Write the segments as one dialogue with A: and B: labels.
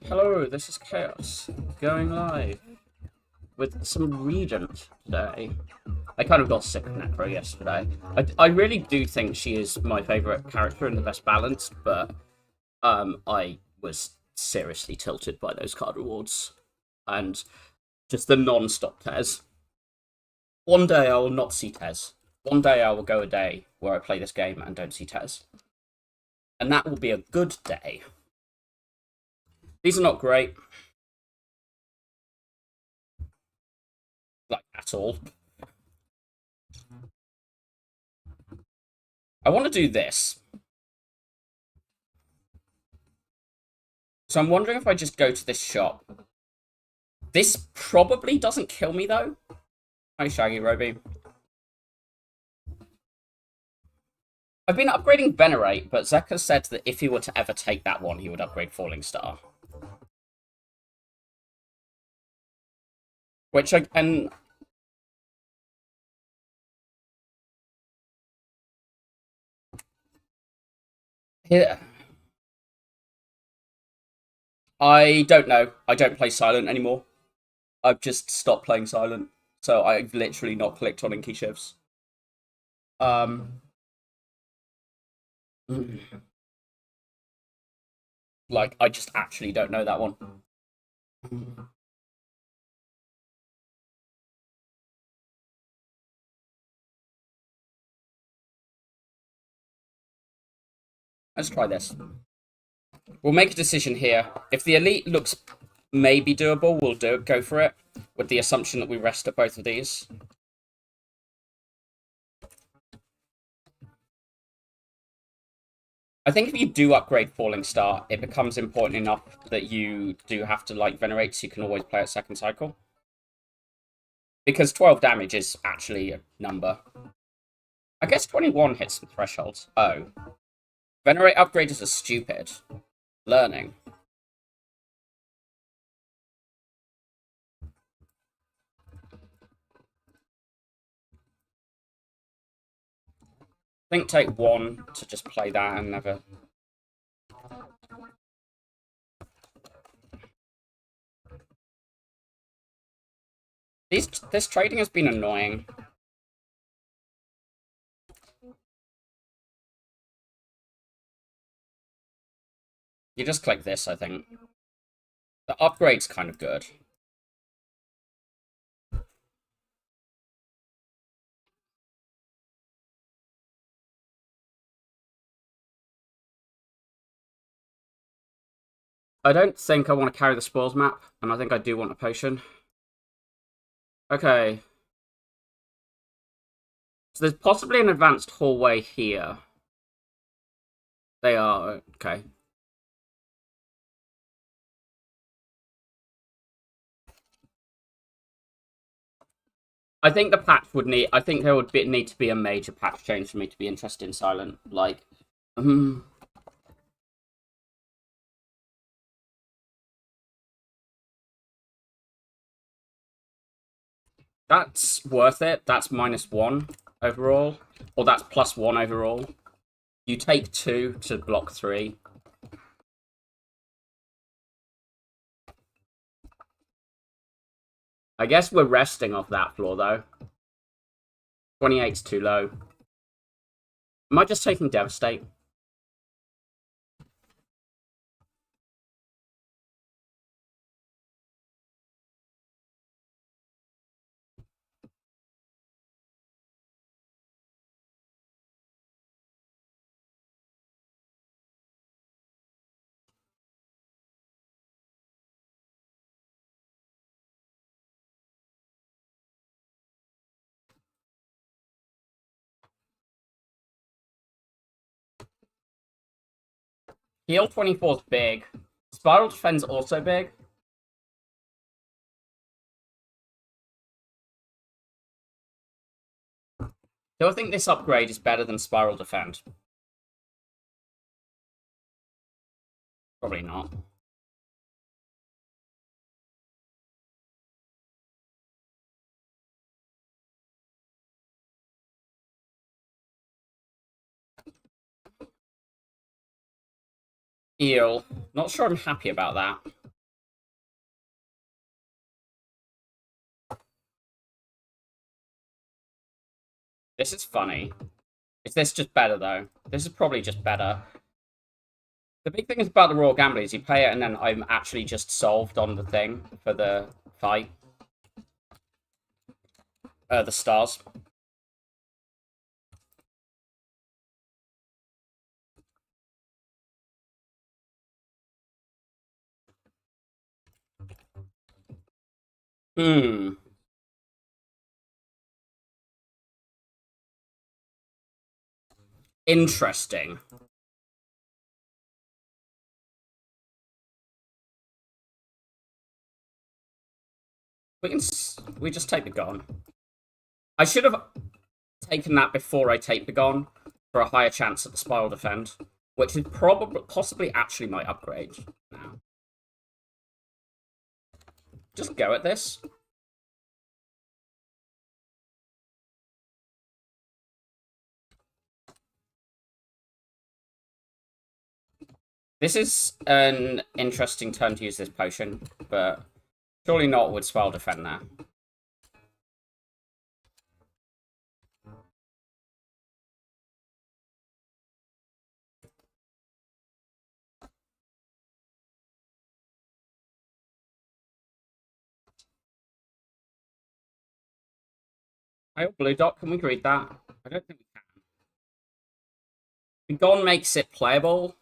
A: Hello, this is Chaos, going live with some Regent today. I kind of got sick of Necro yesterday. I really do think she is my favourite character and the best balanced, but I was seriously tilted by those card rewards and just the non-stop Tez. One day I will not see Tez. One day I will go a day where I play this game and don't see Tez. And that will be a good day. These are not great. Like, at all. I want to do this. So I'm wondering if I just go to this shop. This probably doesn't kill me, though. Hi, Shaggy Roby. I've been upgrading Venerate, but Zeka said that if he were to ever take that one, he would upgrade Falling Star. Which I can... Here... I don't know. I don't play Silent anymore. I've just stopped playing Silent. So I've literally not clicked on Inky Shivs. Like, I just actually don't know that one. Let's try this. We'll make a decision here. If the elite looks maybe doable, we'll go for it, with the assumption that we rest at both of these. I think if you do upgrade Falling Star, it becomes important enough that you do have to, like, Venerate, so you can always play at second cycle. Because 12 damage is actually a number. I guess 21 hits some thresholds. Oh. Venerate upgraders are stupid. Learning. I think take 1 to just play that and never... This trading has been annoying. You just click this, I think. The upgrade's kind of good. I don't think I want to carry the spoils map, and I think I do want a potion. Okay. So there's possibly an advanced hallway here. They are, okay. I think the patch would need, I think there would need to be a major patch change for me to be interested in Silent. Like, that's worth it. That's -1 overall. Or that's +1 overall. You take 2 to block 3. I guess we're resting off that floor, though. 28's too low. Am I just taking Devastate? Heal 24's big. Spiral Defense also big. Do I think this upgrade is better than Spiral Defend? Probably not. Eel. Not sure I'm happy about that. This is funny. Is this just better, though? This is probably just better. The big thing is about the Royal Gambler is you play it and then I'm actually just solved on the thing for the fight. The stars. Hmm. Interesting. We just take the gun. I should have taken that before I take the gun for a higher chance at the spiral defend, which is probably possibly actually my upgrade now. Just go at this. This is an interesting turn to use this potion, but surely not with spiral defend there. Hey, blue dot, can we read that? I don't think we can. The gun makes it playable.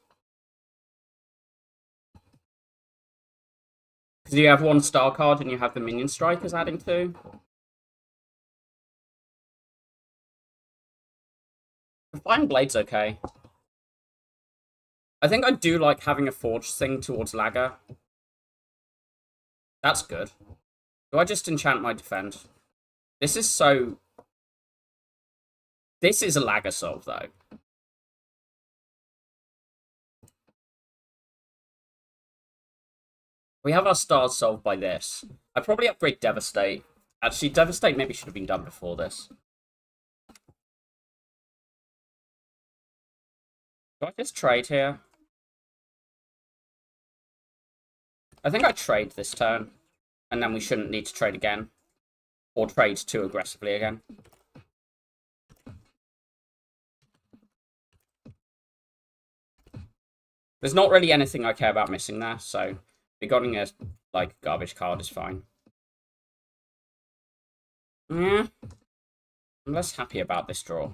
A: Because you have one star card and you have the minion strikers adding to. The Flying Blade's okay. I think I do like having a forge thing towards Lagger. That's good. Do I just enchant my defend? This is so... This is a Lagger solve, though. We have our stars solved by this. I probably upgrade Devastate. Actually, Devastate maybe should have been done before this. Do I just trade here? I think I trade this turn. And then we shouldn't need to trade again. Or trade too aggressively again. There's not really anything I care about missing there, so getting a like garbage card is fine. Yeah. I'm less happy about this draw.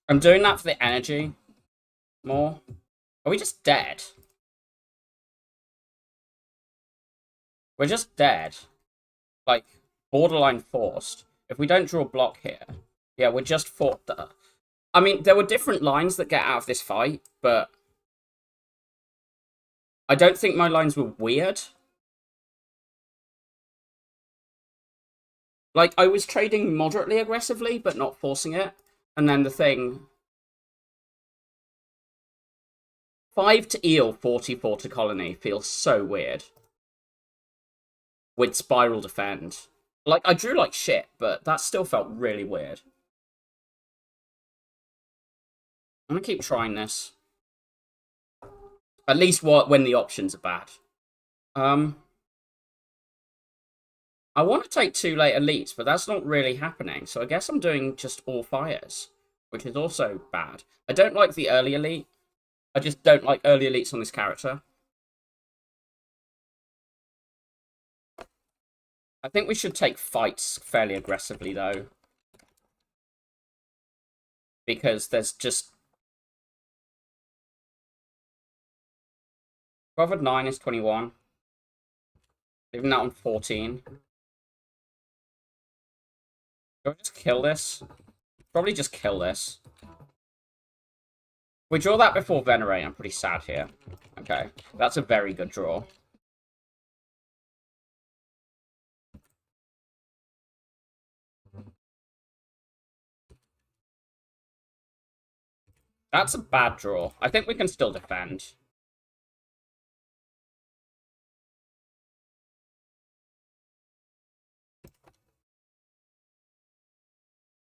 A: I'm doing that for the energy more. Are we just dead? We're just dead. Like, borderline forced. If we don't draw a block here, yeah, we're just fought. I mean, there were different lines that get out of this fight, but I don't think my lines were weird. Like, I was trading moderately aggressively, but not forcing it. And then the thing... 5 to eel, 44 to colony feels so weird. With spiral defend. Like, I drew like shit, but that still felt really weird. I'm gonna keep trying this. At least when the options are bad. I want to take 2 late elites, but that's not really happening. So I guess I'm doing just all fires, which is also bad. I don't like the early elite. I just don't like early elites on this character. I think we should take fights fairly aggressively, though. Because there's just... 12 at 9 is 21. Leaving that on 14. Do I just kill this? Probably just kill this. We draw that before Venerate. I'm pretty sad here. Okay, that's a very good draw. That's a bad draw. I think we can still defend.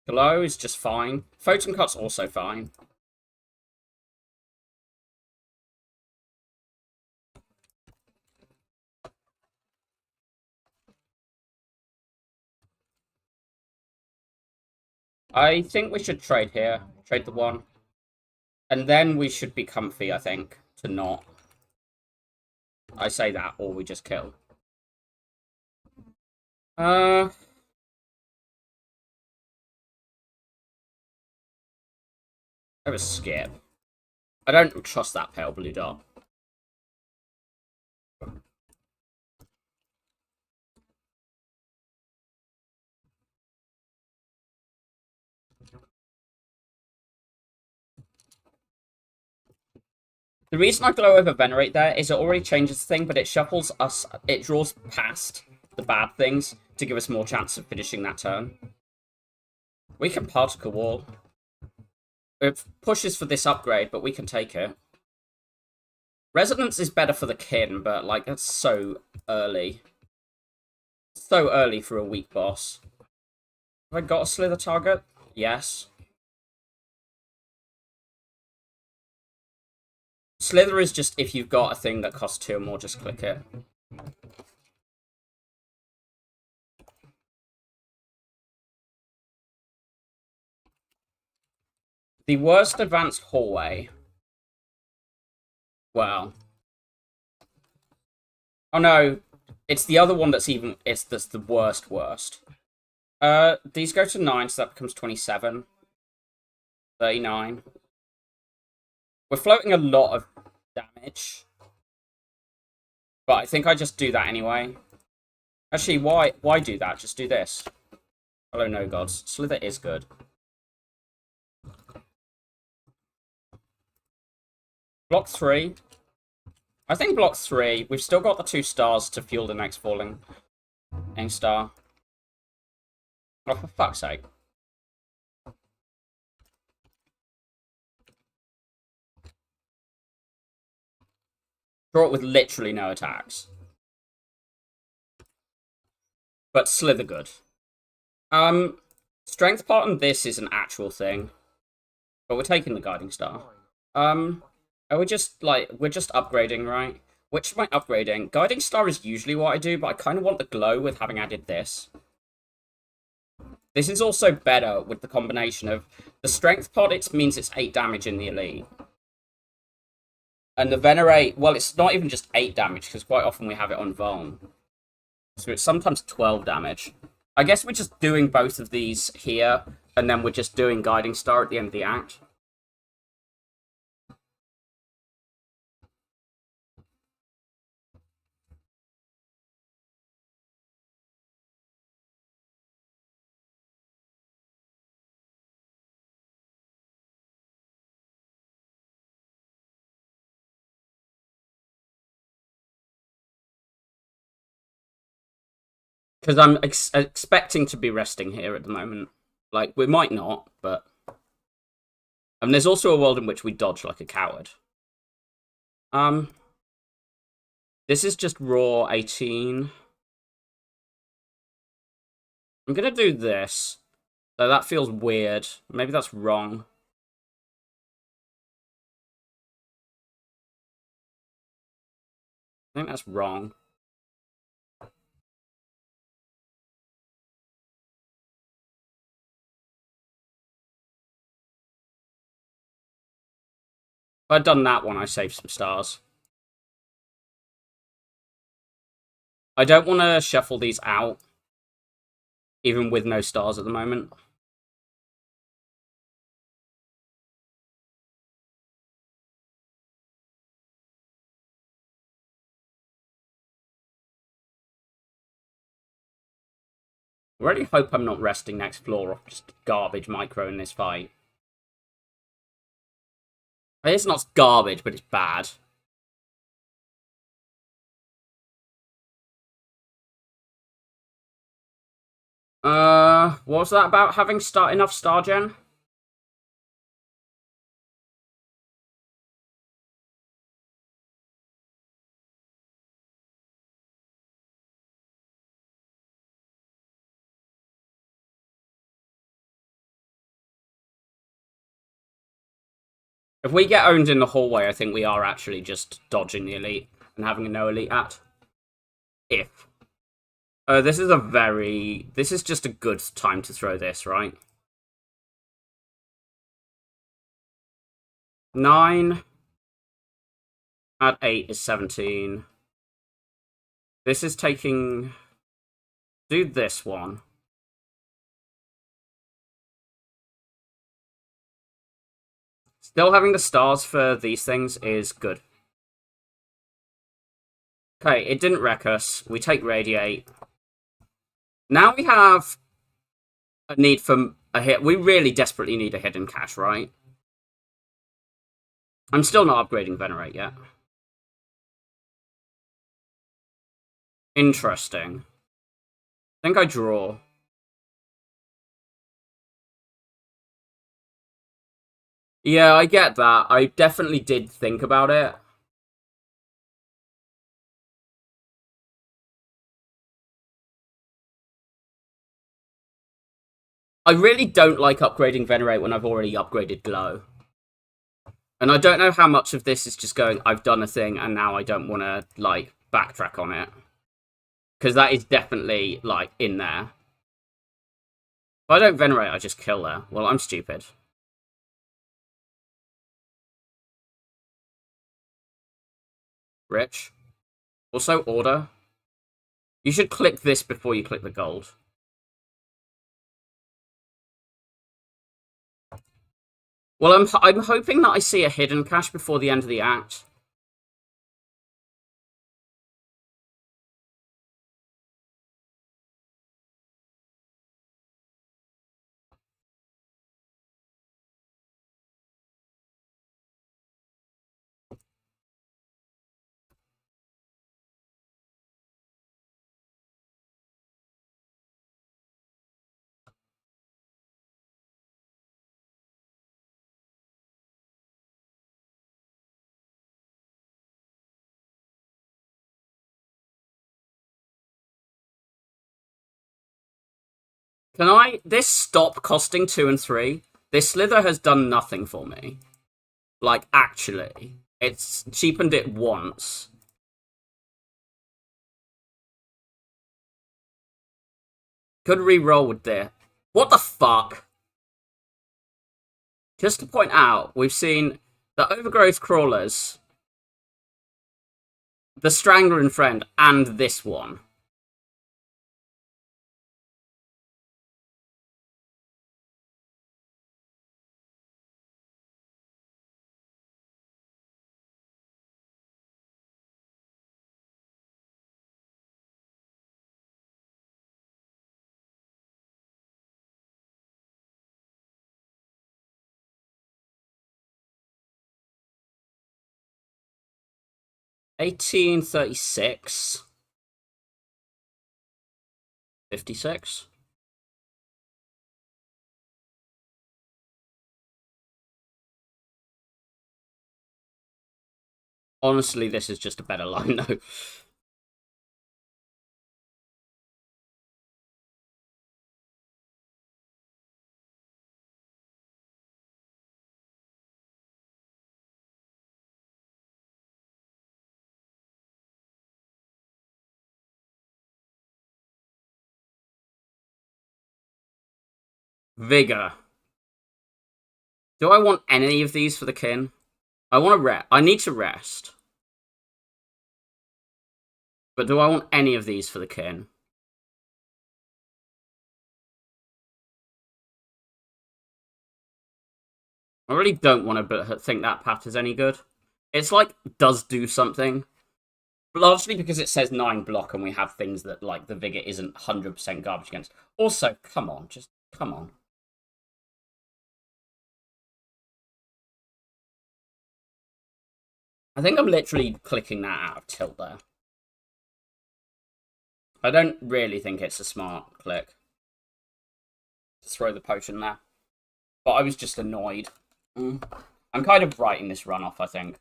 A: Glow is just fine. Photon Cut's also fine. I think we should trade here. Trade the one. And then we should be comfy, I think, to not. I say that, or we just kill. Uh... I have a skip. I don't trust that pale blue dot. The reason I glow over Venerate there is it already changes the thing, but it shuffles us, it draws past the bad things to give us more chance of finishing that turn. We can Particle Wall. It pushes for this upgrade, but we can take it. Resonance is better for the kin, but, like, that's so early. So early for a weak boss. Have I got a Slither target? Yes. Slither is just if you've got a thing that costs 2 or more, just click it. The worst advanced hallway. Well. Oh no. It's the other one that's even... that's the worst. These go to 9, so that becomes 27. 39. We're floating a lot of damage. But I think I just do that anyway. Actually, why do that? Just do this. Hello, no gods. Slither is good. Block 3. I think block 3. We've still got the 2 stars to fuel the next falling star. Oh, for fuck's sake. Draw it with literally no attacks. But Slither good. Strength part on this is an actual thing. But we're taking the Guiding Star. Are we just, like, we're just upgrading, right? Which am I upgrading? Guiding Star is usually what I do, but I kind of want the glow with having added this. This is also better with the combination of the strength pod, it means it's 8 damage in the elite. And the Venerate, well, it's not even just 8 damage, because quite often we have it on Vuln. So it's sometimes 12 damage. I guess we're just doing both of these here, and then we're just doing Guiding Star at the end of the act. Because I'm expecting to be resting here at the moment. Like, we might not, but... And there's also a world in which we dodge like a coward. This is just raw 18. I'm gonna do this. So that feels weird. Maybe that's wrong. I think that's wrong. If I'd done that one, I saved some stars. I don't want to shuffle these out, even with no stars at the moment. I really hope I'm not resting next floor off just garbage micro in this fight. It's not garbage, but it's bad. What was that about having enough star gen? If we get owned in the hallway, I think we are actually just dodging the elite and having a no elite at. If. This is just a good time to throw this, right? 9 add 8 is 17. This is taking... Do this one. Still having the stars for these things is good. Okay, it didn't wreck us. We take Radiate. Now we have a need for a hit. We really desperately need a hidden cache, right? I'm still not upgrading Venerate yet. Interesting. I think I draw. Yeah, I get that. I definitely did think about it. I really don't like upgrading Venerate when I've already upgraded Glow. And I don't know how much of this is just going, I've done a thing and now I don't want to, like, backtrack on it. Because that is definitely, like, in there. If I don't Venerate, I just kill there. Well, I'm stupid. Rich. Also, Order. You should click this before you click the gold. Well, I'm hoping that I see a hidden cache before the end of the act. Can I... This stop costing 2 and 3? This Slither has done nothing for me. Like, actually. It's cheapened it once. Could re-roll with this. What the fuck? Just to point out, we've seen the Overgrowth Crawlers, the Strangler and Friend, and this one. $18.36. 56. Honestly, this is just a better line, though. Vigor. Do I want any of these for the kin? I want to rest. I need to rest. But do I want any of these for the kin? I really don't want to think that path is any good. It's like, does do something. Largely because it says 9 block and we have things that, like, the Vigor isn't 100% garbage against. Also, come on, just come on. I think I'm literally clicking that out of tilt there. I don't really think it's a smart click to throw the potion there. But I was just annoyed. I'm kind of writing this run off, I think.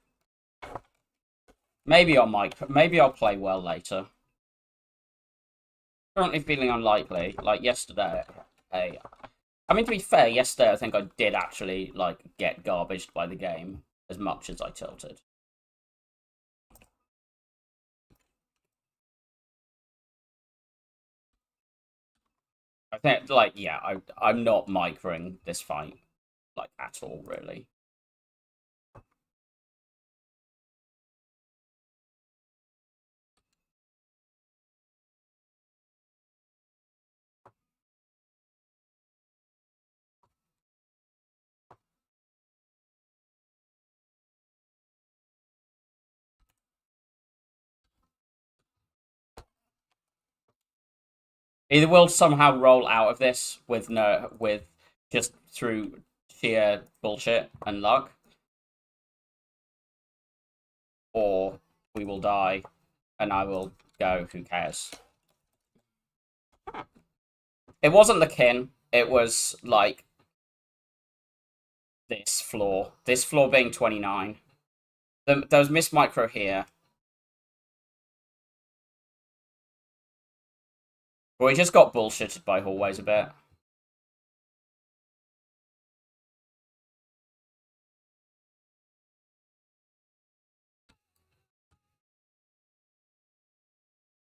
A: Maybe I'll play well later. Currently feeling unlikely. Like yesterday. I mean, to be fair, yesterday I think I did actually, like, get garbaged by the game as much as I tilted. I think, like, yeah, I'm not microing this fight, like, at all, really. Either we'll somehow roll out of this with just through sheer bullshit and luck, or we will die, and I will go. Who cares? It wasn't the kin. It was like this floor. This floor being 29. There was Miss Micro here. But we just got bullshitted by hallways a bit.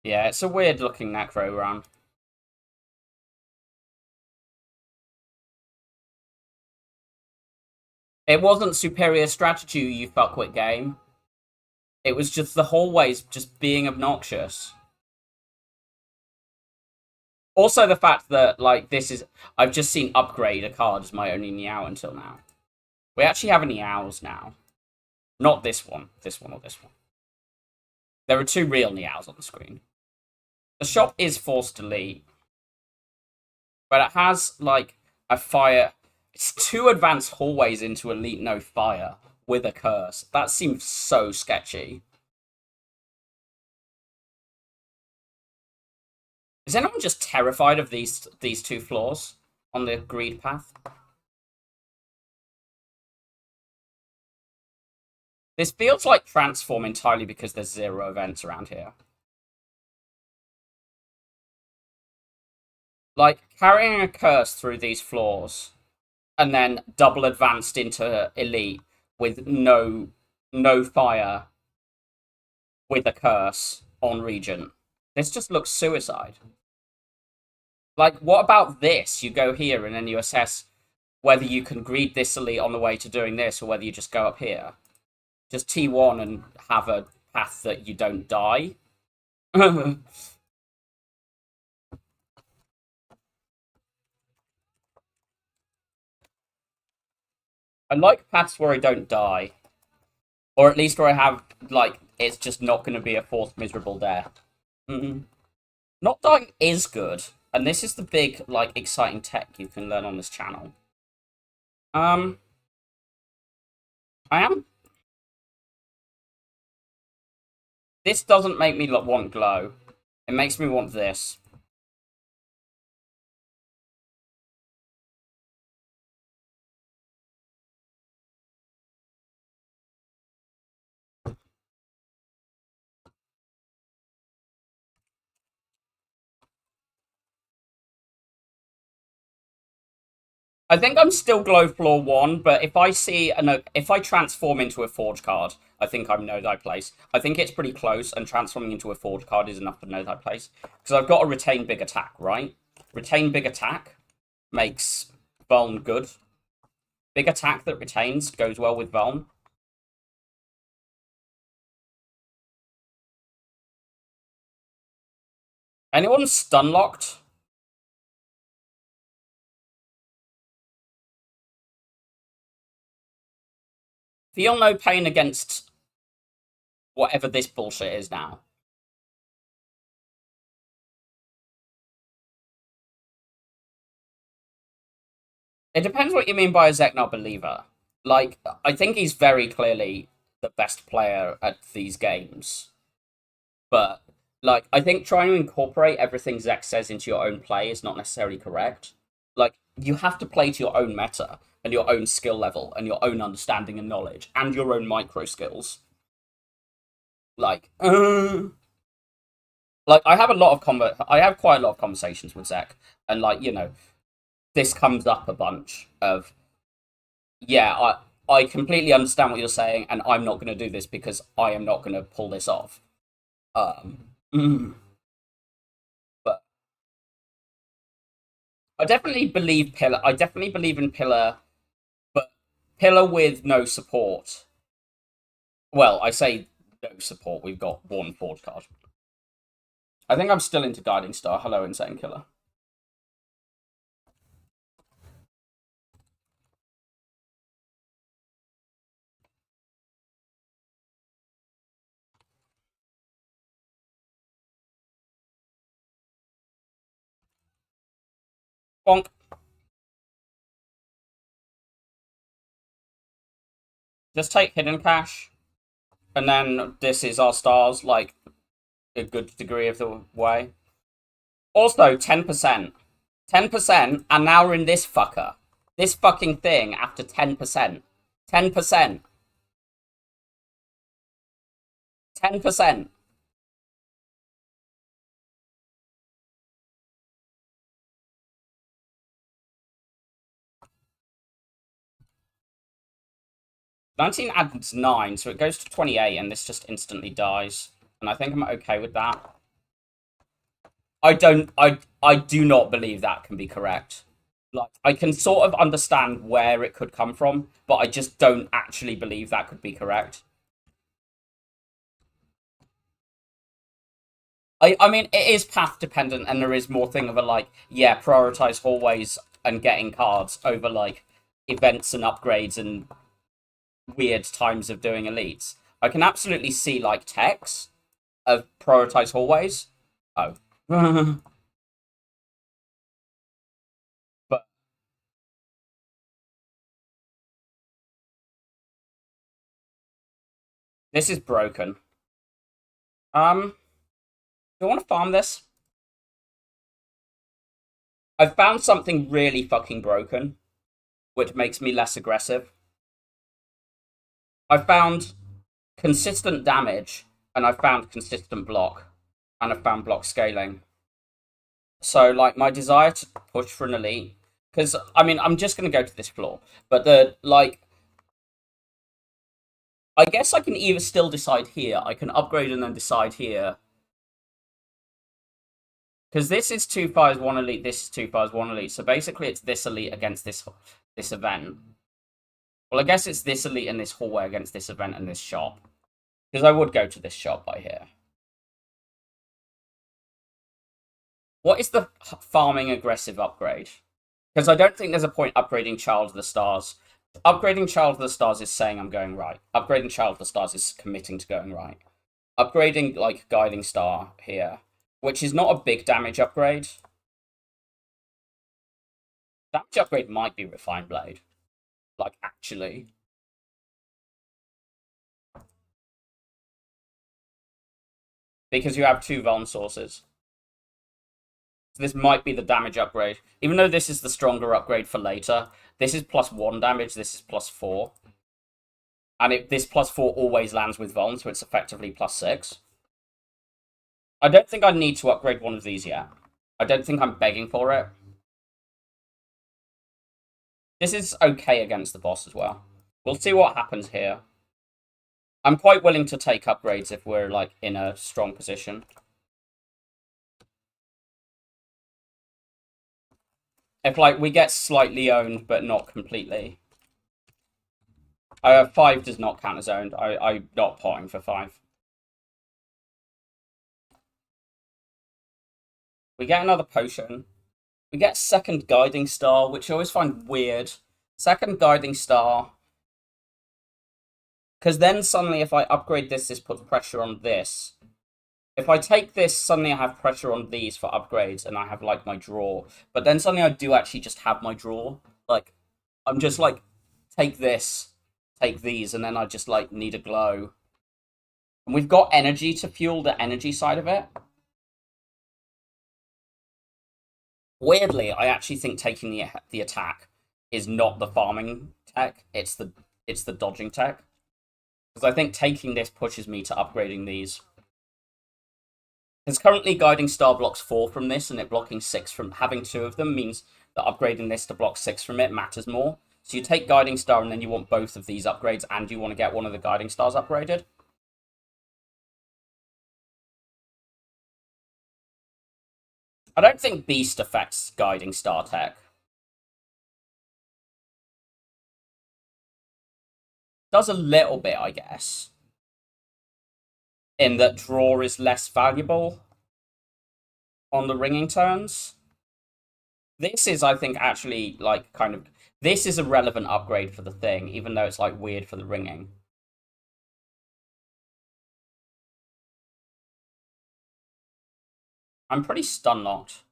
A: Yeah, it's a weird looking necro run. It wasn't superior strategy, you fuckwit game. It was just the hallways just being obnoxious. Also, the fact that, like, this is... I've just seen upgrade a card as my only Niao until now. We actually have a Niaos now. Not this one. This one or this one. There are two real Niaos on the screen. The shop is forced delete. But it has, like, a fire... It's two advanced hallways into Elite No Fire with a curse. That seems so sketchy. Is anyone just terrified of these two floors on the greed path? This feels like transform entirely because there's 0 events around here. Like, carrying a curse through these floors and then double advanced into elite with no fire with a curse on Regent. This just looks suicide. Like, what about this? You go here and then you assess whether you can greed this elite on the way to doing this or whether you just go up here. Just T1 and have a path that you don't die. I like paths where I don't die. Or at least where I have, like, it's just not going to be a forced miserable death. Not dying is good. And this is the big, like, exciting tech you can learn on this channel. I am... This doesn't make me want glow. It makes me want this. I think I'm still glow floor 1, but if I see if I transform into a forge card, I think I'm know thy place. I think it's pretty close, and transforming into a forge card is enough to know thy place. Because I've got to retain big attack, right? Retain big attack makes Vuln good. Big attack that retains goes well with Vuln. Anyone stun locked? Feel no pain against whatever this bullshit is now. It depends what you mean by a Zeknar believer. Like, I think he's very clearly the best player at these games. But, like, I think trying to incorporate everything Zek says into your own play is not necessarily correct. Like, you have to play to your own meta, and your own skill level, and your own understanding and knowledge, and your own micro skills. Like, like I have I have quite a lot of conversations with Zek, and like, you know, this comes up a bunch of, yeah, I completely understand what you're saying, and I'm not going to do this because I am not going to pull this off. But I definitely believe Pillar. I definitely believe in Pillar, but Pillar with no support. Well, I say no support. We've got one Forge card. I think I'm still into Guiding Star. Hello, Insane Killer. Bonk. Just take hidden cache, and then this is our stars, like, a good degree of the way. Also, 10%. 10%, and now we're in this fucker. This fucking thing after 10%. 10%. 10%. Nineteen adds 9, so it goes to 28, and this just instantly dies. And I think I'm okay with that. I do not believe that can be correct. Like, I can sort of understand where it could come from, but I just don't actually believe that could be correct. I mean, it is path dependent, and there is more thing of a, like, yeah, prioritize hallways and getting cards over, like, events and upgrades and weird times of doing elites. I can absolutely see, like, techs of prioritize hallways. Oh. But this is broken. Do you want to farm this? I've found something really fucking broken, which makes me less aggressive. I've found consistent damage, and I've found consistent block, and I've found block scaling. So, like, my desire to push for an elite, because, I mean, I'm just going to go to this floor, but I guess I can either still decide here, I can upgrade and then decide here, because this is 2 fires, 1 elite, this is 2 fires, 1 elite, so basically it's this elite against this event. Well, I guess it's this elite and this hallway against this event and this shop. Because I would go to this shop by here. What is the farming aggressive upgrade? Because I don't think there's a point upgrading Child of the Stars. Upgrading Child of the Stars is saying I'm going right. Upgrading Child of the Stars is committing to going right. Upgrading, like, Guiding Star here, which is not a big damage upgrade. Damage upgrade might be Refined Blade. Like, actually. Because you have 2 Vuln sources. So this might be the damage upgrade. Even though this is the stronger upgrade for later, this is +1 damage, this is +4. And this +4 always lands with Vuln, so it's effectively +6. I don't think I need to upgrade one of these yet. I don't think I'm begging for it. This is okay against the boss as well. We'll see what happens here. I'm quite willing to take upgrades if we're, like, in a strong position. If, like, we get slightly owned, but not completely. 5 does not count as owned. I'm not potting for 5. We get another potion. We get second Guiding Star, which I always find weird. Second Guiding Star. Because then suddenly if I upgrade this, this puts pressure on this. If I take this, suddenly I have pressure on these for upgrades, and I have, like, my draw. But then suddenly I do actually just have my draw. Like, I'm just, like, take this, take these, and then I just, like, need a glow. And we've got energy to fuel the energy side of it. Weirdly, I actually think taking the attack is not the farming tech, it's the dodging tech. Because I think taking this pushes me to upgrading these. Because currently Guiding Star blocks 4 from this, and it blocking 6 from having 2 of them means that upgrading this to block 6 from it matters more. So you take Guiding Star, and then you want both of these upgrades, and you want to get one of the Guiding Stars upgraded. I don't think Beast affects Guiding Star tech. Does a little bit, I guess. In that draw is less valuable on the ringing turns. This is, I think, actually, like, kind of... This is a relevant upgrade for the thing, even though it's, like, weird for the ringing. I'm pretty stun locked.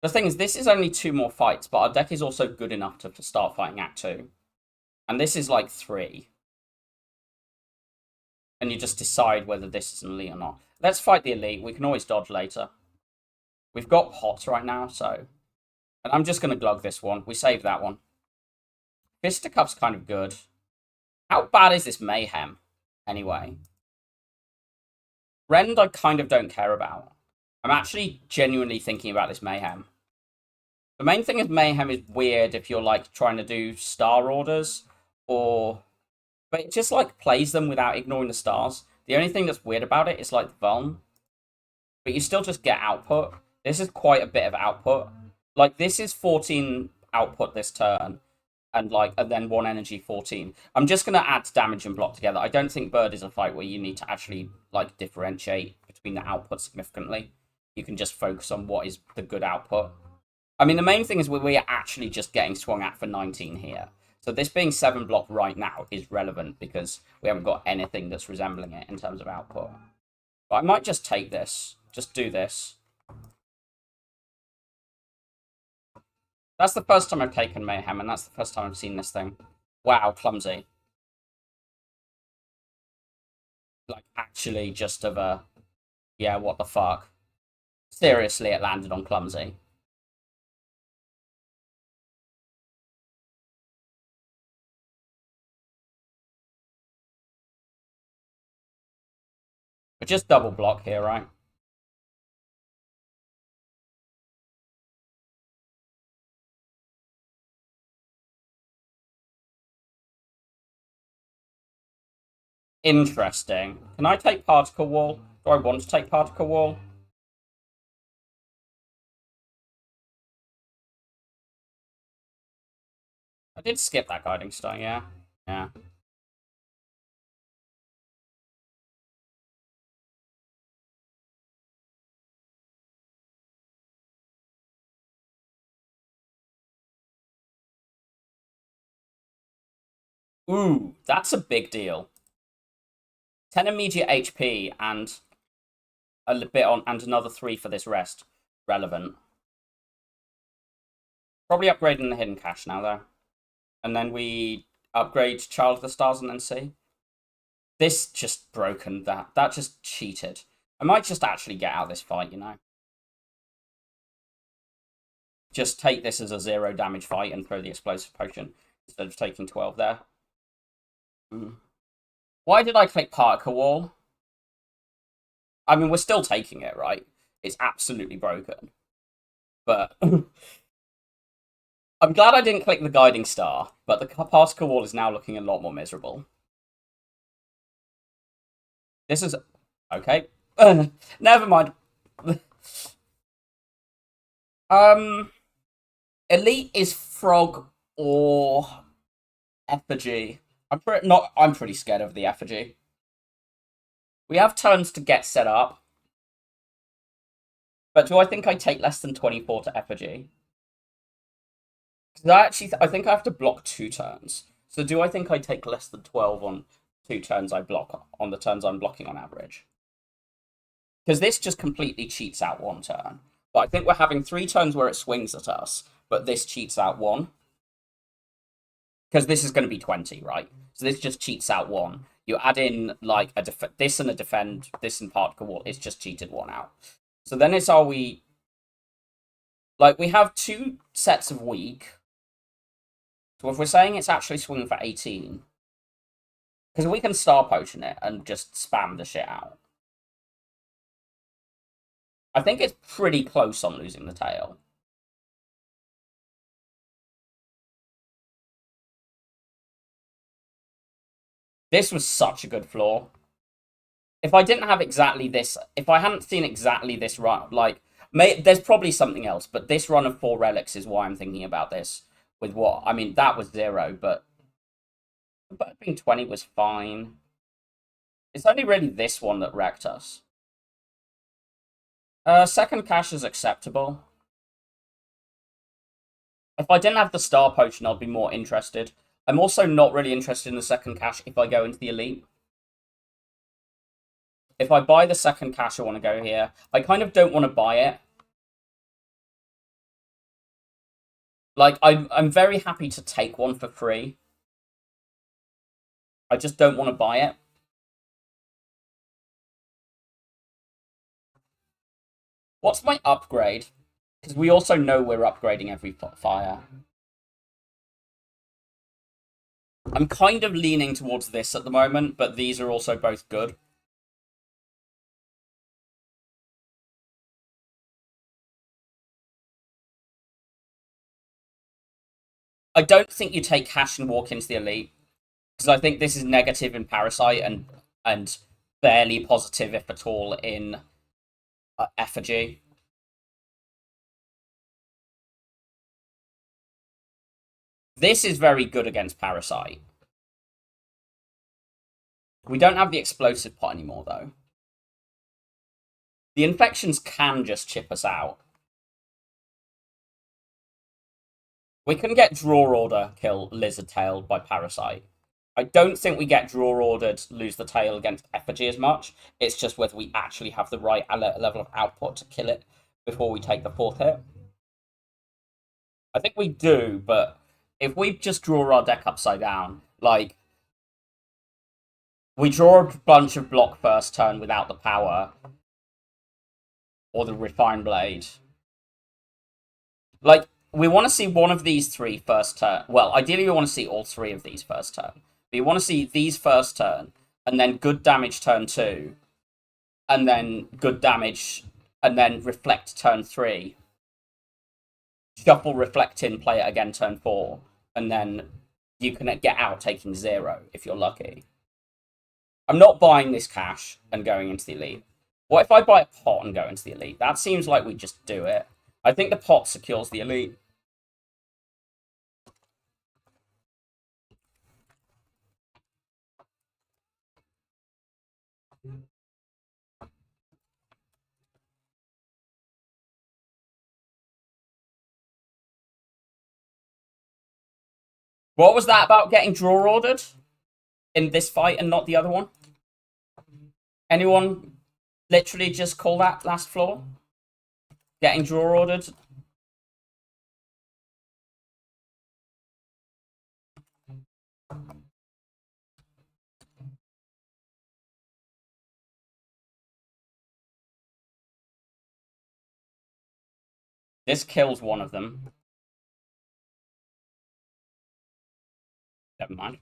A: The thing is, this is only 2 more fights, but our deck is also good enough to start fighting Act 2. And this is like 3. And you just decide whether this is an elite or not. Let's fight the elite. We can always dodge later. We've got pots right now, so... And I'm just going to glug this one. We save that one. Fisticuff's kind of good. How bad is this Mayhem, anyway? Rend I kind of don't care about. I'm actually genuinely thinking about this Mayhem. The main thing is Mayhem is weird if you're, like, trying to do star orders, or... But it just, like, plays them without ignoring the stars. The only thing that's weird about it is, like, the Vuln. But you still just get output. This is quite a bit of output. Like, this is 14 output this turn. And, like, and then 1 energy, 14. I'm just going to add damage and block together. I don't think Bird is a fight where you need to actually, like, differentiate between the output significantly. You can just focus on what is the good output. I mean, the main thing is we're actually just getting swung at for 19 here. So this being 7 block right now is relevant because we haven't got anything that's resembling it in terms of output. But I might just take this. Just do this. That's the first time I've taken Mayhem, and that's the first time I've seen this thing. Wow, clumsy. Like, actually just of a... Yeah, what the fuck. Seriously, it landed on clumsy. But just double block here, right? Interesting. Can I take Particle Wall? Do I want to take Particle Wall? I did skip that Guiding Star, yeah. Yeah. Ooh, that's a big deal. 10 immediate HP and a bit on, and another 3 for this rest. Relevant. Probably upgrading the hidden cache now, though. And then we upgrade Child of the Stars and then see. This just broken that. That just cheated. I might just actually get out of this fight, you know. Just take this as a 0 damage fight and throw the explosive potion instead of taking 12 there. Why did I click Particle Wall? I mean, we're still taking it, right? It's absolutely broken. But I'm glad I didn't click the Guiding Star, but the Particle Wall is now looking a lot more miserable. This is... Okay. Never mind. Elite is Frog or Effigy. I'm pretty scared of the Effigy. We have turns to get set up. But do I think I take less than 24 to Effigy? Because I think I have to block 2 turns. So do I think I take less than 12 on 2 turns I block on the turns I'm blocking on average? Because this just completely cheats out 1 turn. But I think we're having 3 turns where it swings at us, but this cheats out 1. Because this is going to be 20, right? So this just cheats out 1. You add in, like, this and a defend, this and Particle Wall. It's just cheated 1 out. So then it's are we... Like, we have 2 sets of weak. So if we're saying it's actually swinging for 18... Because we can Star Potion it and just spam the shit out. I think it's pretty close on losing the tail. This was such a good floor. If I didn't have exactly this, if I hadn't seen exactly this run, like, there's probably something else, but this run of 4 relics is why I'm thinking about this. With what? I mean, that was 0, but being 20 was fine. It's only really this one that wrecked us. Second cache is acceptable. If I didn't have the Star Potion, I'd be more interested. I'm also not really interested in the second cache if I go into the Elite. If I buy the second cache, I want to go here. I kind of don't want to buy it. Like, I'm very happy to take one for free. I just don't want to buy it. What's my upgrade? Because we also know we're upgrading every fire. I'm kind of leaning towards this at the moment, but these are also both good. I don't think you take cash and walk into the elite, because I think this is negative in Parasite and barely positive, if at all, in Effigy. This is very good against Parasite. We don't have the explosive pot anymore, though. The infections can just chip us out. We can get draw order kill Lizard Tailed by Parasite. I don't think we get draw ordered lose the tail against Effigy as much. It's just whether we actually have the right level of output to kill it before we take the fourth hit. I think we do, but if we just draw our deck upside down, like we draw a bunch of block first turn without the power or the Refined Blade. Like, we want to see one of these three first turn. Well, ideally, we want to see all three of these first turn. But you want to see these first turn, and then good damage turn 2, and then good damage, and then reflect turn 3. Shuffle, reflect in, play it again turn 4, and then you can get out taking 0 if you're lucky. I'm not buying this cash and going into the elite. What if I buy a pot and go into the elite? That seems like we just do it. I think the pot secures the elite. What was that about getting draw ordered in this fight and not the other one? Anyone literally just call that last floor? Getting draw ordered? This kills one of them. Never mind.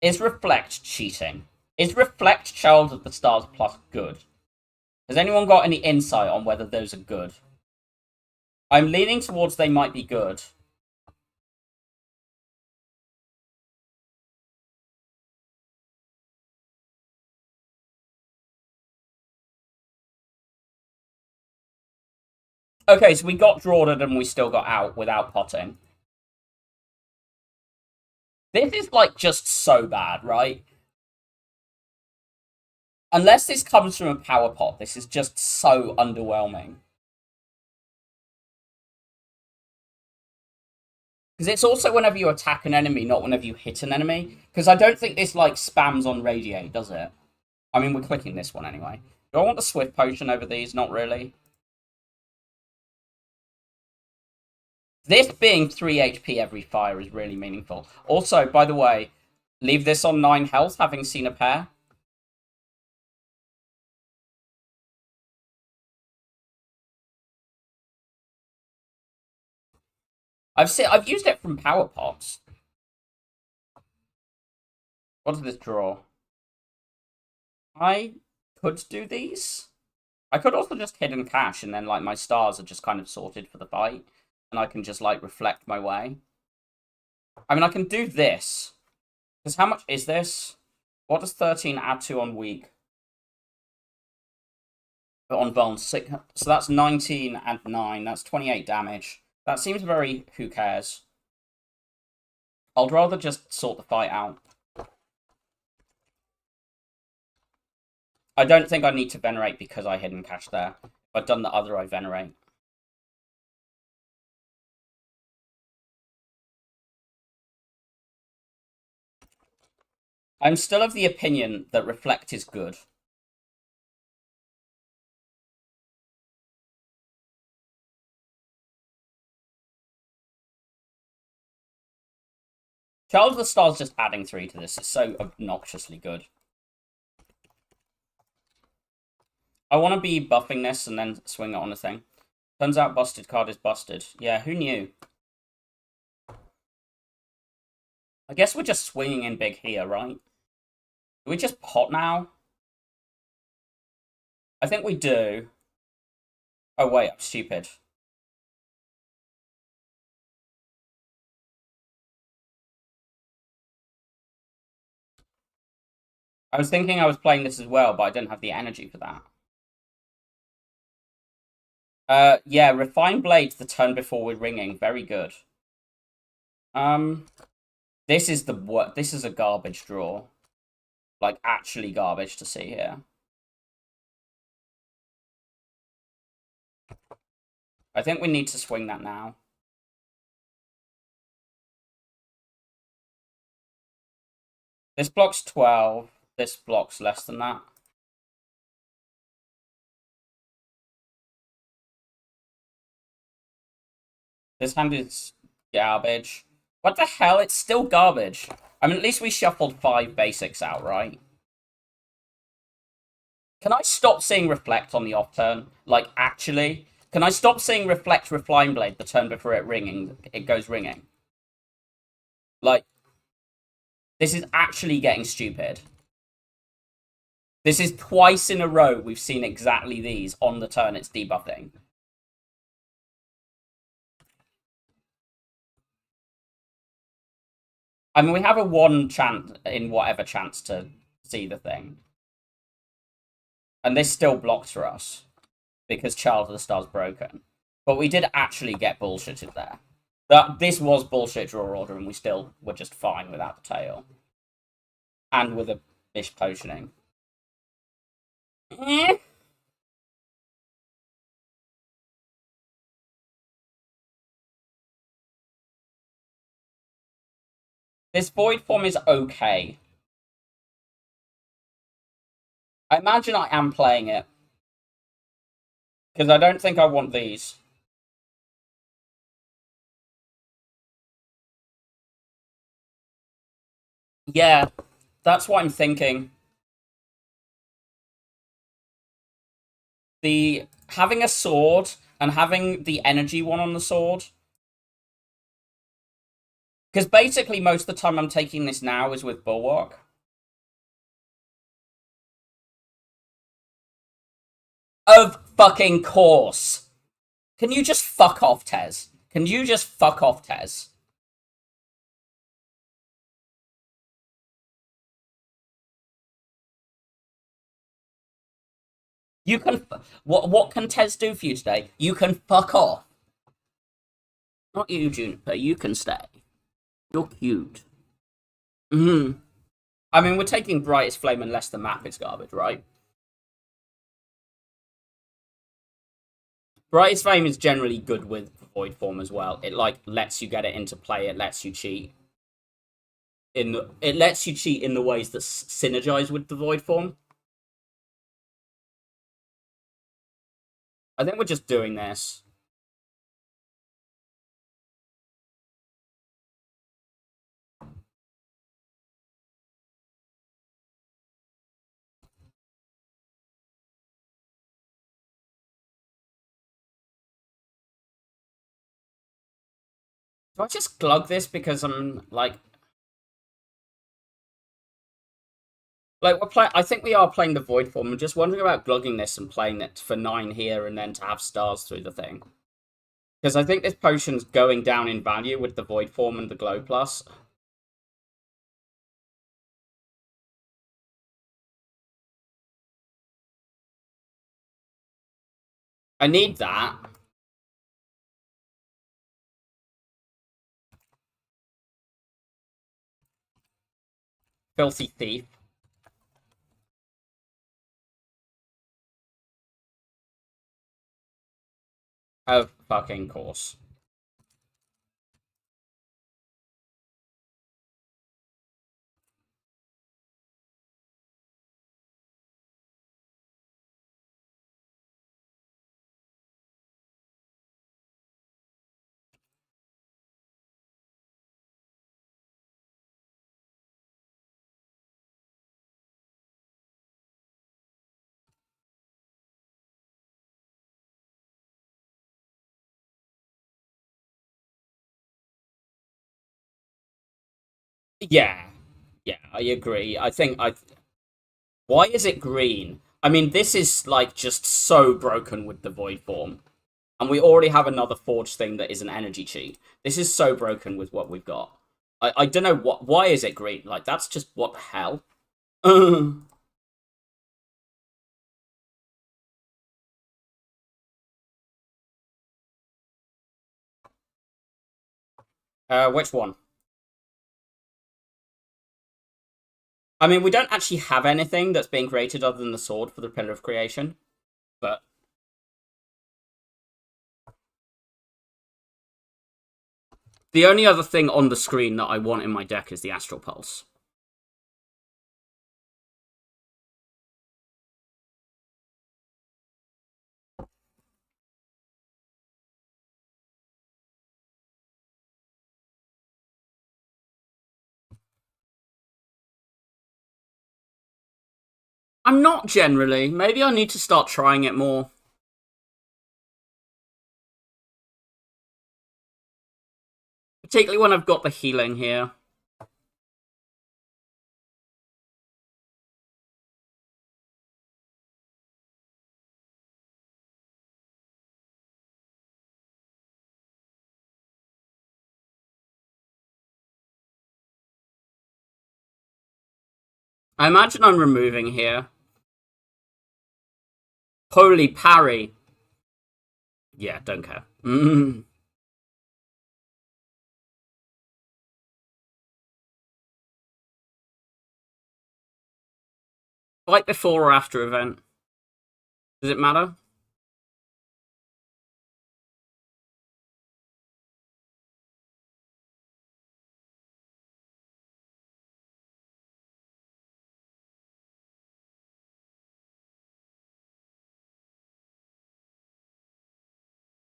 A: Is Reflect cheating? Is Reflect Child of the Stars plus good? Has anyone got any insight on whether those are good? I'm leaning towards they might be good. Okay, so we got drawed and we still got out without potting. This is, like, just so bad, right? Unless this comes from a power pot, this is just so underwhelming. Because it's also whenever you attack an enemy, not whenever you hit an enemy. Because I don't think this, like, spams on Radiate, does it? I mean, we're clicking this one anyway. Do I want the Swift Potion over these? Not really. This being 3 HP every fire is really meaningful. Also, by the way, leave this on 9 health, having seen a pair. I've used it from power pots. What does this draw? I could do these. I could also just hidden cash and then, like, my stars are just kind of sorted for the fight. And I can just, like, reflect my way. I mean, I can do this. Because how much is this? What does 13 add to on weak? On Vuln, 6. So that's 19 and 9. That's 28 damage. That seems very who cares. I'd rather just sort the fight out. I don't think I need to venerate because I hidden cash there. If I'd done the other, I venerate. I'm still of the opinion that Reflect is good. Child of the Stars just adding 3 to this is so obnoxiously good. I want to be buffing this and then swing it on a thing. Turns out busted card is busted. Yeah, who knew? I guess we're just swinging in big here, right? Do we just pot now? I think we do. Oh, wait, I'm stupid. I was thinking I was playing this as well, but I didn't have the energy for that. Yeah, Refined Blades the turn before we're ringing. Very good. This is this is a garbage draw. Like, actually garbage to see here. I think we need to swing that now. This blocks 12. This blocks less than that. This hand is garbage. What the hell? It's still garbage. I mean, at least we shuffled 5 basics out, right? Can I stop seeing Reflect on the off turn? Like, actually? Can I stop seeing Reflect Refine Blade the turn before it goes ringing? Like, this is actually getting stupid. This is twice in a row we've seen exactly these on the turn it's debuffing. I mean, we have a 1 chance in whatever chance to see the thing. And this still blocks for us because Child of the Star's broken. But we did actually get bullshitted there. This was bullshit draw order, and we still were just fine without the tail. And with a Bish potioning. This void form is okay. I imagine I am playing it. Because I don't think I want these. Yeah, that's what I'm thinking. The having a sword and having the energy one on the sword. Because basically most of the time I'm taking this now is with Bulwark. Of fucking course. Can you just fuck off, Tez? Can you just fuck off, Tez? You can. What can Tez do for you today? You can fuck off. Not you, Juniper. You can stay. You're cute. I mean, we're taking Brightest Flame unless the map is garbage, right? Brightest Flame is generally good with Void Form as well. It like lets you get it into play. It lets you cheat. It lets you cheat in the ways that synergize with the Void Form. I think we're just doing this. Do I just glug this because I'm like we're playing? I think we are playing the Void Form. I'm just wondering about glugging this and playing it for 9 here and then to have stars through the thing. Because I think this potion's going down in value with the Void Form and the Glow Plus. I need that. Filthy Thief. Of fucking course. Yeah, yeah, I agree. I think I. Why is it green? I mean, this is like just so broken with the void form, and we already have another forge thing that is an energy cheat. This is so broken with what we've got. I don't know what. Why is it green? Like that's just what the hell. Which one? I mean, we don't actually have anything that's being created other than the sword for the Pillar of Creation, but the only other thing on the screen that I want in my deck is the Astral Pulse. I'm not generally. Maybe I need to start trying it more. Particularly when I've got the healing here. I imagine I'm removing here. Holy parry. Yeah, don't care. Like before or after event. Does it matter?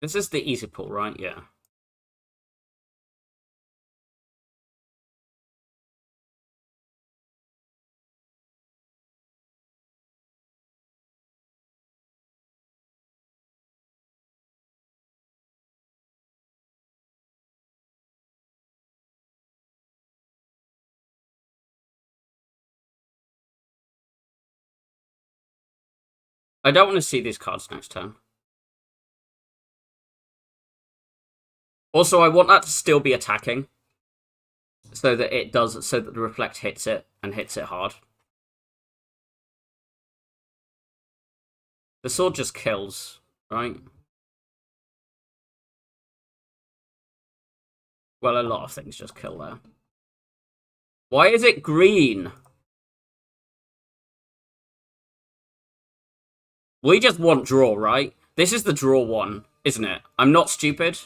A: This is the easy pull, right? Yeah. I don't want to see these cards next turn. Also, I want that to still be attacking. So that it does, so that the reflect hits it and hits it hard. The sword just kills, right? Well, a lot of things just kill there. Why is it green? We just want draw, right? This is the draw one, isn't it? I'm not stupid.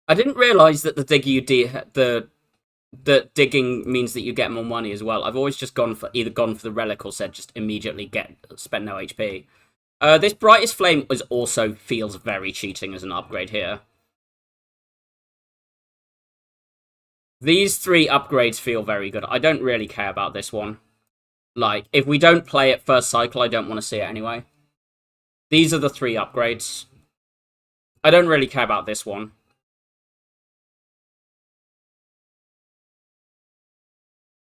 A: I didn't realize that the digging means that you get more money as well. I've always just either gone for the relic or said just immediately spend no HP. This brightest flame is also feels very cheating as an upgrade here. These three upgrades feel very good. I don't really care about this one. Like, if we don't play it first cycle, I don't want to see it anyway. These are the three upgrades. I don't really care about this one.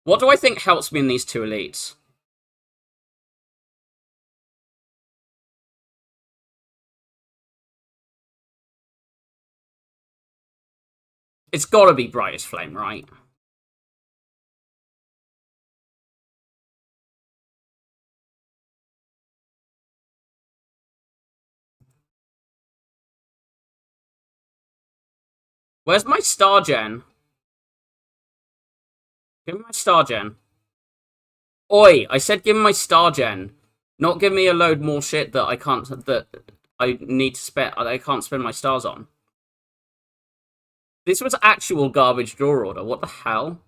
A: What do I think helps me in these two elites? It's gotta be brightest flame, right? Where's my star gen? Give me my star gen. Oi, I said give me my star gen. Not give me a load more shit that I need to spend, I can't spend my stars on. This was actual garbage draw order. What the hell?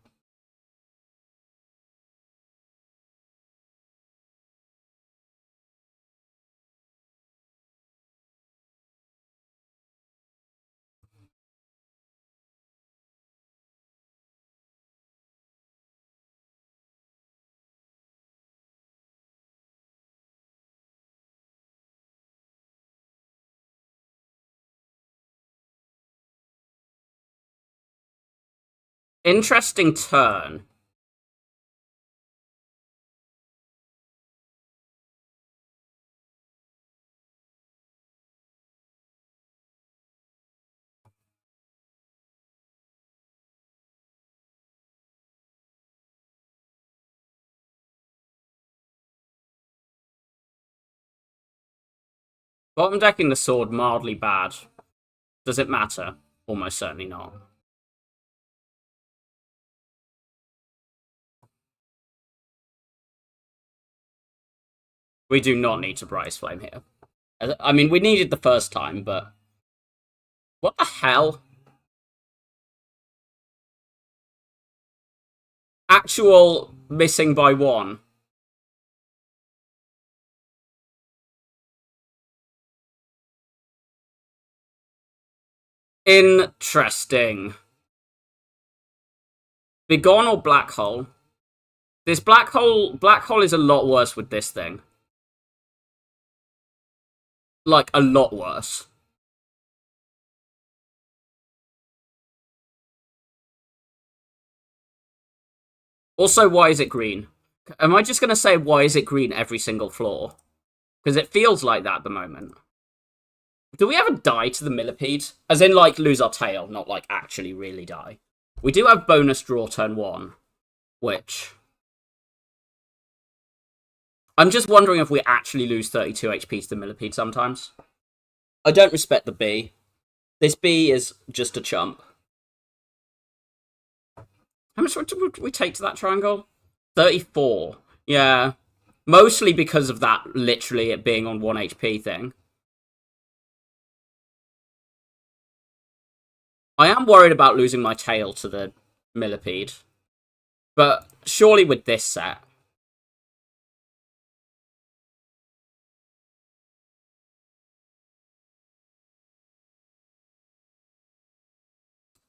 A: Interesting turn. Bottom decking the sword, mildly bad. Does it matter? Almost certainly not. We do not need to Brightest Flame here. I mean, we needed the first time, but... What the hell? Actual missing by one. Interesting. Begone or Black Hole? This Black Hole is a lot worse with this thing. Like, a lot worse. Also, why is it green? Am I just going to say, why is it green every single floor? Because it feels like that at the moment. Do we ever die to the millipede? As in, like, lose our tail, not, like, actually really die. We do have bonus draw turn 1, which... I'm just wondering if we actually lose 32 HP to the millipede sometimes. I don't respect the bee. This bee is just a chump. How much would we take to that triangle? 34. Yeah. Mostly because of that, literally, it being on 1 HP thing. I am worried about losing my tail to the millipede. But surely with this set...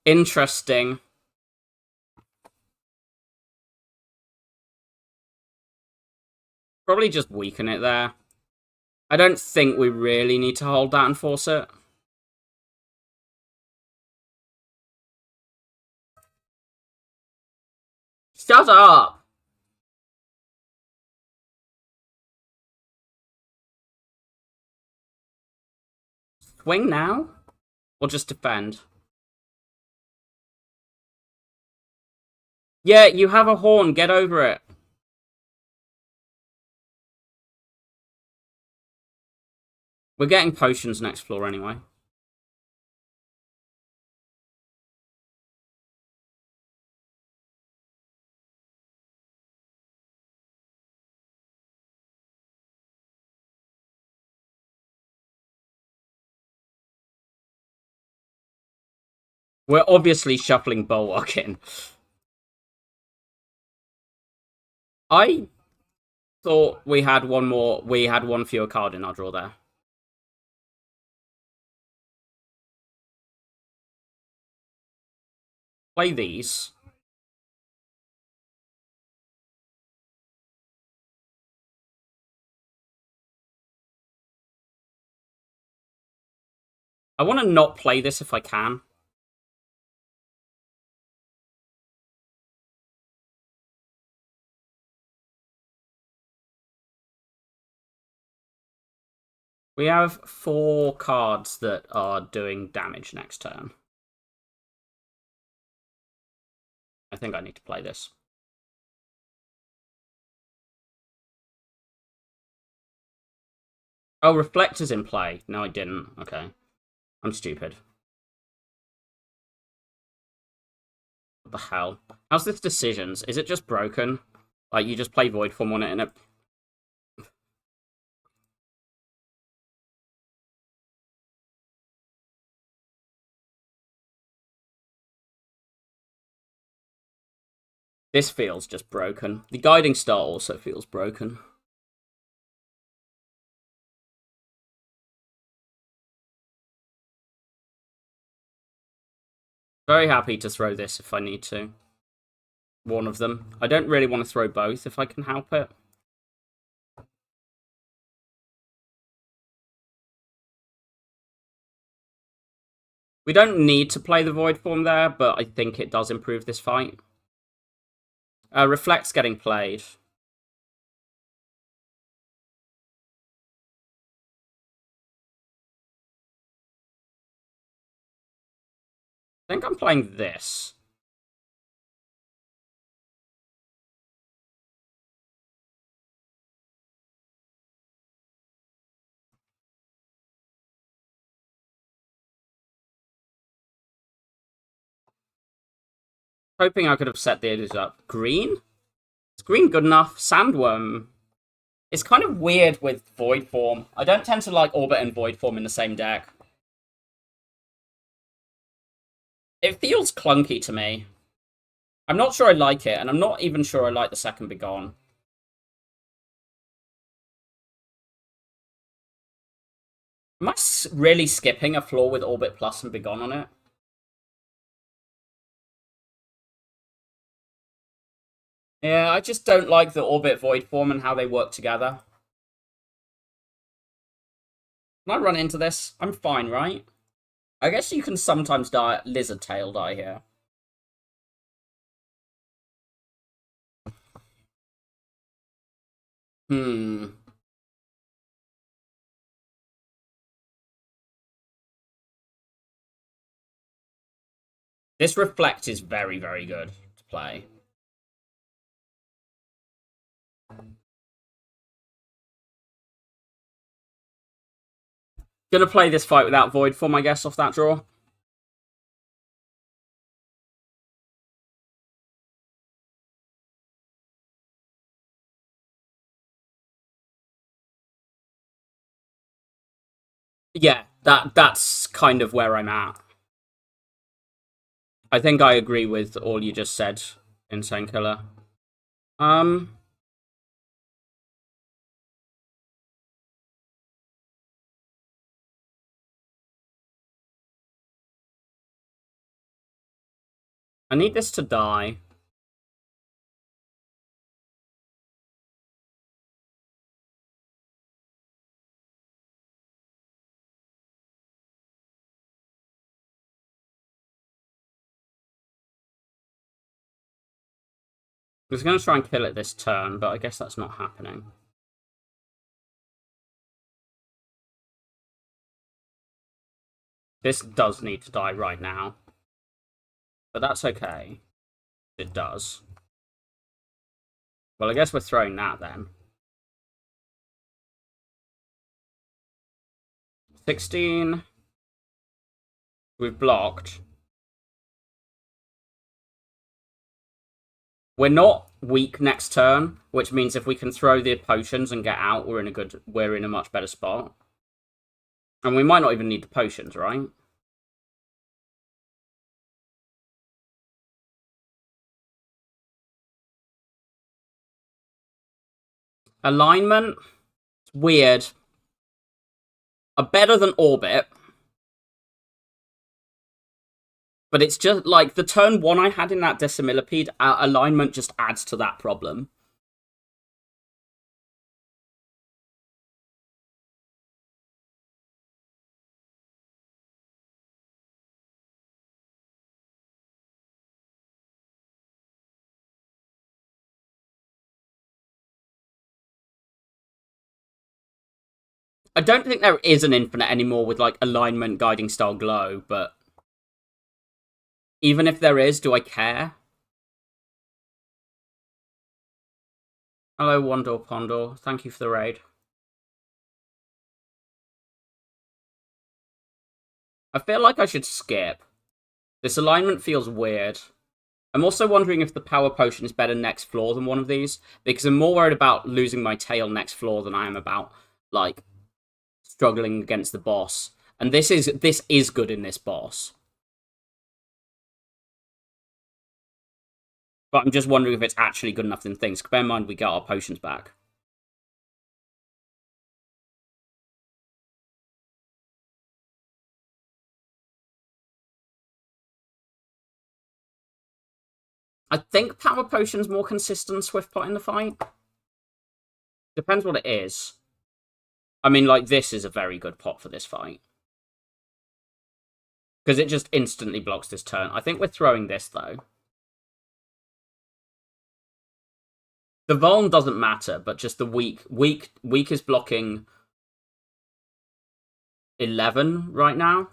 A: Interesting. Probably just weaken it there. I don't think we really need to hold that and force it. Shut up! Swing now? Or just defend? Yeah, you have a horn. Get over it. We're getting potions next floor anyway. We're obviously shuffling Bulwark in. I thought we had one more. We had one fewer card in our draw there. Play these. I want to not play this if I can. We have 4 cards that are doing damage next turn. I think I need to play this. Oh, Reflector's in play. No, I didn't. Okay. I'm stupid. What the hell? How's this decisions? Is it just broken? Like, you just play Void Form on it and it... This feels just broken. The Guiding Star also feels broken. Very happy to throw this if I need to. One of them. I don't really want to throw both if I can help it. We don't need to play the Void form there, but I think it does improve this fight. Reflect's getting played. I think I'm playing this. Hoping I could have set the edges up. Green? Is green good enough? Sandworm. It's kind of weird with Void form. I don't tend to like Orbit and Void form in the same deck. It feels clunky to me. I'm not sure I like it, and I'm not even sure I like the second Begone. Am I really skipping a floor with Orbit Plus and Begone on it? Yeah, I just don't like the Orbit Void form and how they work together. Can I run into this? I'm fine, right? I guess you can sometimes die. Lizard Tail die here. This Reflect is very, very good to play. Gonna play this fight without Void form, I guess, off that draw. Yeah, that's kind of where I'm at. I think I agree with all you just said, Insane Killer. I need this to die. I was going to try and kill it this turn, but I guess that's not happening. This does need to die right now. But that's okay. It does. Well, I guess we're throwing that then. 16. We've blocked. We're not weak next turn, which means if we can throw the potions and get out, we're in a much better spot. And we might not even need the potions, right? Alignment. It's weird. Are better than Orbit. But it's just like the turn 1 I had in that Decimillipede, alignment just adds to that problem. I don't think there is an infinite anymore with like alignment, guiding style, glow, but even if there is, do I care? Hello, Wandor Pondor. Thank you for the raid. I feel like I should skip. This alignment feels weird. I'm also wondering if the power potion is better next floor than one of these, because I'm more worried about losing my tail next floor than I am about, like, struggling against the boss. And this is good in this boss. But I'm just wondering if it's actually good enough in things. Bear in mind, we get our potions back. I think Power Potion's more consistent Swift Pot in the fight. Depends what it is. I mean, like, this is a very good pot for this fight. Because it just instantly blocks this turn. I think we're throwing this, though. The Vuln doesn't matter, but just the weak. Weak is blocking 11 right now.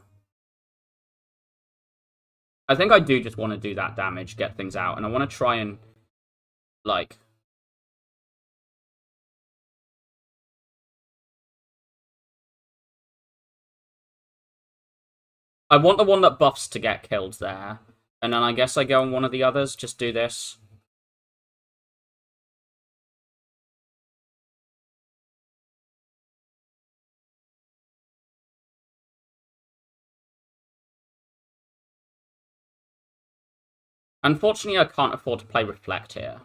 A: I think I do just want to do that damage, get things out, and I want to try and, like... I want the one that buffs to get killed there. And then I guess I go on one of the others, just do this. Unfortunately, I can't afford to play Reflect here.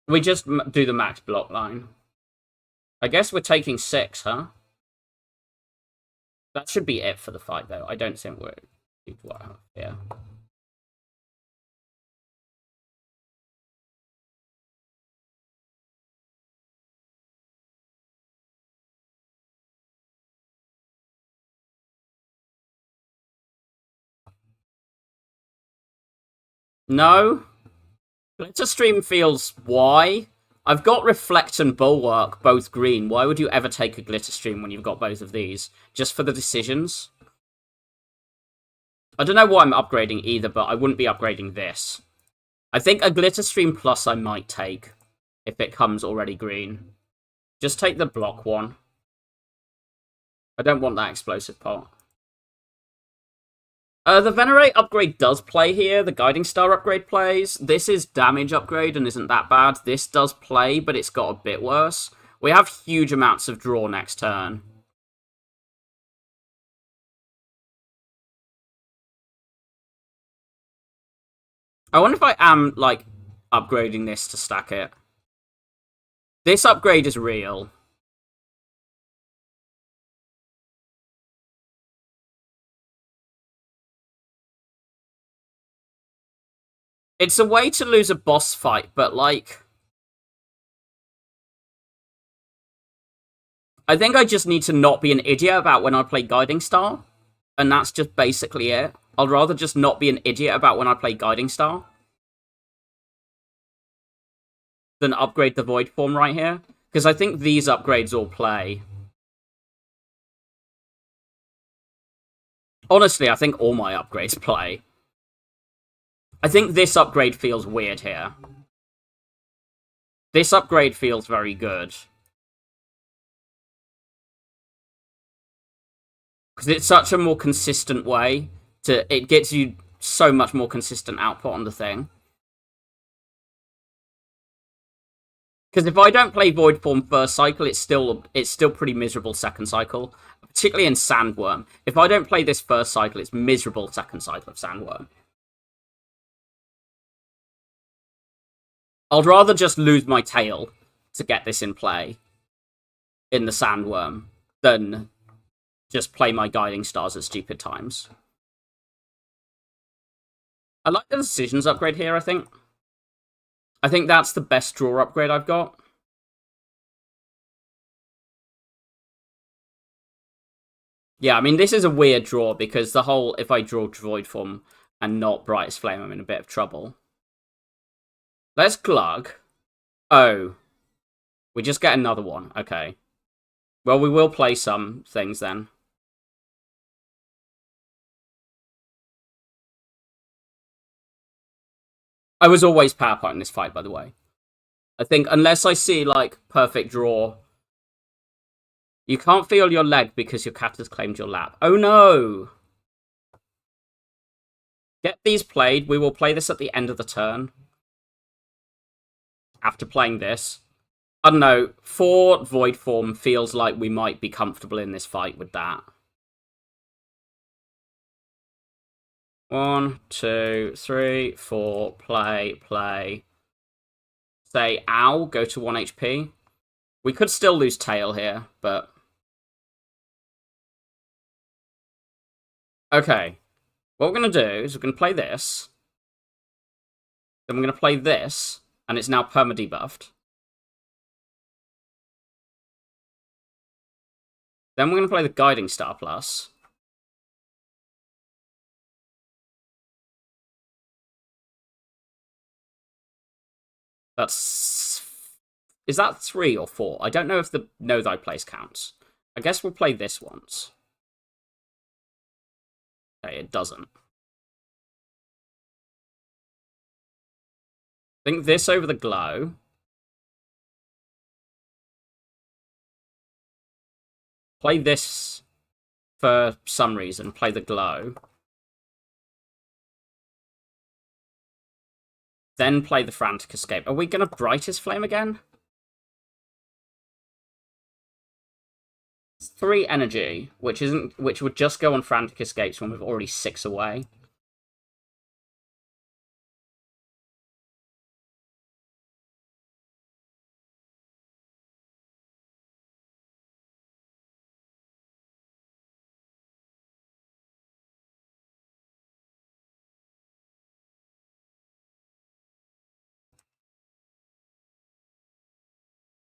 A: We just do the max block line. I guess we're taking 6, huh? That should be it for the fight, though. I don't think we're... Yeah. No. Glitter Stream feels... Why? I've got Reflect and Bulwark, both green. Why would you ever take a Glitter Stream when you've got both of these? Just for the decisions? I don't know why I'm upgrading either, but I wouldn't be upgrading this. I think a Glitter Stream Plus I might take, if it comes already green. Just take the block one. I don't want that explosive pot. The Venerate upgrade does play here. The Guiding Star upgrade plays. This is damage upgrade and isn't that bad. This does play, but it's got a bit worse. We have huge amounts of draw next turn. I wonder if I am, like, upgrading this to stack it. This upgrade is real. It's a way to lose a boss fight, but, like... I think I just need to not be an idiot about when I play Guiding Star. And that's just basically it. I'd rather just not be an idiot about when I play Guiding Star than upgrade the Void Form right here. Because I think these upgrades all play. Honestly, I think all my upgrades play. I think this upgrade feels weird here. This upgrade feels very good. Because it's such a more consistent way to... It gets you so much more consistent output on the thing. Because if I don't play Void Form first cycle, it's still pretty miserable second cycle. Particularly in Sandworm. If I don't play this first cycle, it's miserable second cycle of Sandworm. I'd rather just lose my tail to get this in play in the Sandworm than just play my Guiding Stars at stupid times. I like the Decisions upgrade here, I think. I think that's the best draw upgrade I've got. Yeah, I mean, this is a weird draw because the whole, if I draw Void Form and not Brightest Flame, I'm in a bit of trouble. Let's Glug. Oh. We just get another one. Okay. Well, we will play some things then. I was always power point in this fight, by the way. I think unless I see, like, perfect draw... You can't feel your leg because your cat has claimed your lap. Oh no! Get these played. We will play this at the end of the turn. After playing this. I don't know. 4 Void Form feels like we might be comfortable in this fight with that. 1, 2, 3, 4. Play. Say ow, go to 1 HP. We could still lose tail here, but... Okay. What we're going to do is we're going to play this. Then we're going to play this. And it's now perma-debuffed. Then we're going to play the Guiding Star Plus. That's... Is that 3 or 4? I don't know if the Know Thy Place counts. I guess we'll play this once. Okay, it doesn't. Think this over the Glow. Play this for some reason. Play the Glow. Then play the Frantic Escape. Are we going to Brightest Flame again? It's 3 energy, which would just go on Frantic Escapes when we've already 6 away.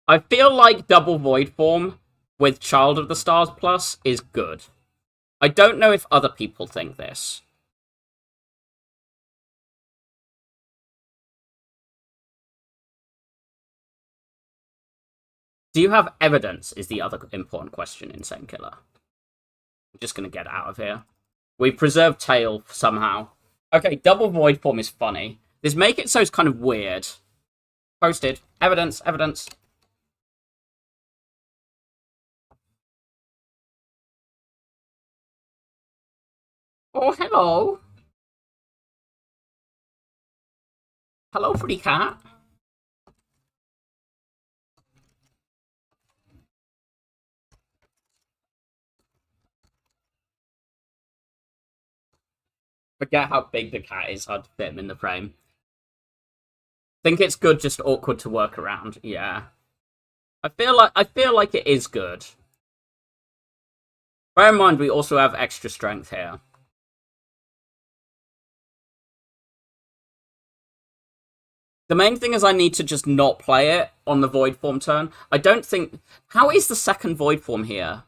A: I feel like double Void Form with Child of the Stars Plus is good. I don't know if other people think this. Do you have evidence is the other important question, Insane Killer. I'm just going to get out of here. We've preserved Tail somehow. Okay, double Void Form is funny. This make it so it's kind of weird. Posted. Evidence, evidence. Oh, hello. Hello, pretty cat. Forget how big the cat is, hard to fit him in the frame. Think it's good, just awkward to work around. Yeah. I feel like it is good. Bear in mind we also have extra strength here. The main thing is I need to just not play it on the Void Form turn. I don't think... How is the second Void Form here?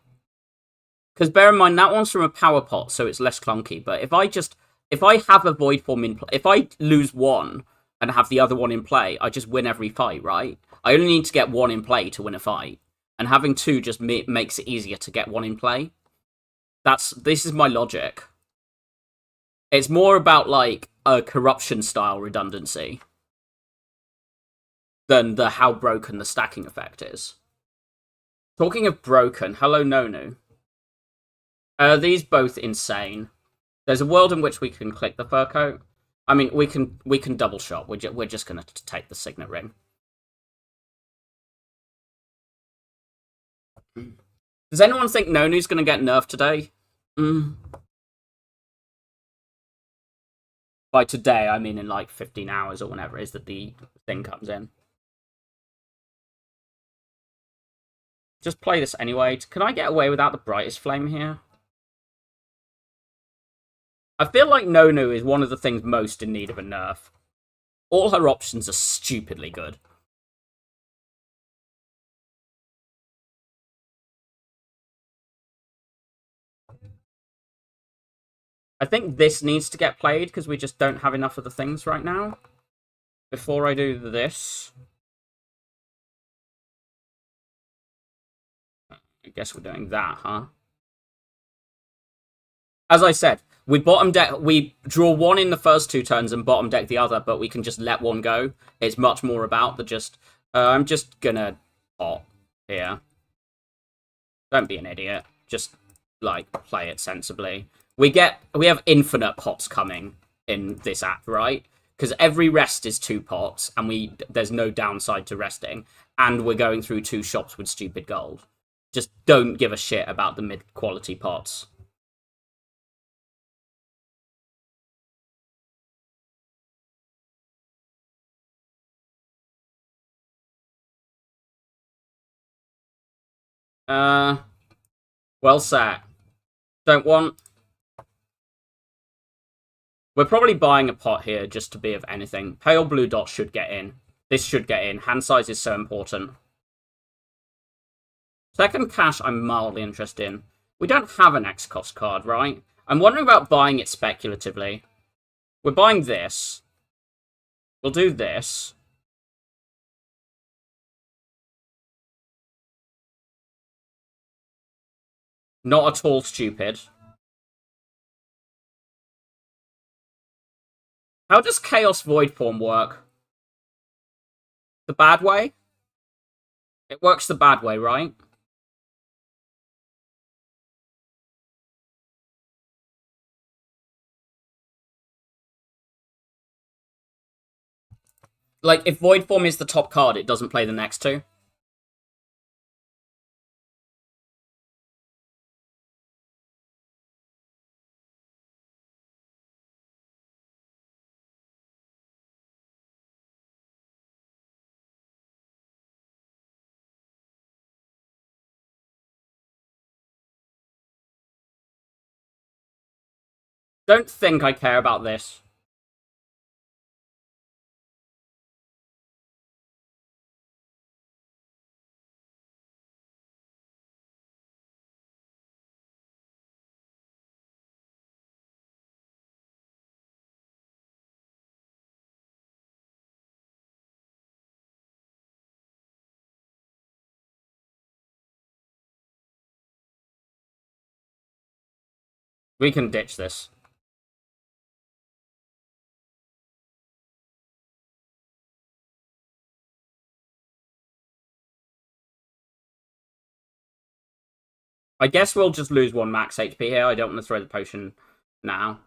A: Because bear in mind, that one's from a power pot, so it's less clunky. But if I have a Void Form in play... If I lose one and have the other one in play, I just win every fight, right? I only need to get one in play to win a fight. And having two just makes it easier to get one in play. This is my logic. It's more about, like, a corruption-style redundancy than the how broken the stacking effect is. Talking of broken, hello Nonu. These both insane. There's a world in which we can click the fur coat. I mean, we can double shot. We're just gonna take the signet ring. Does anyone think Nonu's gonna get nerfed today? By today, I mean in like 15 hours or whenever it is that the thing comes in. Just play this anyway. Can I get away without the brightest flame here? I feel like Nonu is one of the things most in need of a nerf. All her options are stupidly good. I think this needs to get played because we just don't have enough of the things right now. Before I do this... I guess we're doing that, huh? As I said, we draw one in the first 2 turns and bottom deck the other, but we can just let one go. It's much more about the just... I'm just gonna pot here. Don't be an idiot. Just, like, play it sensibly. We have infinite pots coming in this app, right? Because every rest is 2 pots, and there's no downside to resting. And we're going through 2 shops with stupid gold. Just don't give a shit about the mid-quality pots. Well set. Don't want... We're probably buying a pot here just to be of anything. Pale blue dot should get in. This should get in. Hand size is so important. Second cash, I'm mildly interested in. We don't have an X-Cost card, right? I'm wondering about buying it speculatively. We're buying this. We'll do this. Not at all stupid. How does Chaos Void Form work? The bad way? It works the bad way, right? Like, if Void Form is the top card, it doesn't play the next two. Don't think I care about this. We can ditch this. I guess we'll just lose 1 max HP here. I don't want to throw the potion now.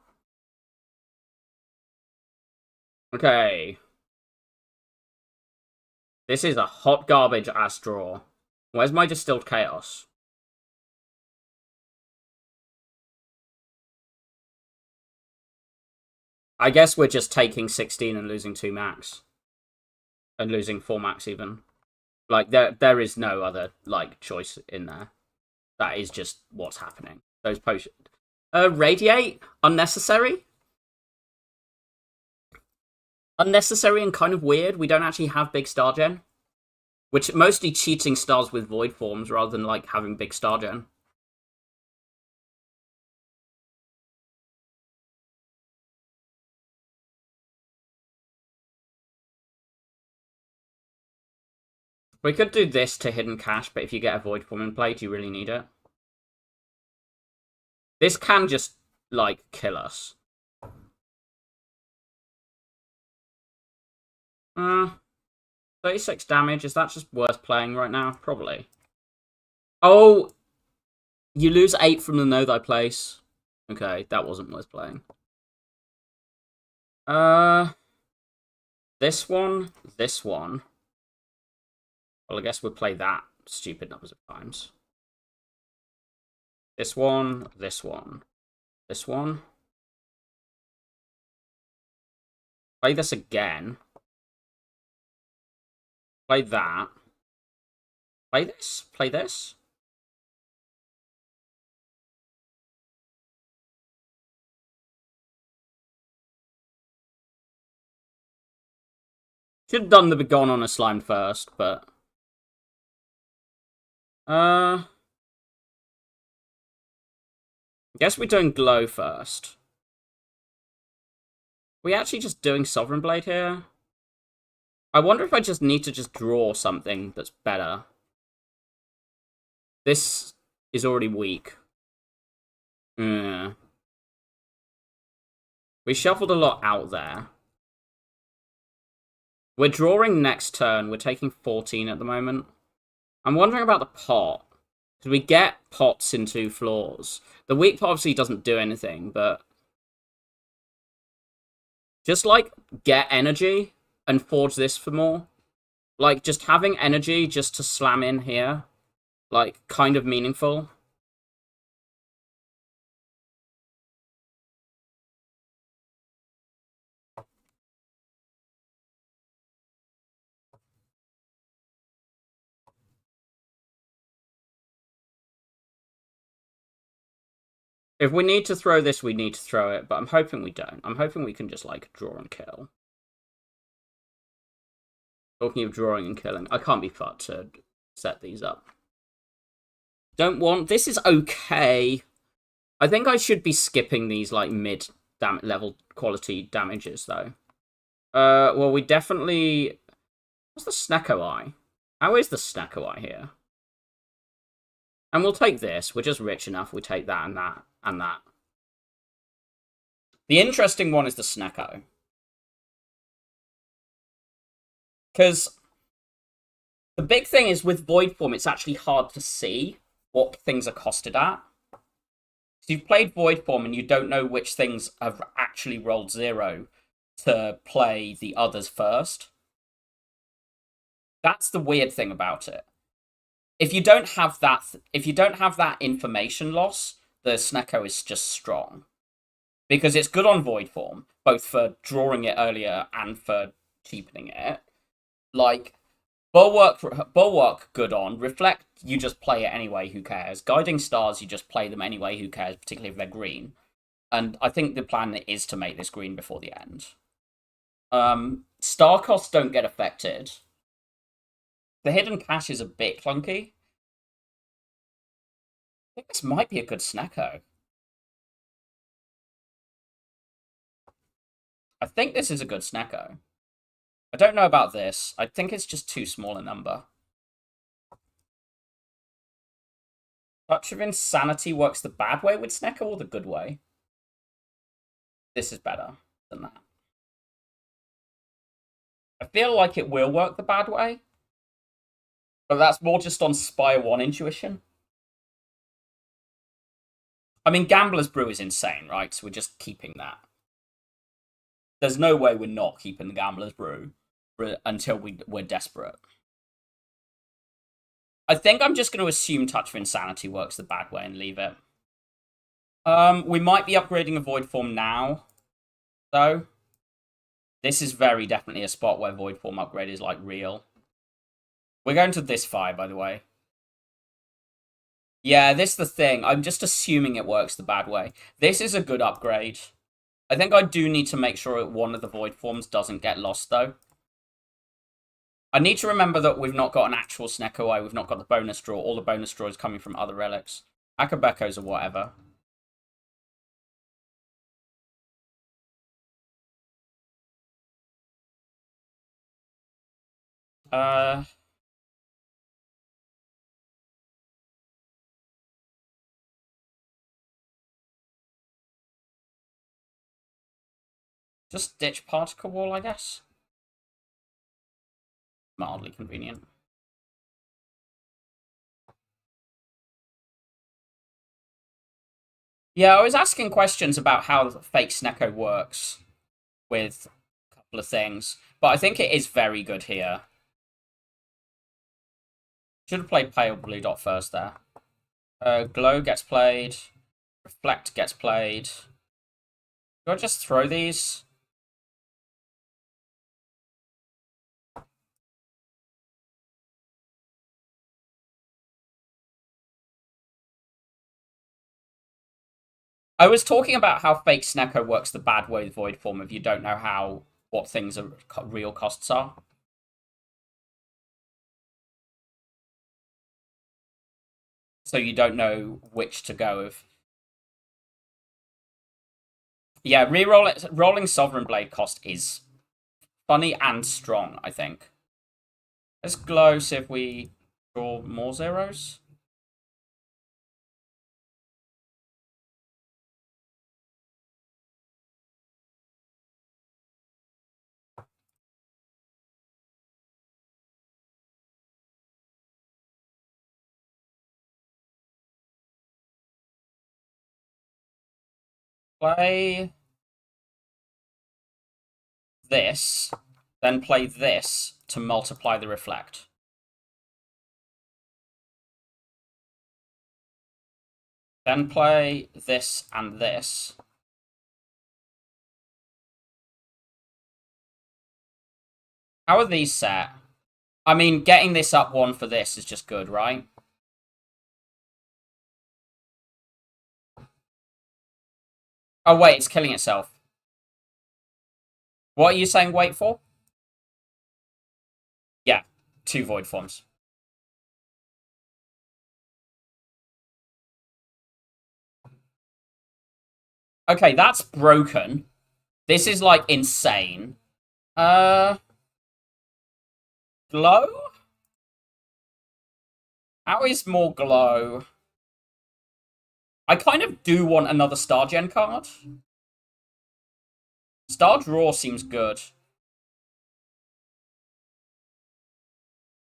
A: Okay. This is a hot garbage ass draw. Where's my Distilled Chaos? I guess we're just taking 16 and losing 2 max. And losing 4 max even. Like, there is no other, like, choice in there. That is just what's happening. Those potions. Radiate? Unnecessary? Unnecessary and kind of weird. We don't actually have big star gen. Which mostly cheating stars with void forms rather than, like, having big star gen. We could do this to hidden cash, but if you get a void form in play, do you really need it? This can just, like, kill us. 36 damage. Is that just worth playing right now? Probably. Oh! You lose 8 from the Know Thy Place. Okay, that wasn't worth playing. This one. This one. Well, I guess we'll play that stupid numbers of times. This one. This one. This one. Play this again. Play that. Play this. Play this. Should have done the Begone on a Slime first, but... guess we're doing Glow first. We actually just doing Sovereign Blade here? I wonder if I just need to just draw something that's better. This is already weak. We shuffled a lot out there. We're drawing next turn. We're taking 14 at the moment. I'm wondering about the pot. Because we get pots into floors. The weak pot obviously doesn't do anything, but... just, like, get energy and forge this for more. Like, just having energy just to slam in here. Like, kind of meaningful. If we need to throw this, we need to throw it, but I'm hoping we don't. I'm hoping we can just, like, draw and kill. Talking of drawing and killing, I can't be fucked to set these up. Don't want... This is okay. I think I should be skipping these, like, mid-level quality damages, though. Well, we definitely... What's the Snecko Eye? How is the Snecko Eye here? And we'll take this. We're just rich enough. We take that and that and that. The interesting one is the Snecko. Because the big thing is with Void Form, it's actually hard to see what things are costed at. So you've played Void Form and you don't know which things have actually rolled 0 to play the others first. That's the weird thing about it. If you don't have that information loss, the Snecko is just strong. Because it's good on Void Form, both for drawing it earlier and for cheapening it. Like, Bulwark good on. Reflect, you just play it anyway, who cares? Guiding Stars, you just play them anyway, who cares? Particularly if they're green. And I think the plan is to make this green before the end. Star costs don't get affected. The hidden cache is a bit clunky. I think this might be a good Snecko. I think this is a good Snecko. I don't know about this. I think it's just too small a number. Touch of Insanity works the bad way with Snecko or the good way? This is better than that. I feel like it will work the bad way. But that's more just on Spire 1 intuition. I mean, Gambler's Brew is insane, right? So we're just keeping that. There's no way we're not keeping the Gambler's Brew until we're desperate. I think I'm just going to assume Touch of Insanity works the bad way and leave it. We might be upgrading a Void Form now, though. This is very definitely a spot where Void Form upgrade is, like, real. We're going to this 5, by the way. Yeah, this is the thing. I'm just assuming it works the bad way. This is a good upgrade. I think I do need to make sure that one of the Void Forms doesn't get lost, though. I need to remember that we've not got an actual Snecko Eye. We've not got the bonus draw. All the bonus draw is coming from other relics. Akabekos or whatever. Just ditch Particle Wall, I guess. Mildly convenient. Yeah, I was asking questions about how the fake Snecko works with a couple of things, but I think it is very good here. Should have played Pale Blue Dot first there. Glow gets played. Reflect gets played. Do I just throw these? I was talking about how fake Snecko works the bad way with Void Form if you don't know what things are real costs are. So you don't know which to go with. Yeah, rolling Sovereign Blade cost is funny and strong, I think. Let's glow, see if we draw more zeros. Play this, then play this to multiply the reflect. Then play this and this. How are these set? I mean, getting this up 1 for this is just good, right? Oh, wait, it's killing itself. What are you saying wait for? 2 void forms. Okay, that's broken. This is, like, insane. Glow? How is more glow? I kind of do want another Star Gen card. Star Draw seems good.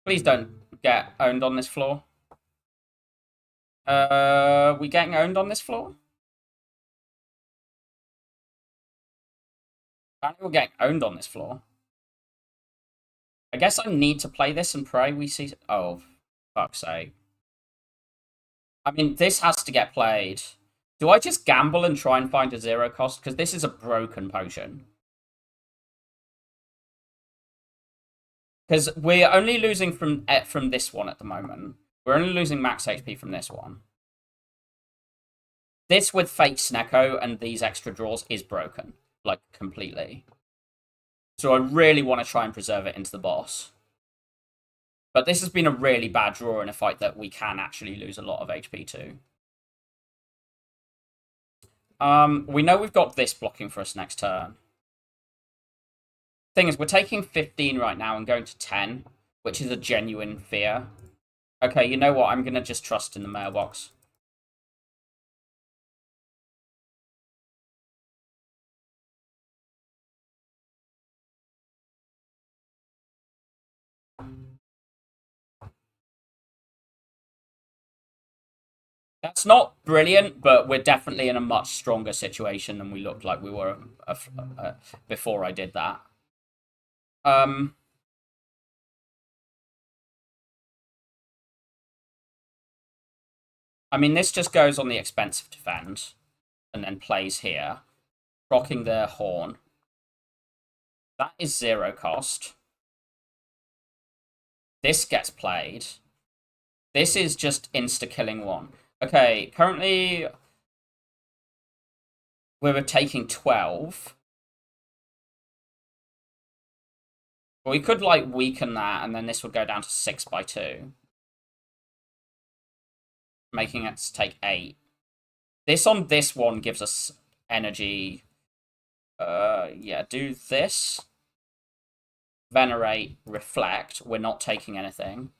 A: Please don't get owned on this floor. We getting owned on this floor? Apparently we're getting owned on this floor. I guess I need to play this and pray we see... Oh, fuck's sake. I mean, this has to get played. Do I just gamble and try and find a 0 cost? Because this is a broken potion. Because we're only losing from this one at the moment. We're only losing max HP from this one. This with fake Snecko and these extra draws is broken. Like, completely. So I really want to try and preserve it into the boss. But this has been a really bad draw in a fight that we can actually lose a lot of HP to. We know we've got this blocking for us next turn. Thing is, we're taking 15 right now and going to 10, which is a genuine fear. Okay, you know what? I'm going to just trust in the mailbox. That's not brilliant, but we're definitely in a much stronger situation than we looked like we were before I did that. I mean, this just goes on the expensive defend, and then plays here, rocking their horn. That is 0 cost. This gets played. This is just insta-killing 1. Okay, currently we're taking 12. But we could, like, weaken that, and then this would go down to 6 by 2. Making it take 8. This on this one gives us energy. Yeah, do this. Venerate, reflect. We're not taking anything.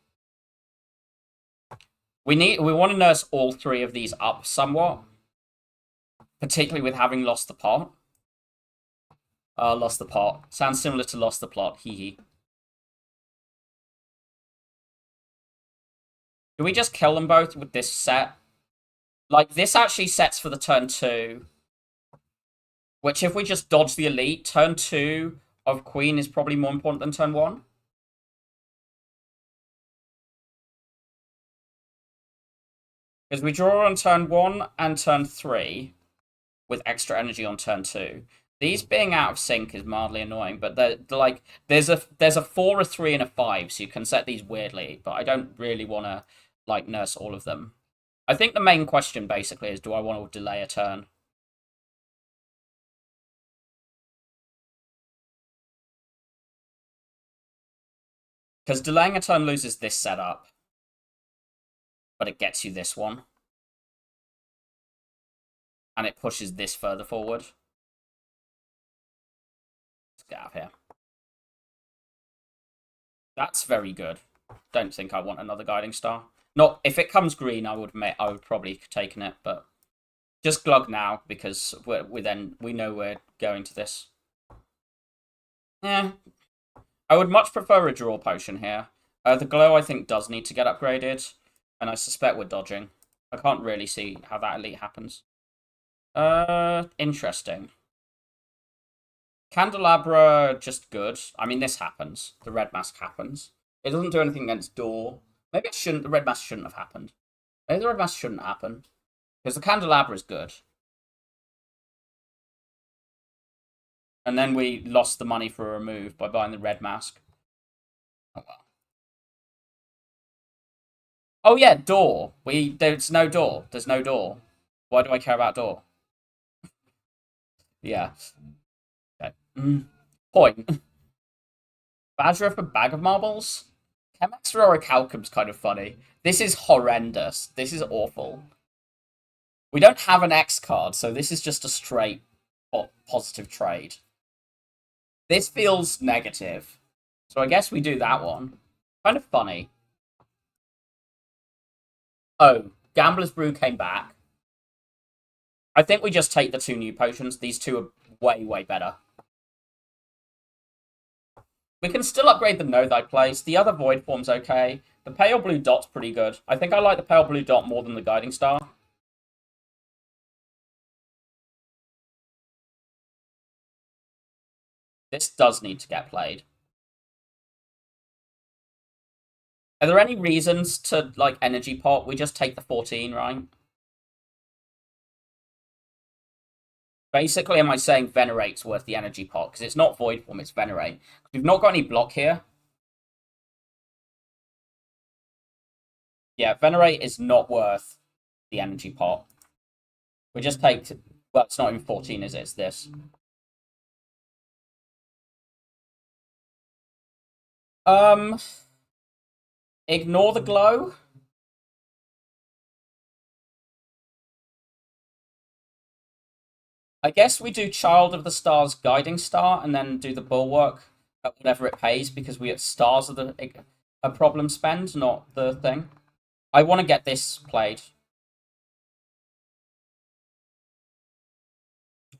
A: We want to nurse all 3 of these up somewhat. Particularly with having lost the pot. Lost the pot. Sounds similar to lost the plot. Hee hee. Do we just kill them both with this set? Like, this actually sets for the turn 2. Which, if we just dodge the elite, turn 2 of Queen is probably more important than turn 1. Because we draw on turn 1 and turn 3 with extra energy on turn 2. These being out of sync is mildly annoying, but they're like there's a 4, a 3, and a 5, so you can set these weirdly, but I don't really want to like nurse all of them. I think the main question basically is, do I want to delay a turn? Because delaying a turn loses this setup, but it gets you this one. And it pushes this further forward. Let's get out of here. That's very good. Don't think I want another guiding star. Not if it comes green, I would probably have taken it, but just glug now because we know we're going to this. Yeah, I would much prefer a draw potion here. The glow I think does need to get upgraded, and I suspect we're dodging. I can't really see how that elite happens. Interesting. Candelabra, just good. I mean, this happens. The red mask happens. It doesn't do anything against door. Maybe it shouldn't. The red mask shouldn't have happened. Maybe the red mask shouldn't happen. Because the candelabra is good. And then we lost the money for a remove by buying the red mask. Oh well. Oh yeah, door. There's no door. There's no door. Why do I care about door? Yeah. Okay. Point. Badger for bag of marbles? Hemexororichalcum's kind of funny. This is horrendous. This is awful. We don't have an X card, so this is just a straight positive trade. This feels negative. So I guess we do that one. Kind of funny. Oh, Gambler's Brew came back. I think we just take the 2 new potions. These 2 are way, way better. We can still upgrade the Know Thy Place. The other Void Form's okay. The Pale Blue Dot's pretty good. I think I like the Pale Blue Dot more than the Guiding Star. This does need to get played. Are there any reasons to, like, Energy Pot? We just take the 14, right? Basically, am I saying Venerate's worth the Energy Pot? Because it's not Void Form, it's Venerate. We've not got any block here. Yeah, Venerate is not worth the Energy Pot. We just take... Well, it's not even 14, is it? It's this. Ignore the glow. I guess we do Child of the Stars Guiding Star and then do the Bulwark at whatever it pays because we have stars are a problem spend, not the thing. I want to get this played.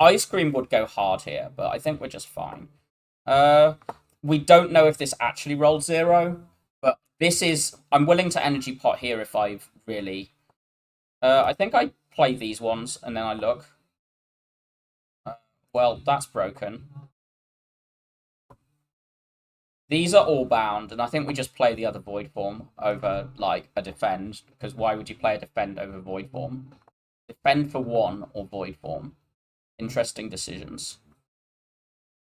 A: Ice Cream would go hard here, but I think we're just fine. We don't know if this actually rolled 0, but this is... I'm willing to Energy Pot here if I've really... I think I play these ones and then I look. Well, that's broken. These are all bound, and I think we just play the other Void Form over, like, a Defend, because why would you play a Defend over Void Form? Defend for 1 or Void Form. Interesting decisions.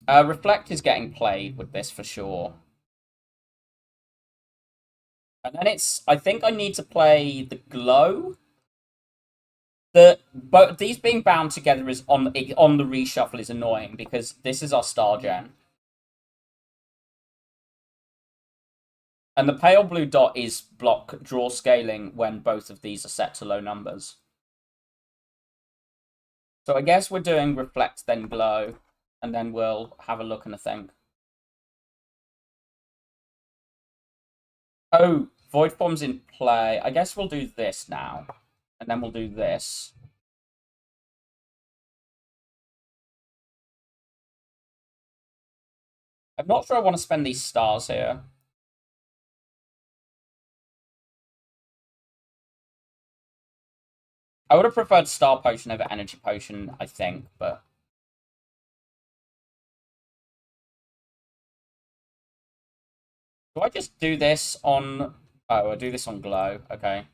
A: Reflect is getting played with this for sure. And then it's... I think I need to play the Glow. But these being bound together is on the reshuffle is annoying because this is our star gen. And the Pale Blue Dot is block draw scaling when both of these are set to low numbers. So I guess we're doing Reflect, then Glow, and then we'll have a look and a think. Oh, Void Form's in play. I guess we'll do this now. And then we'll do this. I'm not sure I want to spend these stars here. I would have preferred Star Potion over Energy Potion, I think, but... Do I just do this on... Oh, I do this on Glow. Okay.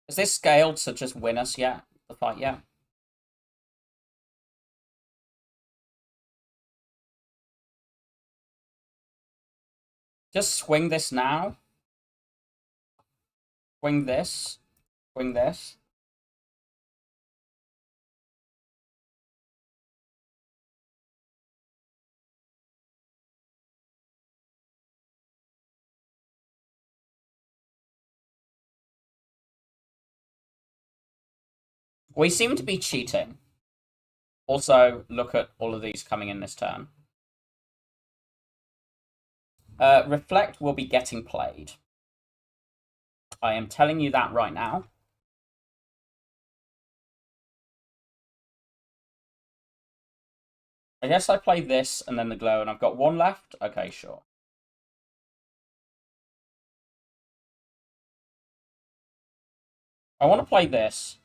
A: Is this scaled to just win us yet? The fight yet? Just swing this now. Swing this. Swing this. We seem to be cheating. Also, look at all of these coming in this turn. Reflect will be getting played. I am telling you that right now. I guess I play this and then the Glow, and I've got 1 left? Okay, sure. I want to play this.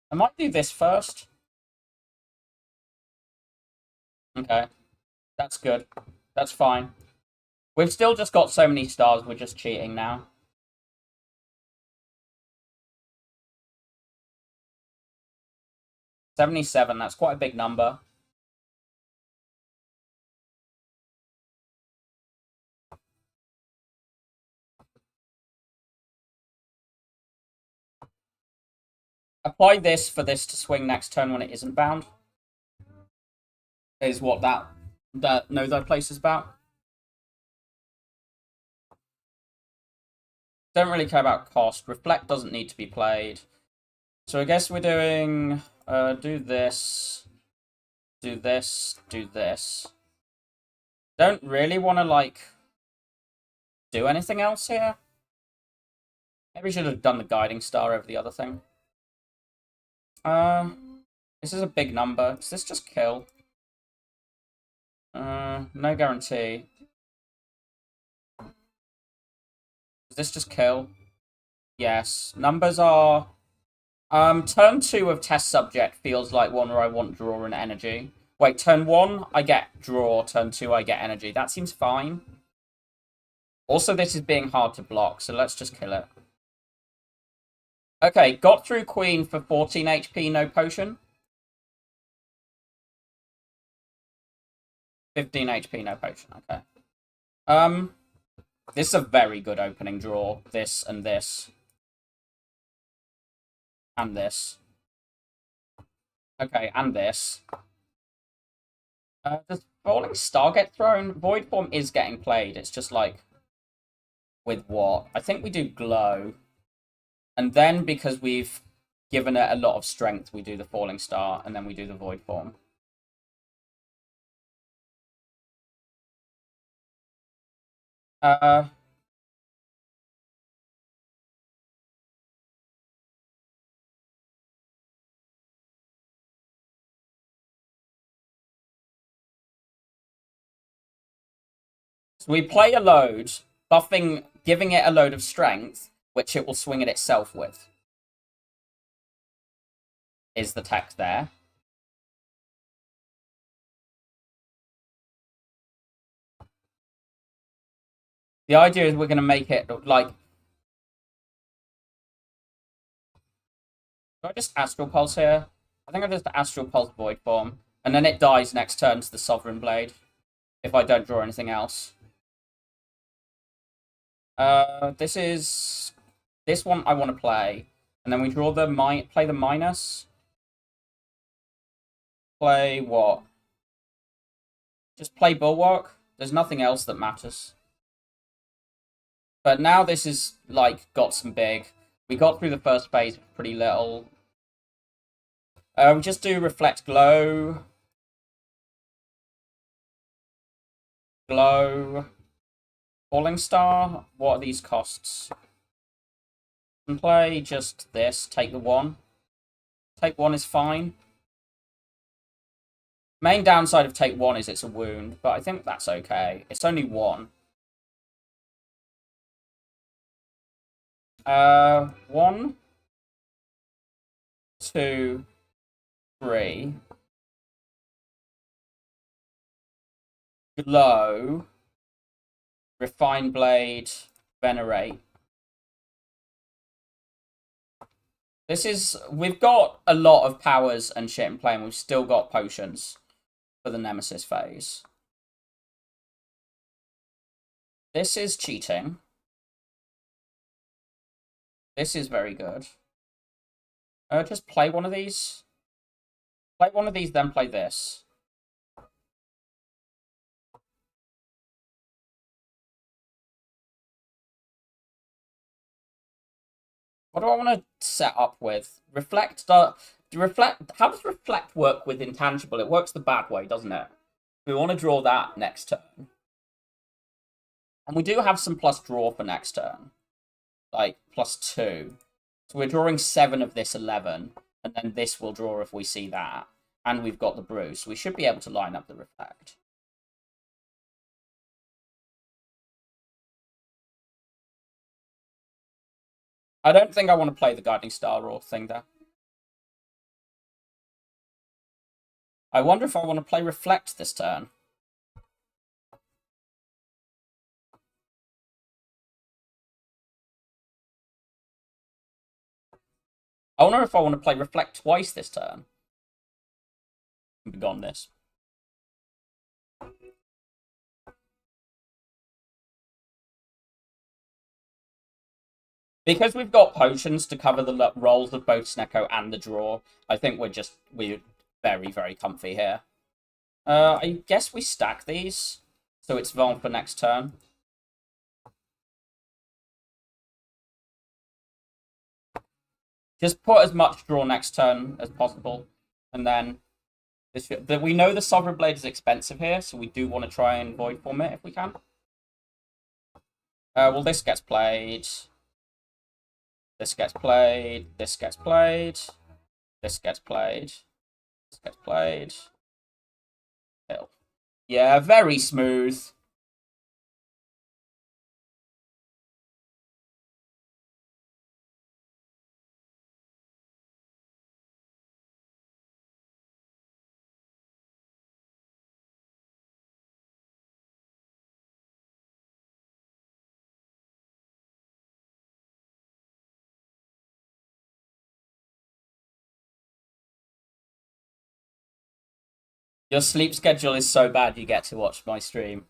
A: I might do this first. Okay. That's good. That's fine. We've still just got so many stars, we're just cheating now. $77, that's quite a big number. Apply this for this to swing next turn when it isn't bound. Is what that Know Thy Place is about. Don't really care about cost. Reflect doesn't need to be played. So I guess we're doing do this, do this, do this. Don't really want to like do anything else here. Maybe we should have done the guiding star over the other thing. This is a big number. Does this just kill? No guarantee. Does this just kill? Yes. Numbers are... turn 2 of test subject feels like one where I want draw and energy. Wait, turn 1, I get draw. Turn 2, I get energy. That seems fine. Also, this is being hard to block, so let's just kill it. Okay, got through Queen for 14 HP, no potion. 15 HP, no potion, okay. This is a very good opening draw. This and this. And this. Okay, and this. Does Falling Star get thrown? Void Form is getting played. It's just like... with what? I think we do Glow. And then, because we've given it a lot of strength, we do the Falling Star, and then we do the Void Form. So we play a load, buffing, giving it a load of strength, which it will swing at itself with. Is the tech there? The idea is we're going to make it like... Do I just Astral Pulse here? I think I just Astral Pulse Void Form. And then it dies next turn to the Sovereign Blade. If I don't draw anything else. This is... This one I want to play. And then we draw the... Play the minus. Play what? Just play Bulwark. There's nothing else that matters. But now this is, like, got some big. We got through the first phase with pretty little. We just do Reflect Glow. Glow. Falling Star. What are these costs? And play just this. Take the 1. Take 1 is fine. Main downside of take 1 is it's a wound, but I think that's okay. It's only 1. 1, 2, 3. Glow. Refine Blade. Venerate. This is... We've got a lot of powers and shit in play, and we've still got potions for the Nemesis phase. This is cheating. This is very good. Just play one of these. Play one of these, then play this. What do I want to set up with? Reflect. Reflect. How does Reflect work with Intangible? It works the bad way, doesn't it? We want to draw that next turn. And we do have some plus draw for next turn. Like, +2. So we're drawing 7 of this 11. And then this will draw if we see that. And we've got the brew. So we should be able to line up the Reflect. I don't think I want to play the Guiding Star or thing there. I wonder if I want to play Reflect this turn. I wonder if I want to play Reflect twice this turn. Be gone this. Because we've got potions to cover the rolls of both Snecko and the draw, I think we're very, very comfy here. I guess we stack these, so it's Vaughn for next turn. Just put as much draw next turn as possible, and then we know the Sovereign Blade is expensive here, so we do want to try and Void Form it if we can. Well, this gets played. This gets played. This gets played. This gets played. This gets played. Kill. Yeah, very smooth. Your sleep schedule is so bad you get to watch my stream.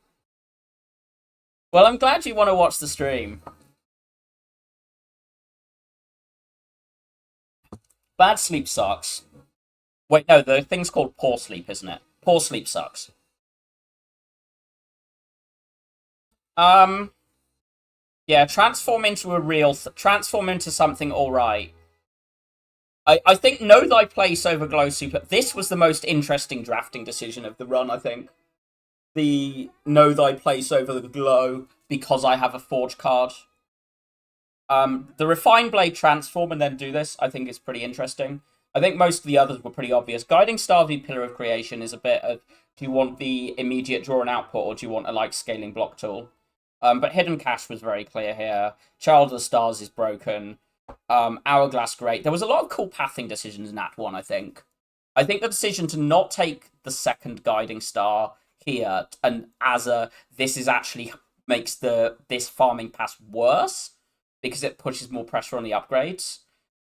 A: Well, I'm glad you want to watch the stream. Bad sleep sucks. Wait, no, the thing's called poor sleep, isn't it? Poor sleep sucks. Yeah, transform into something alright. I think know thy place over glow super. This was the most interesting drafting decision of the run, I think. The know thy place over the glow because I have a forge card. The refined blade transform and then do this, I think is pretty interesting. I think most of the others were pretty obvious. Guiding Star v Pillar of Creation is a bit of, do you want the immediate draw and output or do you want a like scaling block tool? But Hidden Cache was very clear here. Child of the Stars is broken. Hourglass, great. There was a lot of cool pathing decisions in Act 1, I think. I think the decision to not take the second Guiding Star here and as this is actually makes this farming pass worse because it pushes more pressure on the upgrades.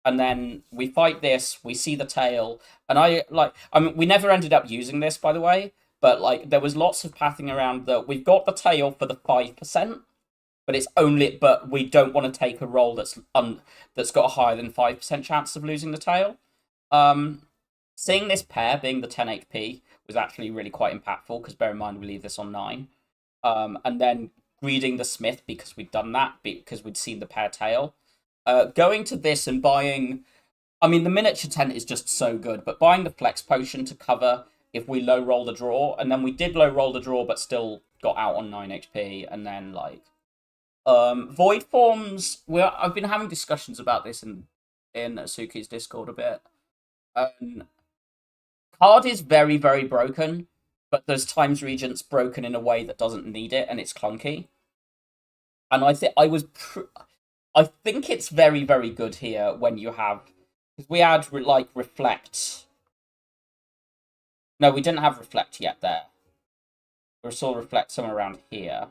A: And then we fight this, we see the tail, and I mean, we never ended up using this, by the way, but like there was lots of pathing around that we've got the tail for the 5%, but we don't want to take a roll that's got a higher than 5% chance of losing the tail. Seeing this pair being the 10 HP was actually really quite impactful because bear in mind we leave this on 9. And then greeding the Smith because we'd done that because we'd seen the pair tail. Going to this and buying, I mean, the miniature tent is just so good, but buying the flex potion to cover if we low roll the draw, and then we did low roll the draw, but still got out on 9 HP, and then like, void forms. I've been having discussions about this in Suki's Discord a bit. Card is very, very broken, but there's times Regent's broken in a way that doesn't need it, and it's clunky. And I think it's very, very good here when you have... Because we had, like, Reflect. No, we didn't have Reflect yet there. We saw Reflect somewhere around here.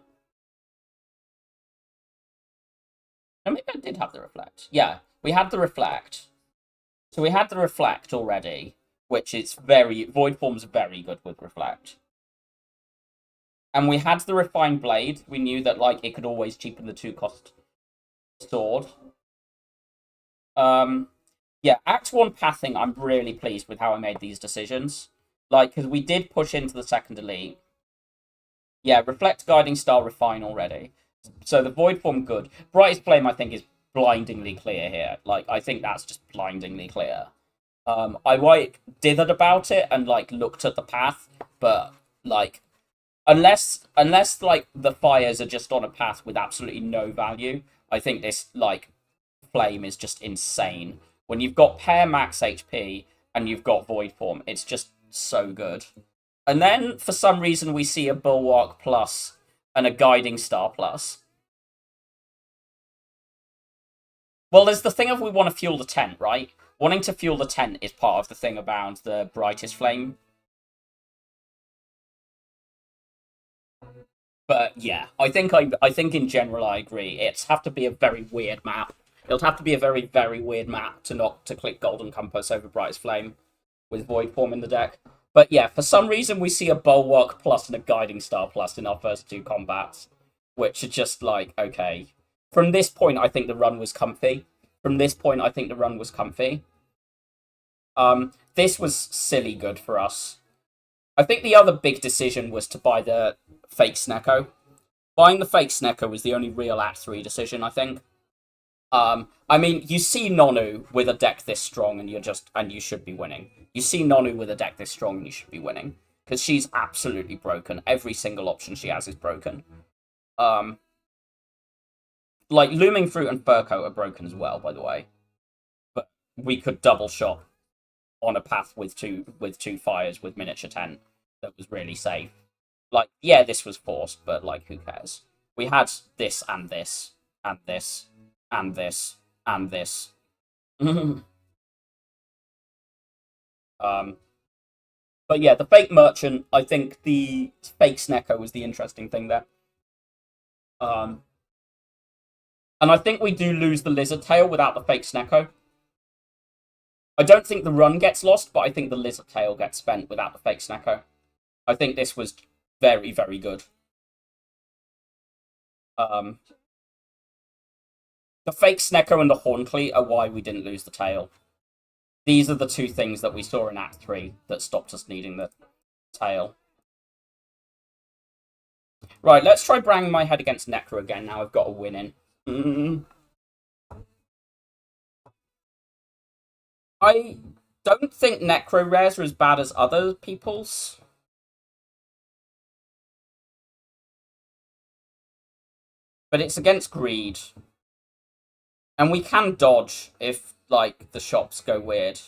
A: No, maybe I did have the Reflect. Yeah, we had the Reflect. So we had the Reflect already, which is Void Form's very good with Reflect. And we had the Refined Blade. We knew that, like, it could always cheapen the 2-cost sword. Yeah, Act 1 pathing, I'm really pleased with how I made these decisions. Like, because we did push into the second elite. Yeah, Reflect, Guiding Star, Refine already. So the Void Form, good. Brightest Flame, I think, is blindingly clear here. Like, I think that's just blindingly clear. I, like, dithered about it and, like, looked at the path, but, like, unless like, the fires are just on a path with absolutely no value, I think this, like, flame is just insane. When you've got pair max HP and you've got Void Form, it's just so good. And then, for some reason, we see a Bulwark plus and a Guiding Star plus. Well, there's the thing of we want to fuel the tent, right? Wanting to fuel the tent is part of the thing about the Brightest Flame. But yeah, I think in general I agree. It's have to be a very weird map It'll have to be a very, very weird map to not to click Golden Compass over Brightest Flame with Void Form in the deck. But yeah, for some reason we see a Bulwark plus and a Guiding Star plus in our first two combats, which are just like, okay. From this point, I think the run was comfy. This was silly good for us. I think the other big decision was to buy the fake Snecko. Buying the fake Snecko was the only real Act 3 decision, I think. I mean, you see Nonu with a deck this strong and you should be winning. You see Nonu with a deck this strong and you should be winning. Because she's absolutely broken. Every single option she has is broken. Like, Looming Fruit and Furcoat are broken as well, by the way. But we could double shot on a path with two fires with miniature tent that was really safe. Like, yeah, this was forced, but like, who cares? We had this and this and this and this and this. But yeah, the fake merchant. I think the fake Snecko was the interesting thing there. And I think we do lose the Lizard Tail without the fake Snecko. I don't think the run gets lost, but I think the Lizard Tail gets spent without the fake Snecko. I think this was very, very good. The fake Snecko and the Horncleat are why we didn't lose the tail. These are the two things that we saw in Act 3 that stopped us needing the tail. Right, let's try banging my head against Necro again now I've got a win in. I don't think Necro rares are as bad as other people's. But it's against greed. And we can dodge if, like, the shops go weird.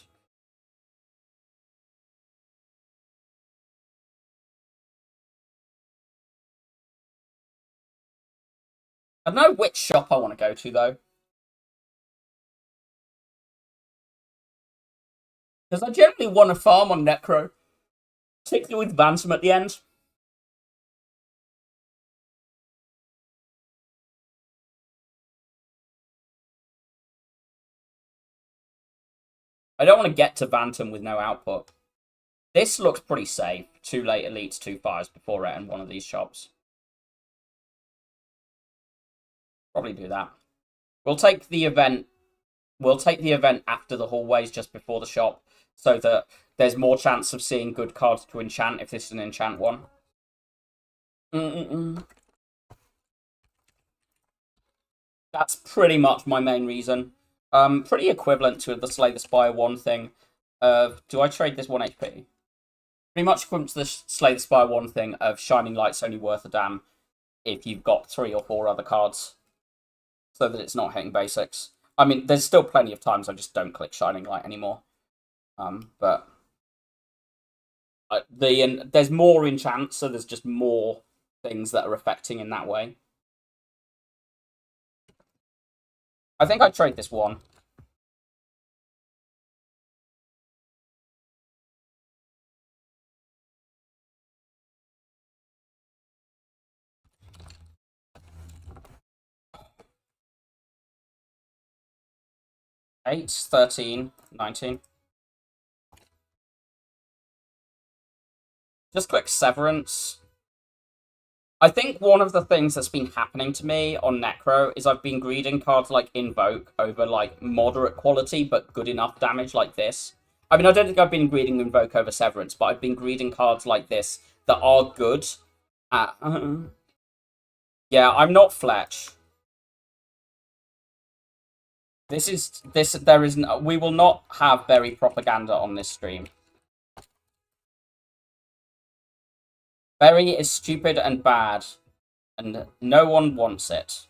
A: I don't know which shop I want to go to, though. Because I generally want to farm on Necro. Particularly with Bantam at the end. I don't want to get to Bantam with no output. This looks pretty safe. 2 late elites, 2 fires before it, and one of these shops. Probably do that. We'll take the event. We'll take the event after the hallways, just before the shop, so that there's more chance of seeing good cards to enchant if this is an enchant one. That's pretty much my main reason. Pretty equivalent to the Slay the Spire 1 thing. Do I trade this 1 HP? Pretty much equivalent to the Slay the Spire 1 thing of Shining Light's only worth a damn if you've got 3 or 4 other cards. So that it's not hitting basics. I mean, there's still plenty of times I just don't click Shining Light anymore. But there's more enchants, so there's just more things that are affecting in that way. I think I'd trade this 1. Eight, 13, 19. Just click Severance. I think one of the things that's been happening to me on Necro is I've been greeding cards like Invoke over like moderate quality but good enough damage like this. I mean, I don't think I've been greeding Invoke over Severance, but I've been greeding cards like this that are good. Yeah, I'm not Fletch. We will not have berry propaganda on this stream. Berry is stupid and bad, and no one wants it.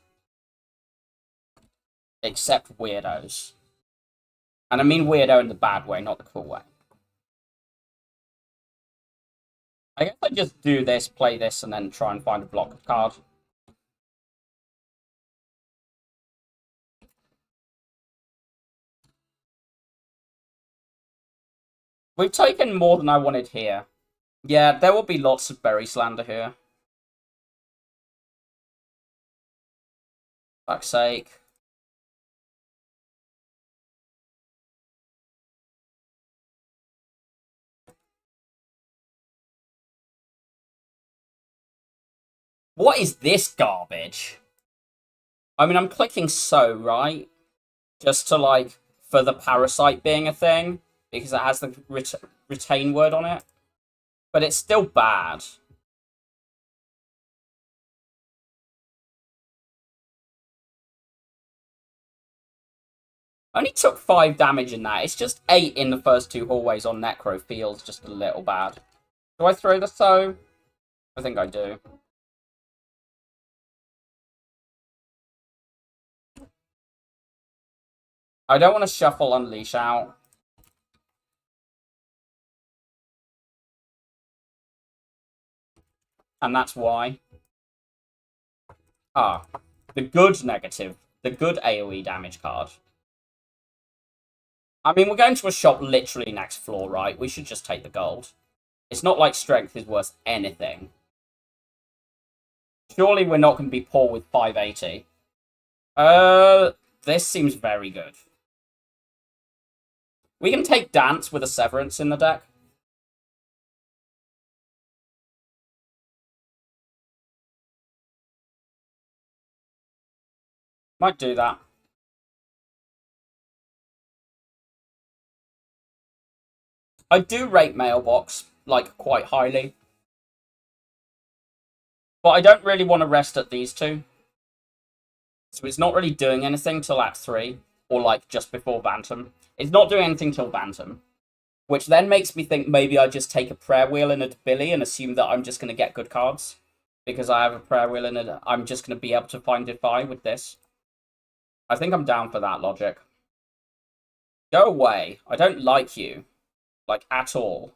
A: Except weirdos. And I mean weirdo in the bad way, not the cool way. I guess I just do this, play this, and then try and find a block card. We've taken more than I wanted here. Yeah, there will be lots of berry slander here. Fuck's sake. What is this garbage? I mean, I'm clicking so, right? Just to, like, for the parasite being a thing, because it has the retain word on it. But it's still bad. Only took 5 damage in that. It's just 8 in the first 2 hallways on Necro feels just a little bad. Do I throw the Sow? I think I do. I don't want to shuffle Unleash out. And that's why. Ah, the good negative. The good AoE damage card. I mean, we're going to a shop literally next floor, right? We should just take the gold. It's not like strength is worth anything. Surely we're not going to be poor with 580. This seems very good. We can take Dance with a Severance in the deck. Might do that. I do rate Mailbox, like, quite highly. But I don't really want to rest at these two. So it's not really doing anything till Act 3, or, like, just before Bantam. It's not doing anything till Bantam. Which then makes me think maybe I just take a Prayer Wheel and a Billy and assume that I'm just going to get good cards. Because I have a Prayer Wheel and I'm just going to be able to find Defy with this. I think I'm down for that logic. Go away. I don't like you. Like, at all.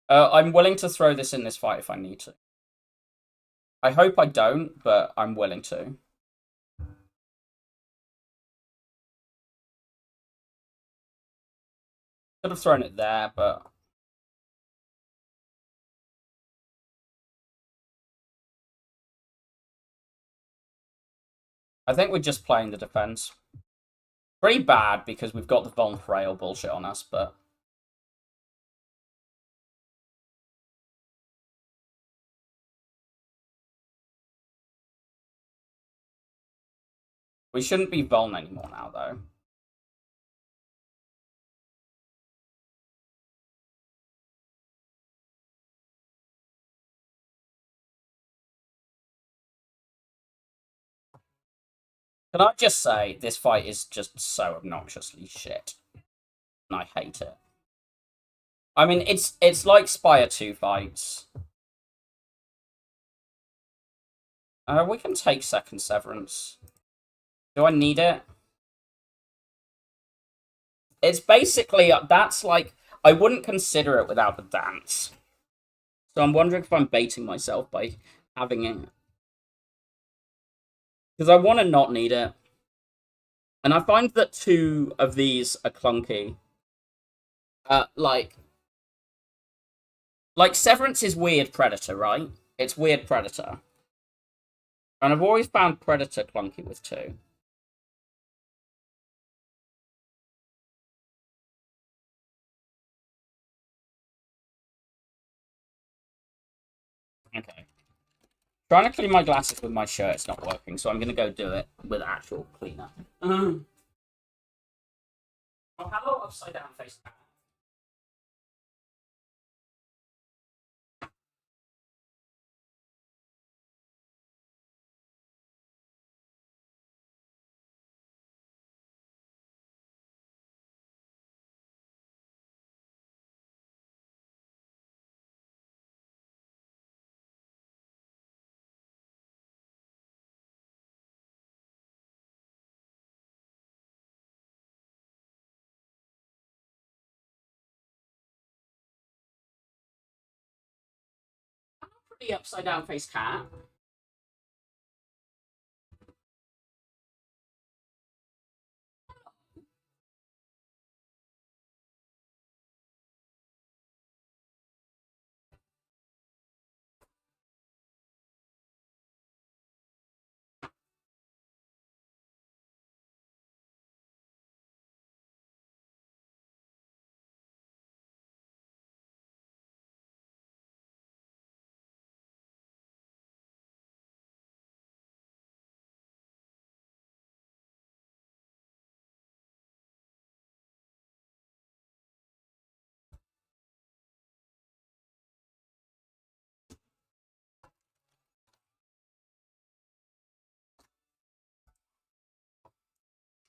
A: I'm willing to throw this in this fight if I need to. I hope I don't, but I'm willing to. Could have thrown it there, but... I think we're just playing the defense. Pretty bad because we've got the Von Frail bullshit on us, but... We shouldn't be Vuln anymore now, though. Can I just say, this fight is just so obnoxiously shit. And I hate it. I mean, it's like Spire 2 fights. We can take second Severance. Do I need it? It's basically, that's like, I wouldn't consider it without the dance. So I'm wondering if I'm baiting myself by having it. Because I want to not need it. And I find that 2 of these are clunky. Like Severance is weird Predator, right? It's weird Predator. And I've always found Predator clunky with 2. Okay. Trying to clean my glasses with my shirt, it's not working, so I'm going to go do it with actual cleaner. Oh, hello, upside down face. Pretty upside down face cat.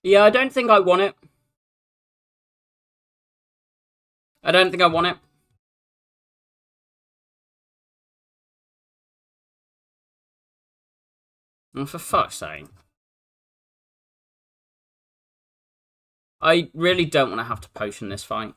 A: Yeah, I don't think I want it. I don't think I want it. Oh, for fuck's sake. I really don't want to have to potion this fight.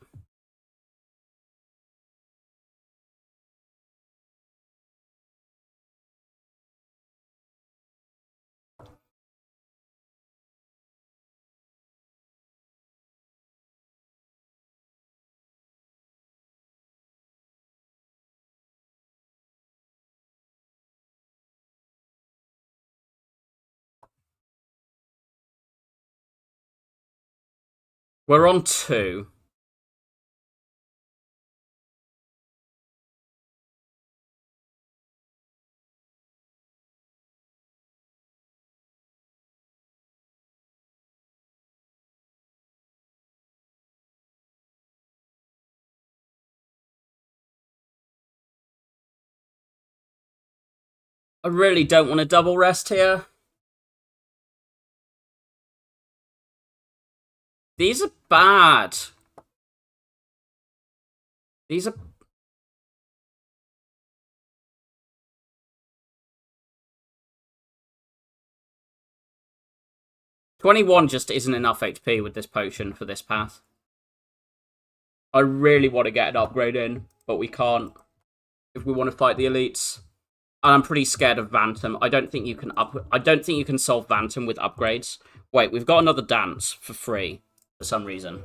A: We're on 2. I really don't want to double rest here. These are bad. These are... 21 just isn't enough HP with this potion for this path. I really want to get an upgrade in, but we can't if we want to fight the elites. And I'm pretty scared of Vantum. I don't think you can solve Vantum with upgrades. Wait, we've got another dance for free for some reason.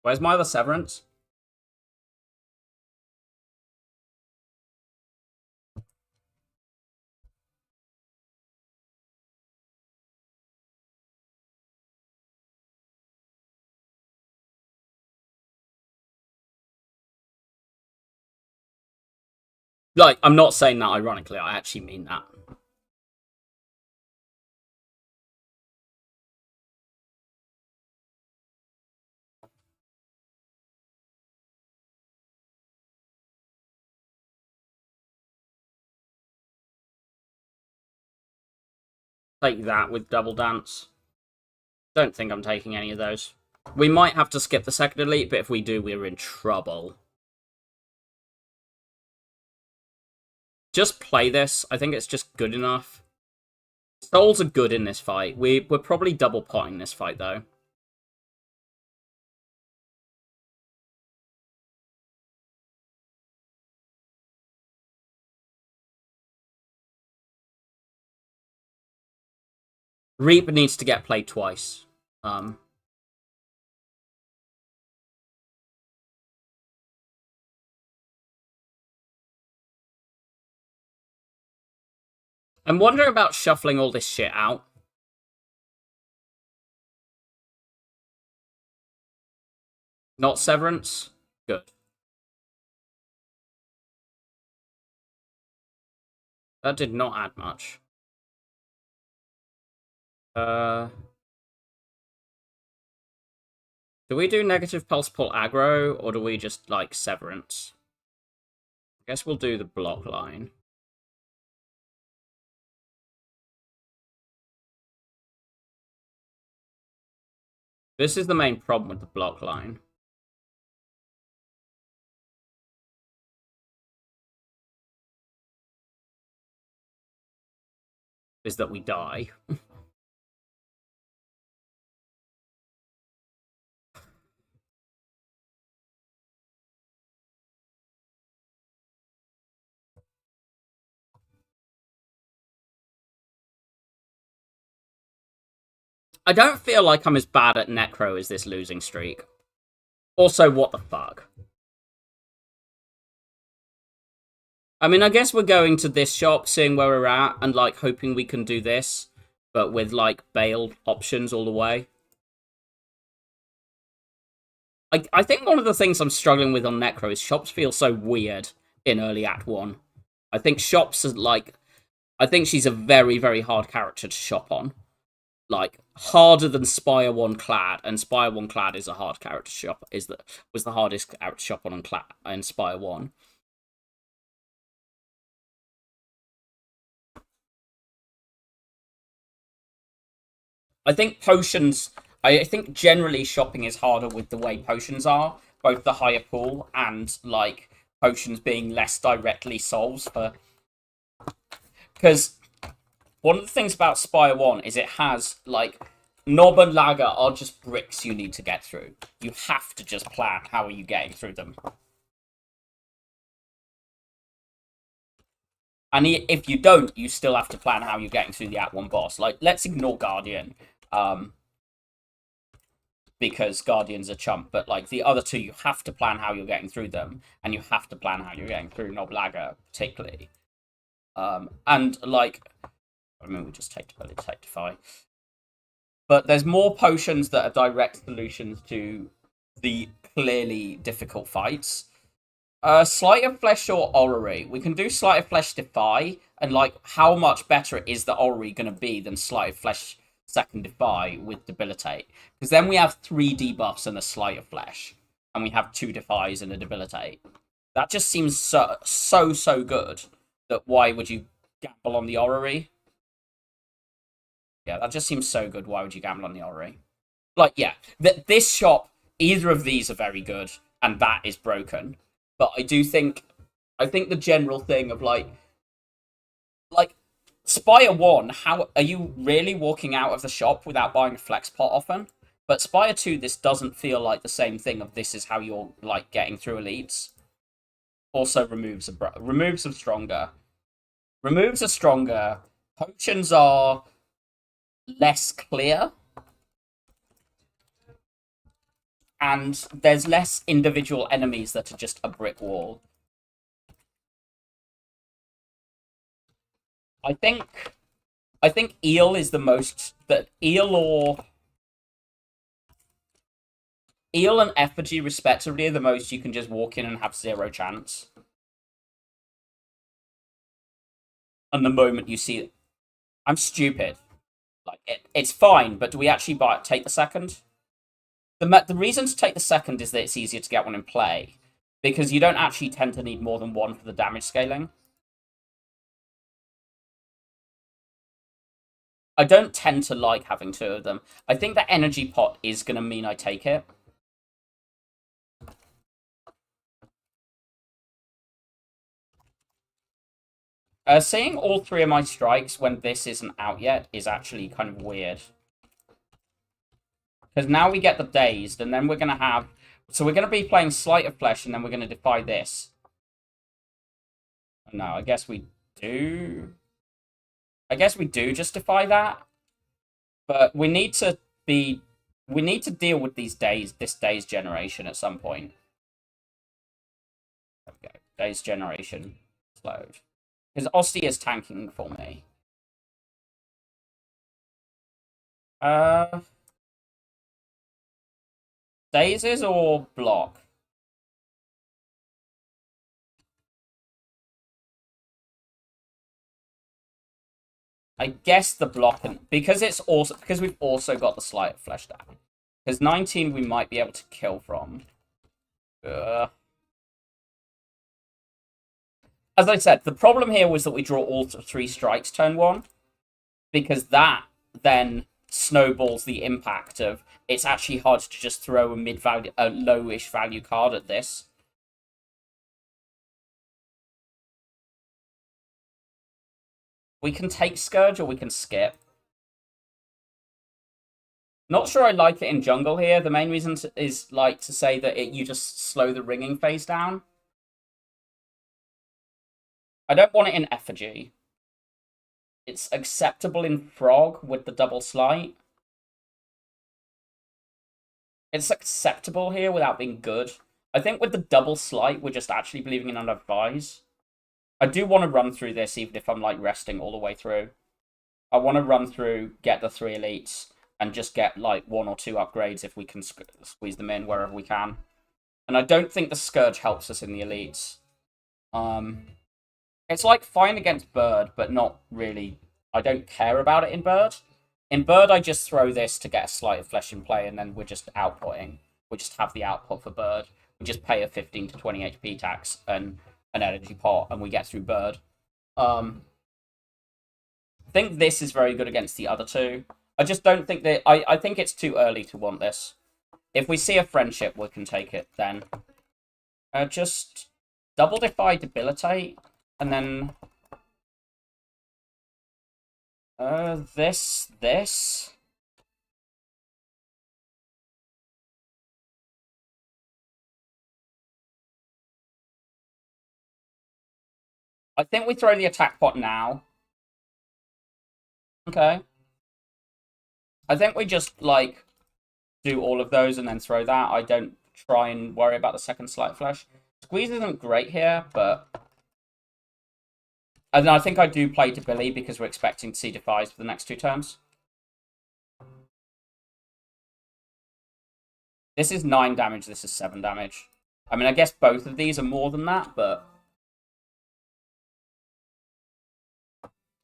A: Where's my other Severance? Like, I'm not saying that ironically, I actually mean that. Take that with double dance. Don't think I'm taking any of those. We might have to skip the second elite, but if we do, we're in trouble. Just play this. I think it's just good enough. Souls are good in this fight. We're probably double potting this fight, though. Reap needs to get played twice. I'm wondering about shuffling all this shit out. Not Severance? Good. That did not add much. Do we do negative pulse pull aggro, or do we just, like, Severance? I guess we'll do the block line. This is the main problem with the block line. Is that we die. I don't feel like I'm as bad at Necro as this losing streak. Also, what the fuck? I mean, I guess we're going to this shop, seeing where we're at, and, like, hoping we can do this, but with, like, bail options all the way. I think one of the things I'm struggling with on Necro is shops feel so weird in early Act 1. I think shops are, like... I think she's a very, very hard character to shop on. Like, harder than Spire 1 Clad, and Spire 1 Clad is a hard character shop, was the hardest character shop on in Spire 1. I think potions. I think generally shopping is harder with the way potions are, both the higher pool and like potions being less directly solves for. Because one of the things about Spire 1 is it has like Knob and Ladder are just bricks you need to get through. You have to just plan how are you getting through them. And if you don't, you still have to plan how you're getting through the Act 1 boss. Like, let's ignore Guardian. Because Guardian's a chump, but like the other two, you have to plan how you're getting through them, and you have to plan how you're getting through Noblaga, particularly. And like, I mean, we just take Defy. But there's more potions that are direct solutions to the clearly difficult fights. Sleight of Flesh or Orrery. We can do Sleight of Flesh Defy, and like, how much better is the Orrery going to be than Sleight of Flesh second Defy with Debilitate? Because then we have 3 debuffs and a Sleight of Flesh, and we have 2 Defies and a Debilitate. That just seems so good that why would you gamble on the Orrery? Yeah, that just seems so good. Why would you gamble on the Orrery? Like, yeah, this shop, either of these are very good, and that is broken. But I think the general thing of like Spire 1, how are you really walking out of the shop without buying a flex pot often? But Spire 2, this doesn't feel like the same thing of this is how you're like getting through elites. Also removes a stronger. Removes a stronger. Potions are less clear. And there's less individual enemies that are just a brick wall. I think Eel is the most that Eel and Effigy respectively are the most you can just walk in and have 0 chance. And the moment you see it, I'm stupid. Like it's fine, but do we actually take the second? The reason to take the second is that it's easier to get one in play, because you don't actually tend to need more than one for the damage scaling. I don't tend to like having 2 of them. I think the energy pot is going to mean I take it. Seeing all 3 of my strikes when this isn't out yet is actually kind of weird. Because now we get the Dazed, and then we're going to have... So we're going to be playing Sleight of Flesh, and then we're going to defy this. No, I guess we do... I guess we do just defy that. But we need to be... We need to deal with these this Dazed generation at some point. Okay, Dazed generation slowed. Because Osti is tanking for me. Dazes or block? I guess the block, and because we've also got the Sleight of Flesh down. Because 19 we might be able to kill from. As I said, the problem here was that we draw all 3 strikes turn 1, because that then snowballs the impact of it's actually hard to just throw a lowish value card at this. We can take Scourge or we can skip. Not sure I like it in jungle here. The main reason is like to say that you just slow the ringing phase down. I don't want it in Effigy. It's acceptable in Frog with the double sleight. It's acceptable here without being good. I think with the double sleight, we're just actually believing in unadvised. I do want to run through this even if I'm like resting all the way through. I want to run through, get the 3 elites, and just get like 1 or 2 upgrades if we can squeeze them in wherever we can. And I don't think the Scourge helps us in the elites. It's like fine against Bird, but not really. I don't care about it in Bird. In Bird, I just throw this to get a Sleight of Flesh in play, and then we're just outputting. We just have the output for Bird. We just pay a 15 to 20 HP tax and an energy pot, and we get through Bird. I think this is very good against the other 2. I just don't think that... I think it's too early to want this. If we see a friendship, we can take it then. Just double defy, debilitate, and then... this. I think we throw the attack pot now. Okay. I think we just, like, do all of those and then throw that. I don't try and worry about the second Sleight Flesh. Squeeze isn't great here, but... And I think I do play to Billy because we're expecting to see Defies for the next 2 turns. This is 9 damage, this is 7 damage. I mean, I guess both of these are more than that, but...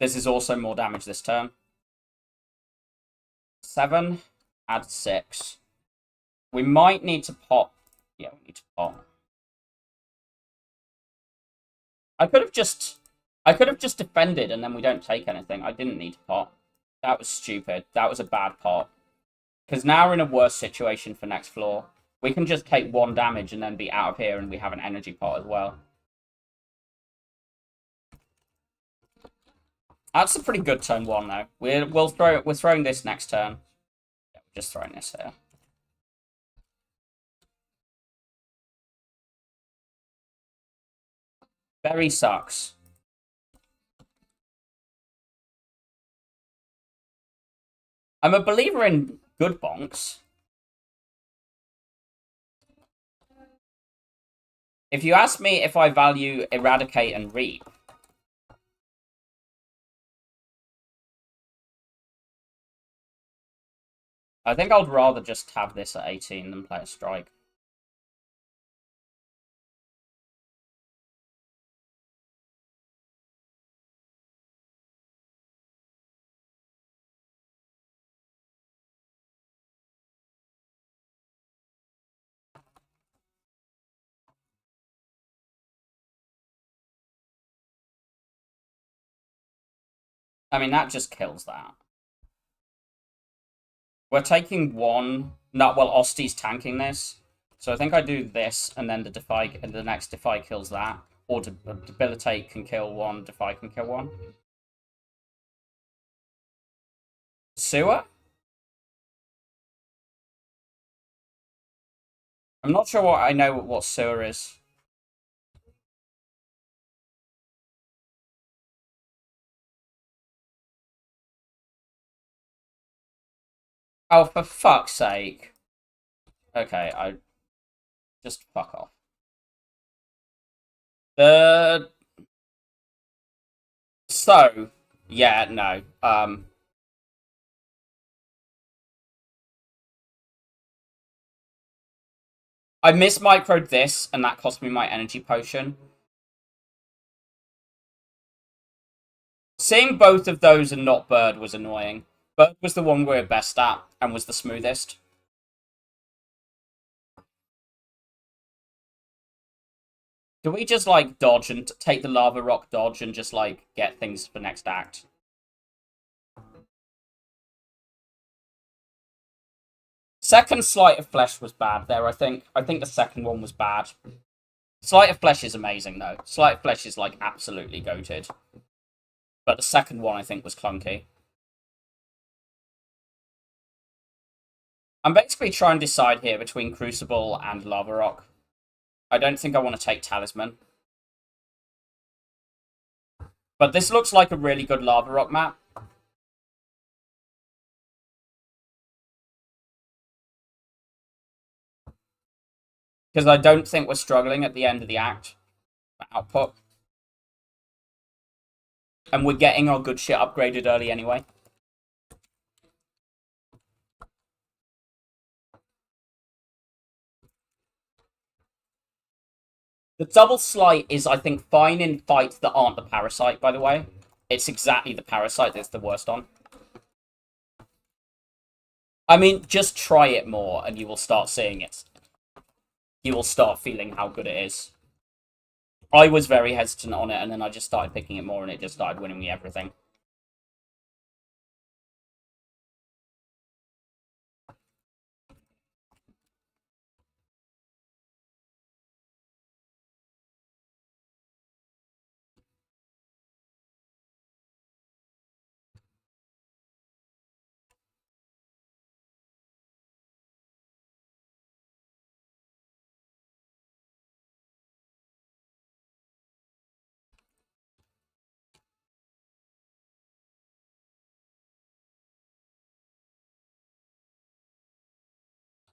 A: This is also more damage this turn. 7, add 6. We might need to pot. Yeah, we need to pot. I could have just defended and then we don't take anything. I didn't need to pot. That was stupid. That was a bad pot. Because now we're in a worse situation for next floor. We can just take 1 damage and then be out of here and we have an energy pot as well. That's a pretty good turn 1 though. We're throwing this next turn. Yeah, we're just throwing this here. Berry sucks. I'm a believer in good bonks. If you ask me if I value Eradicate and Reap, I think I'd rather just have this at 18 than play a Strike. I mean, that just kills that. We're taking 1. No, well, Osti's tanking this. So I think I do this, and then the next Defy kills that. Or Debilitate can kill 1, Defy can kill 1. Sewer? I'm not sure I know what Sewer is. Oh, for fuck's sake. Okay, I... Just fuck off. So, yeah, no. I mismicroed this, and that cost me my energy potion. Seeing both of those and not Bird was annoying. Bird was the one we're best at, and was the smoothest. Do we just, like, dodge and take the Lava Rock dodge and just, like, get things for next act? Second Sleight of Flesh was bad there, I think. I think the second one was bad. Sleight of Flesh is amazing, though. Sleight of Flesh is, like, absolutely goated. But the second one, I think, was clunky. I'm basically trying to decide here between Crucible and Lava Rock. I don't think I want to take Talisman. But this looks like a really good Lava Rock map. Because I don't think we're struggling at the end of the act for output. And we're getting our good shit upgraded early anyway. The double sleight is, I think, fine in fights that aren't the Parasite, by the way. It's exactly the Parasite that's the worst on. I mean, just try it more and you will start seeing it. You will start feeling how good it is. I was very hesitant on it, and then I just started picking it more, and it just started winning me everything.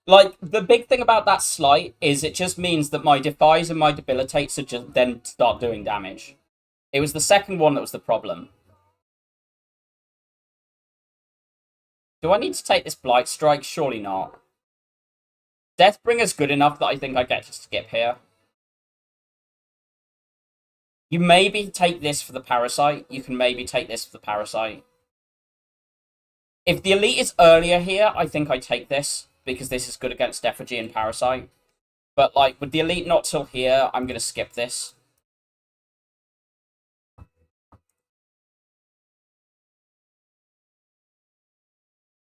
A: Like, the big thing about that slight is it just means that my defies and my debilitates are just then start doing damage. It was the second one that was the problem. Do I need to take this Blight Strike? Surely not. Deathbringer's good enough that I think I get to skip here. You maybe take this for the Parasite. You can maybe take this for the Parasite. If the Elite is earlier here, I think I take this, because this is good against Effigy and Parasite. But, like, with the Elite not till here, I'm going to skip this.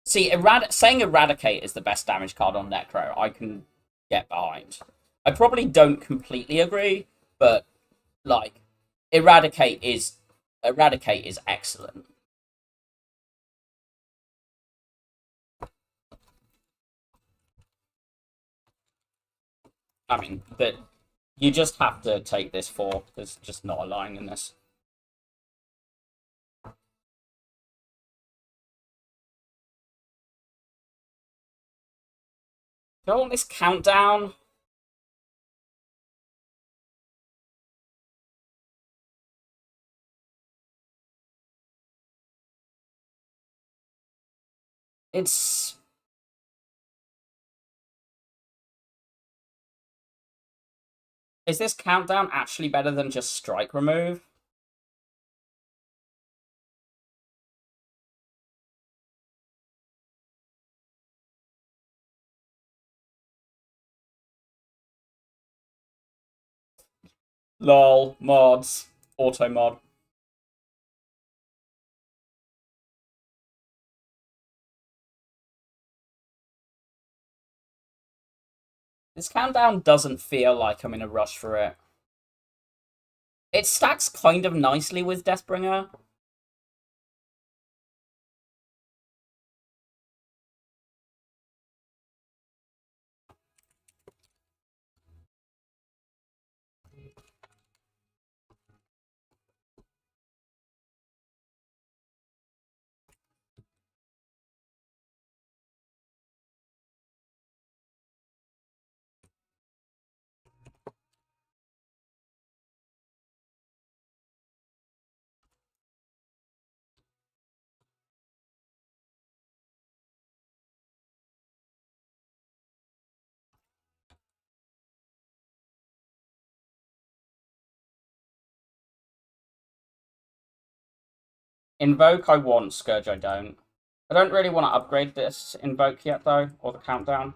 A: See, saying Eradicate is the best damage card on Necro, I can get behind. I probably don't completely agree, but, like, Eradicate is excellent. I mean, but you just have to take this 4. There's just not a line in this. Do I want this countdown? It's... Is this countdown actually better than just strike remove? Lol, mods, auto mod. This countdown doesn't feel like I'm in a rush for it. It stacks kind of nicely with Deathbringer. Invoke I want, Scourge I don't. I don't really want to upgrade this Invoke yet, though, or the countdown.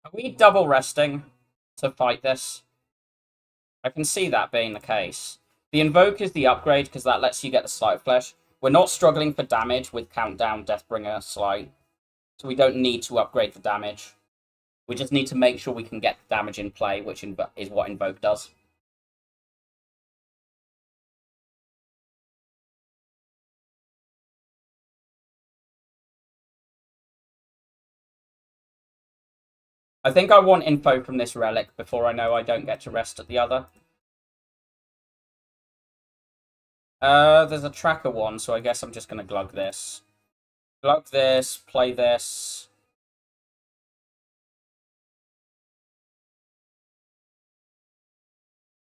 A: Are we double resting to fight this? I can see that being the case. The Invoke is the upgrade because that lets you get the Slight Flesh. We're not struggling for damage with Countdown, Deathbringer, Slight. So we don't need to upgrade the damage. We just need to make sure we can get the damage in play, which is what Invoke does. I think I want info from this relic before I know I don't get to rest at the other. There's a tracker one, so I guess I'm just going to glug this. Glug this, play this.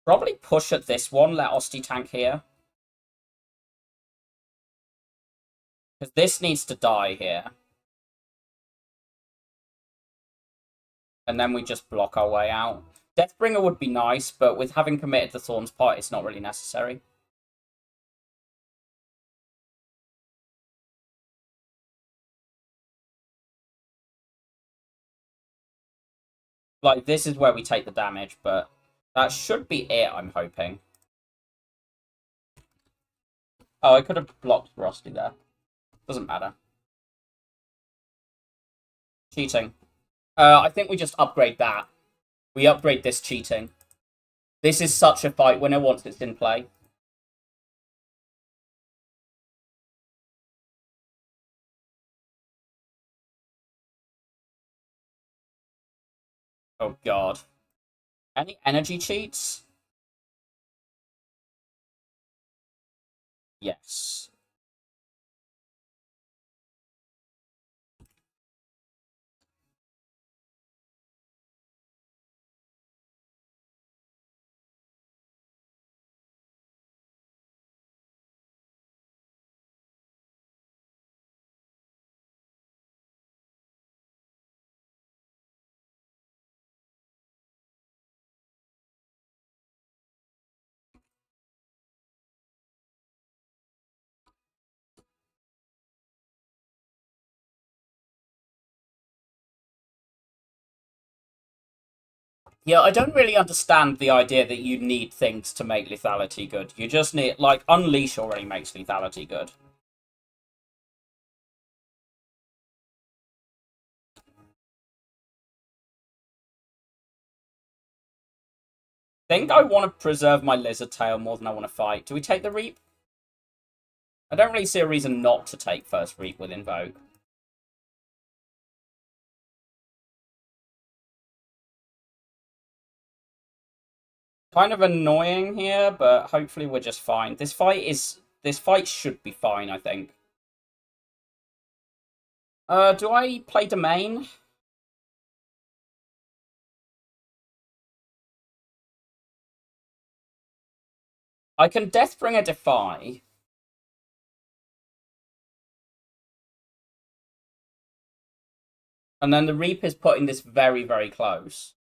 A: Probably push at this one, let Osti tank here. Because this needs to die here. And then we just block our way out. Deathbringer would be nice, but with having committed the Thorns part, it's not really necessary. Like, this is where we take the damage, but that should be it, I'm hoping. Oh, I could have blocked Rusty there. Doesn't matter. Cheating. I think we just upgrade that. We upgrade this cheating. This is such a fight winner once it's in play. Oh god. Any energy cheats? Yes. Yeah, I don't really understand the idea that you need things to make lethality good. You just need, like, Unleash already makes lethality good. I think I want to preserve my Lizard Tail more than I want to fight. Do we take the Reap? I don't really see a reason not to take first Reap with Invoke. Kind of annoying here, but hopefully we're just fine. This fight should be fine, I think. Do I play Domain? I can Deathbringer Defy. And then the Reap is putting this very, very close.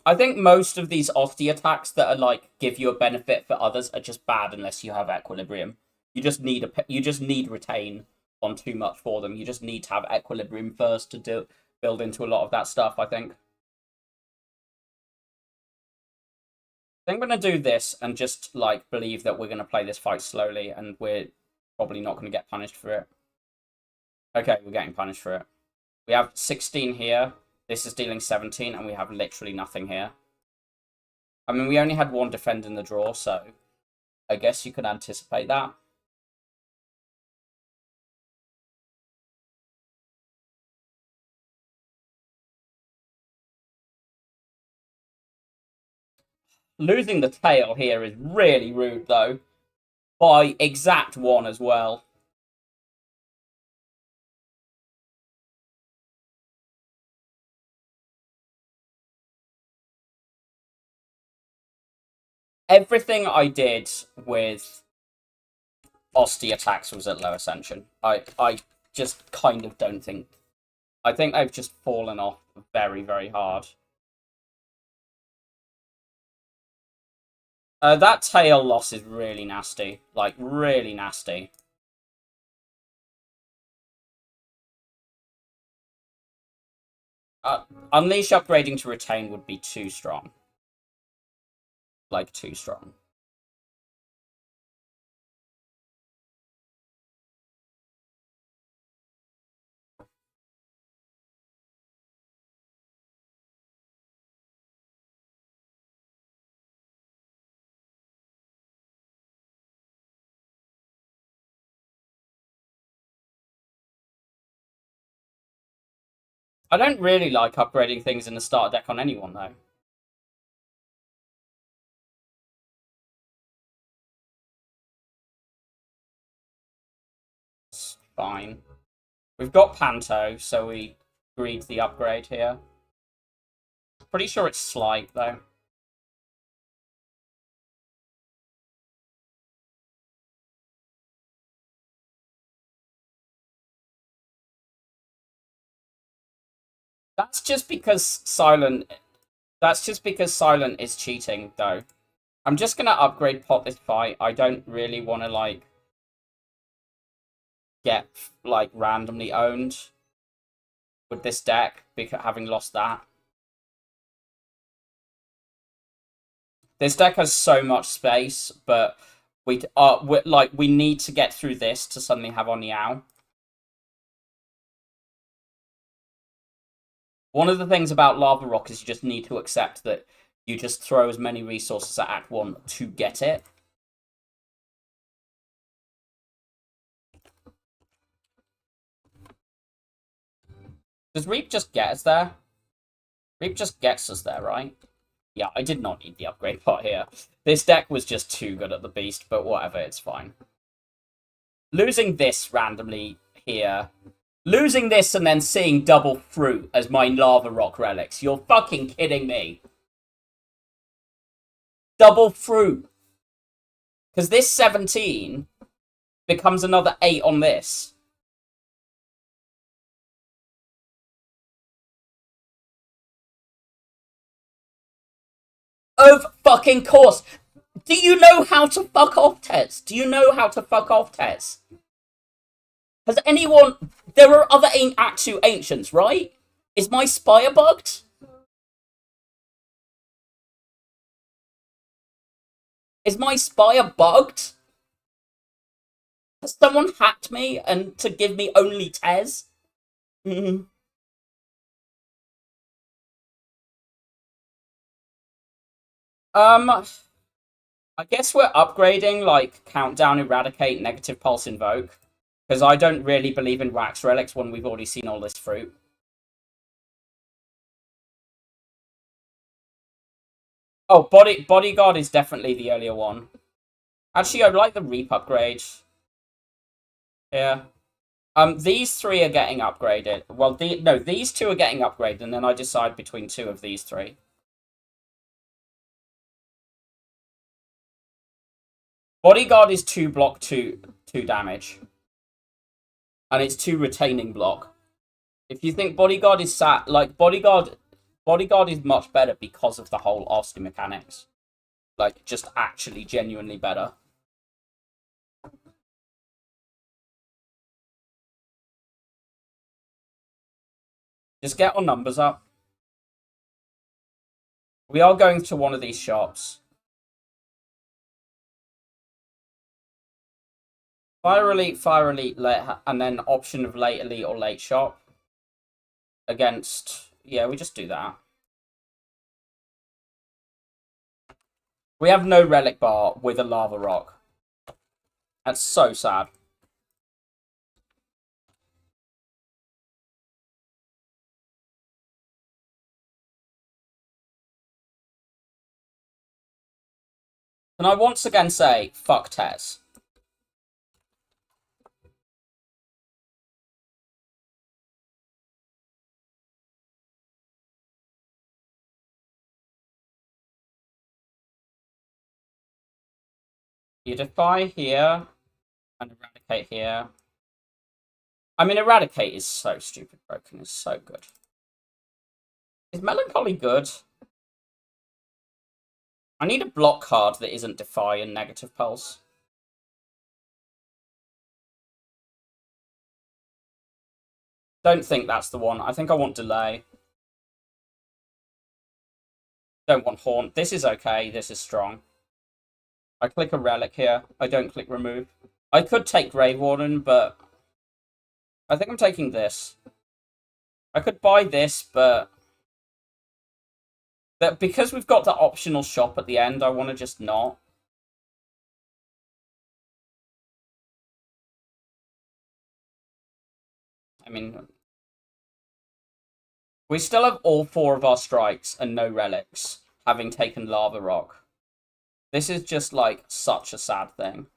A: I think most of these Osti attacks that are like give you a benefit for others are just bad unless you have Equilibrium. You just need Retain on too much for them. You just need to have Equilibrium first to build into a lot of that stuff, I think. I think I'm going to do this and just like believe that we're going to play this fight slowly and we're probably not going to get punished for it. Okay, we're getting punished for it. We have 16 here. This is dealing 17, and we have literally nothing here. I mean, we only had one defend in the draw, so I guess you can anticipate that. Losing the tail here is really rude, though. By exact one as well. Everything I did with Osti attacks was at low ascension. I just kind of don't think... I think they've just fallen off very, very hard. That tail loss is really nasty. Like, really nasty. Unleash upgrading to Retain would be too strong. Like, too strong. I don't really like upgrading things in the starter deck on anyone, though. It's fine. We've got Panto, so we agreed the upgrade here. Pretty sure it's slight, though. That's just because Silent... That's just because Silent is cheating, though. I'm just gonna upgrade pot this fight. I don't really want to, like, get, like, randomly owned with this deck, because having lost that. This deck has so much space, but we need to get through this to suddenly have on Yao. One of the things about Lava Rock is you just need to accept that you just throw as many resources at Act 1 to get it. Does Reap just get us there? Reap just gets us there, right? Yeah, I did not need the upgrade pot here. This deck was just too good at the beast, but whatever, it's fine. Losing this randomly here. Losing this and then seeing double fruit as my Lava Rock relics. You're fucking kidding me. Double fruit. Because this 17 becomes another 8 on this. Of fucking course. Do you know how to fuck off, Tez? Do you know how to fuck off, Tez? Has anyone... There are other Act 2 Ancients, right? Is my Spire bugged? Is my Spire bugged? Has someone hacked me and to give me only Tez? I guess we're upgrading, like, Countdown, Eradicate, Negative Pulse, Invoke. Because I don't really believe in Wax Relics when we've already seen all this fruit. Oh, Bodyguard is definitely the earlier one. Actually, I like the Reap upgrade. Yeah. These 3 are getting upgraded. Well, no, these 2 are getting upgraded, and then I decide between 2 of these 3. Bodyguard is 2 block, 2 damage. And it's 2 retaining block. If you think Bodyguard is Bodyguard is much better because of the whole Austin mechanics. Like, just actually genuinely better. Just get our numbers up. We are going to one of these shops. Fire Elite, late, and then option of late Elite or late shop. Against... Yeah, we just do that. We have no Relic Bar with a Lava Rock. That's so sad. And I once again say, fuck Tez. You defy here, and Eradicate here. I mean, Eradicate is so stupid broken. It's so good. Is Melancholy good? I need a block card that isn't Defy and Negative Pulse. Don't think that's the one. I think I want Delay. Don't want Haunt. This is okay. This is strong. I click a Relic here. I don't click Remove. I could take Grave Warden, but I think I'm taking this. I could buy this, but because we've got the optional shop at the end, I want to just not. I mean, we still have all 4 of our strikes and no relics, having taken Lava Rock. This is just, like, such a sad thing.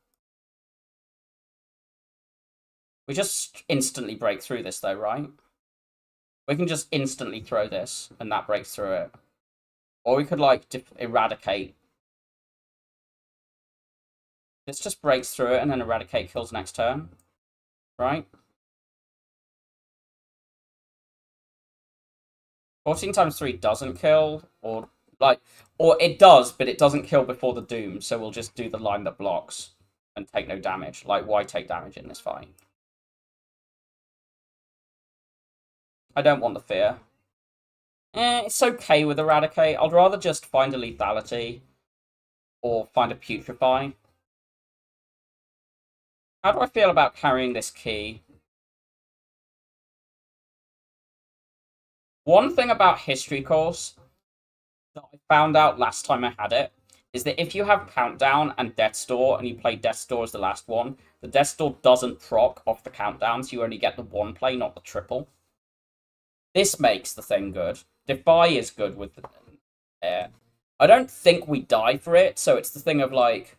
A: We just instantly break through this, though, right? We can just instantly throw this, and that breaks through it. Or we could, like, Eradicate. This just breaks through it, and then Eradicate kills next turn. Right? 14 times 3 doesn't kill, or it does, but it doesn't kill before the Doom, so we'll just do the line that blocks and take no damage. Like, why take damage in this fight? I don't want the fear. It's okay with Eradicate. I'd rather just find a Lethality or find a Putrefy. How do I feel about carrying this key? One thing about History Course that I found out last time I had it is that if you have Countdown and Death's Door and you play Death's Door as the last one, the Death's Door doesn't proc off the countdowns. You only get the one play, not the triple. This makes the thing good. Defy is good with the air. I don't think we die for it, so it's the thing of like,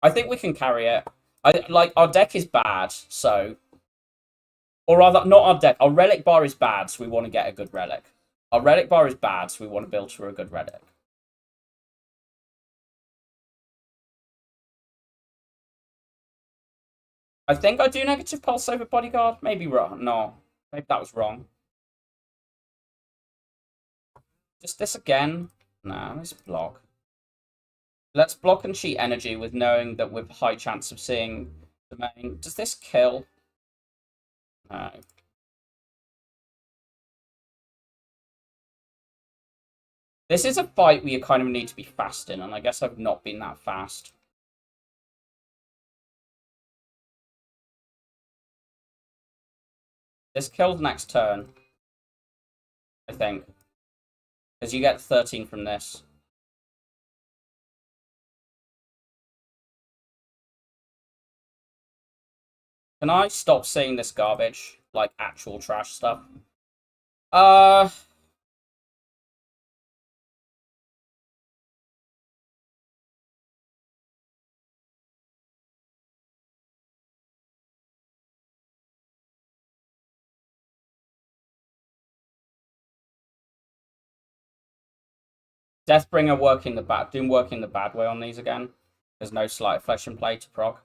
A: I think we can carry it. Our deck is bad, so, or rather, not our deck. Our relic bar is bad, so we want to get a good relic. Our relic bar is bad, so we want to build for a good relic. I think I do negative pulse over bodyguard. Maybe wrong. No, maybe that was wrong. Just this again. No, let's block. Let's block and cheat energy with knowing that we're high chance of seeing the main. Does this kill? No. This is a fight where you kind of need to be fast in, and I guess I've not been that fast. This kills next turn, I think. Because you get 13 from this. Can I stop seeing this garbage? Like, actual trash stuff? Deathbringer working the bad, doing working the bad way on these again. There's no slight flesh and play to proc.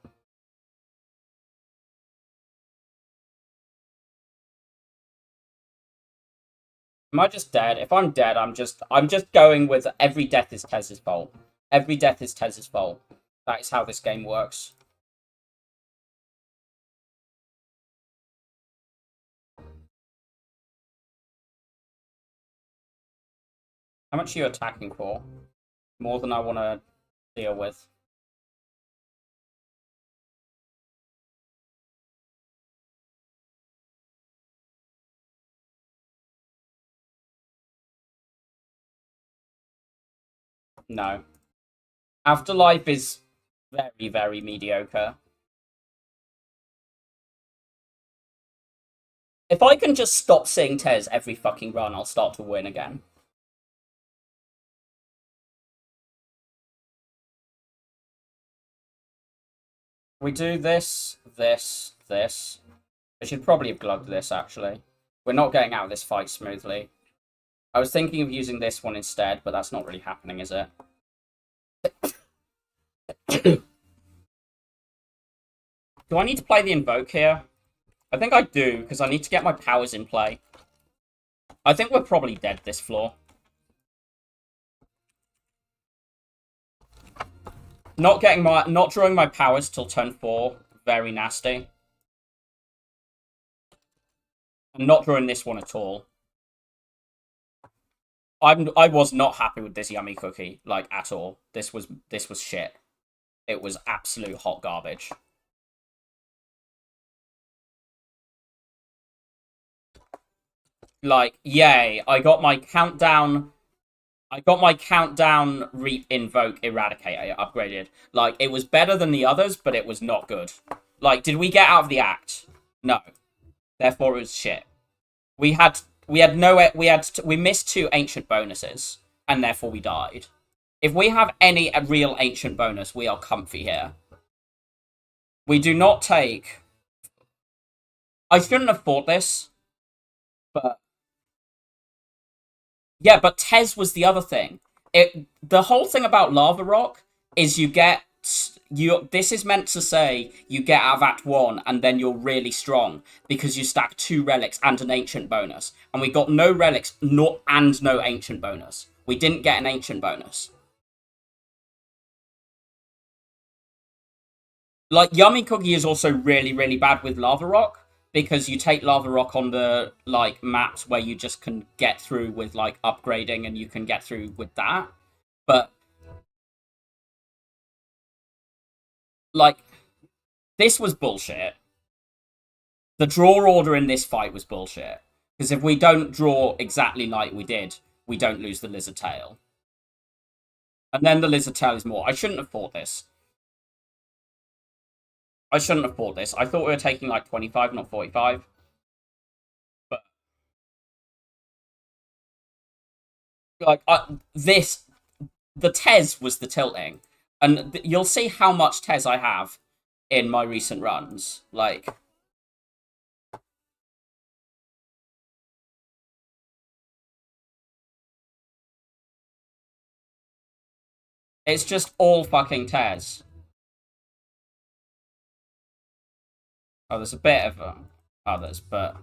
A: Am I just dead? If I'm dead, I'm just going with every death is Tez's fault. Every death is Tez's fault. That is how this game works. How much are you attacking for? More than I want to deal with. No. Afterlife is very, very mediocre. If I can just stop seeing Tez every fucking run, I'll start to win again. We do this, this, this. I should probably have glugged this, actually. We're not getting out of this fight smoothly. I was thinking of using this one instead, but that's not really happening, is it? Do I need to play the Invoke here? I think I do, because I need to get my powers in play. I think we're probably dead this floor. Not drawing my powers till turn 4, very nasty. I'm not drawing this one at all. I was not happy with this yummy cookie, like, at all. This was shit. It was absolute hot garbage. Like, yay, I got my countdown Reap, Invoke, Eradicate upgraded. Like, it was better than the others, but it was not good. Like, did we get out of the act? No. Therefore, it was shit. We missed 2 ancient bonuses, and therefore we died. If we have any real ancient bonus, we are comfy here. We do not take... I shouldn't have fought this, but... Yeah, but Tez was the other thing. The whole thing about Lava Rock is this is meant to say you get out of Act 1 and then you're really strong because you stack 2 relics and an ancient bonus. And we got no relics and no ancient bonus. We didn't get an ancient bonus. Like, Yummy Cookie is also really, really bad with Lava Rock because you take Lava Rock on the, like, maps where you just can get through with, like, upgrading and you can get through with that. But, like, this was bullshit. The draw order in this fight was bullshit. Because if we don't draw exactly like we did, we don't lose the lizard tail. And then the lizard tail is more. I shouldn't have fought this. I shouldn't have fought this. I thought we were taking like 25, not 45. But like this, the Tez was the tilting, and you'll see how much Tez I have in my recent runs. Like, it's just all fucking Tez. Oh, there's a bit of others, but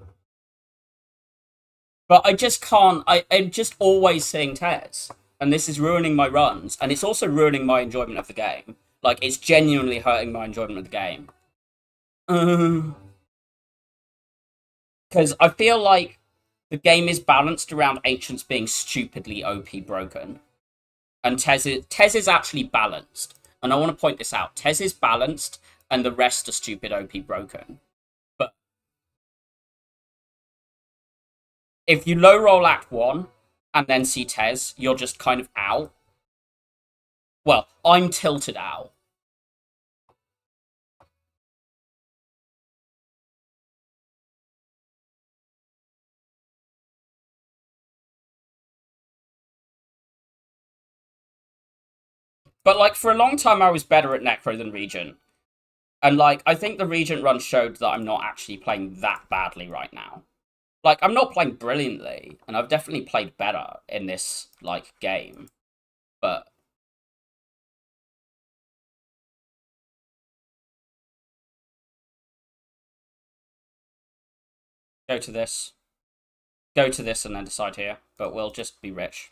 A: I just can't. I'm just always seeing Tez, and this is ruining my runs, and it's also ruining my enjoyment of the game. Like, it's genuinely hurting my enjoyment of the game. Because I feel like the game is balanced around Ancients being stupidly OP broken. And Tez is actually balanced. And I want to point this out. Tez is balanced, and the rest are stupid OP broken. But if you low roll Act 1 and then see Tez, you're just kind of out. Well, I'm tilted out. But, like, for a long time, I was better at Necro than Regent. And, like, I think the Regent run showed that I'm not actually playing that badly right now. Like, I'm not playing brilliantly, and I've definitely played better in this, like, game. But go to this. Go to this and then decide here. But we'll just be rich.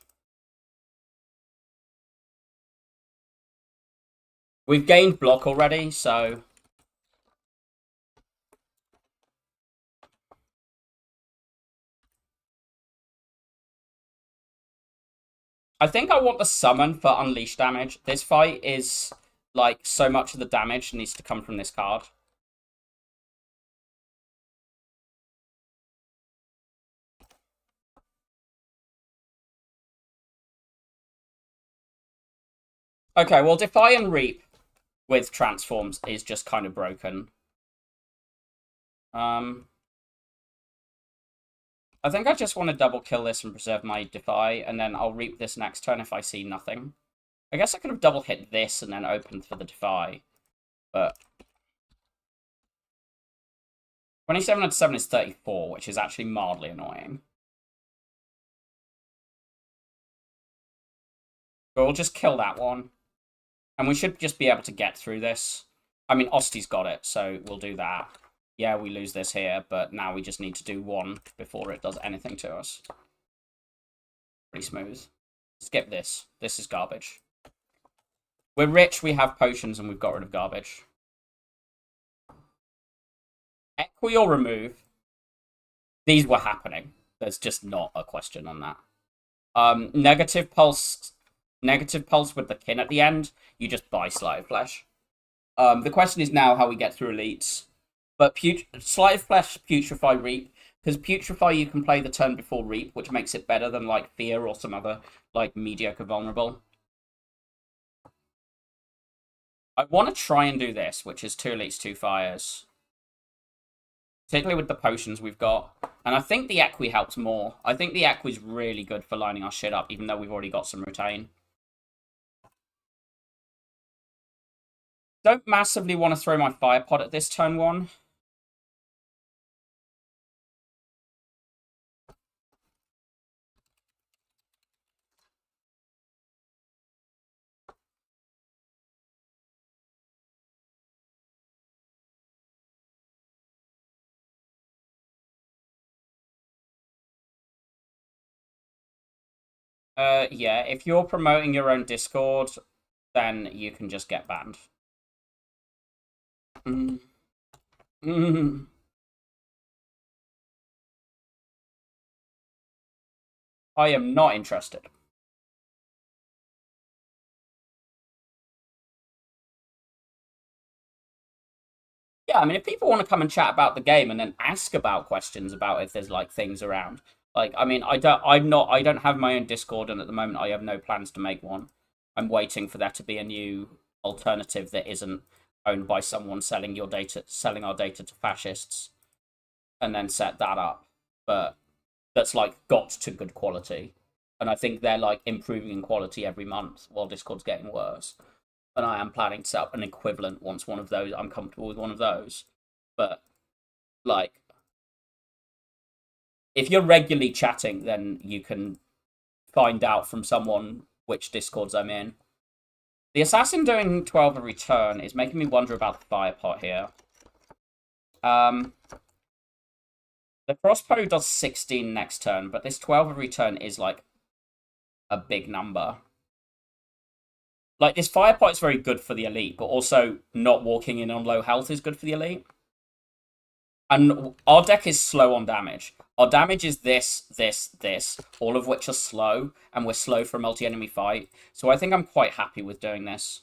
A: We've gained block already, so... I think I want the summon for unleash damage. This fight is, like, so much of the damage needs to come from this card. Okay, well, Defy and Reap with transforms is just kind of broken. I think I just want to double kill this and preserve my Defy, and then I'll Reap this next turn if I see nothing. I guess I could have double hit this and then opened for the Defy, but 27 and 7 is 34, which is actually mildly annoying. But we'll just kill that one. And we should just be able to get through this. I mean, Osti's got it, so we'll do that. Yeah, we lose this here, but now we just need to do one before it does anything to us. Pretty smooth. Skip this. This is garbage. We're rich, we have potions, and we've got rid of garbage. Equi or remove. These were happening. There's just not a question on that. Negative pulse with the kin at the end. You just buy Sleight of Flesh. The question is now how we get through elites. But Sleight of Flesh, Putrefy, Reap. Because Putrefy you can play the turn before Reap, which makes it better than, like, Fear or some other, like, mediocre vulnerable. I want to try and do this, which is 2 elites, 2 fires. Particularly with the potions we've got. And I think the Equi helps more. I think the Equi's really good for lining our shit up, even though we've already got some retain. Don't massively want to throw my fire pod at this turn 1. Yeah, if you're promoting your own Discord, then you can just get banned. I am not interested. Yeah, I mean, if people want to come and chat about the game and then ask about questions about if there's like things around, like, I mean, I don't have my own Discord, and at the moment, I have no plans to make one. I'm waiting for there to be a new alternative that isn't owned by someone selling our data to fascists, and then set that up. But that's like got to good quality, and I think they're like improving in quality every month while Discord's getting worse. And I am planning to set up an equivalent once one of those I'm comfortable with one of those. But like, if you're regularly chatting, then you can find out from someone which Discords I'm in. The assassin doing 12 a return is making me wonder about the fire pot here. The crossbow does 16 next turn, but this 12 a return is like a big number. Like, this fire pot is very good for the elite, but also not walking in on low health is good for the elite. And our deck is slow on damage. Our damage is this, all of which are slow, and we're slow for a multi-enemy fight. So I think I'm quite happy with doing this.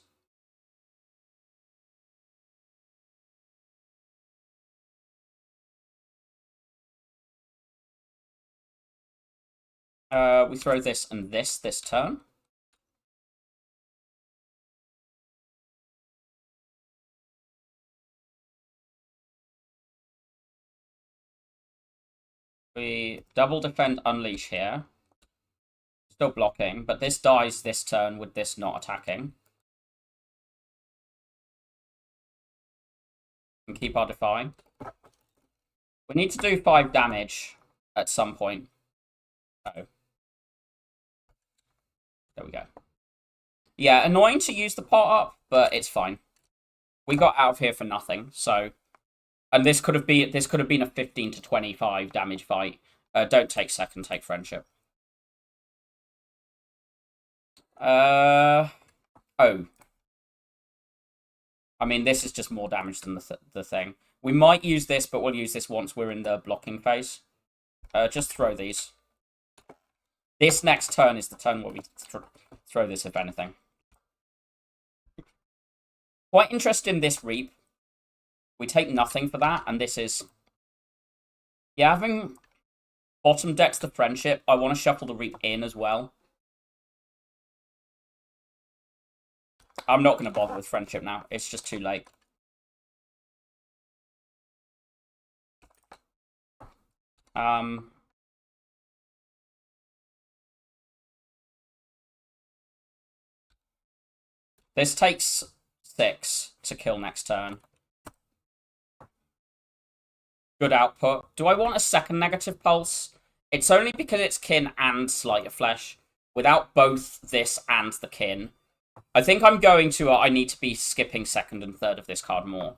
A: We throw this and this turn. We double defend unleash here. Still blocking, but this dies this turn with this not attacking. And keep our defy. We need to do 5 damage at some point. Oh. There we go. Yeah, annoying to use the pot up, but it's fine. We got out of here for nothing, so... And this could have been a 15 to 25 damage fight. Don't take second, take friendship. Oh. I mean, this is just more damage than the thing. We might use this, but we'll use this once we're in the blocking phase. Just throw these. This next turn is the turn where we throw this, if anything. Quite interested in this Reap. We take nothing for that, and this is... Yeah, having bottom decks the friendship, I want to shuffle the Reap in as well. I'm not going to bother with friendship now. It's just too late. This takes 6 to kill next turn. Good output. Do I want a second negative pulse? It's only because it's kin and sleight of flesh. Without both this and the kin, I think I'm going to... I need to be skipping second and third of this card more.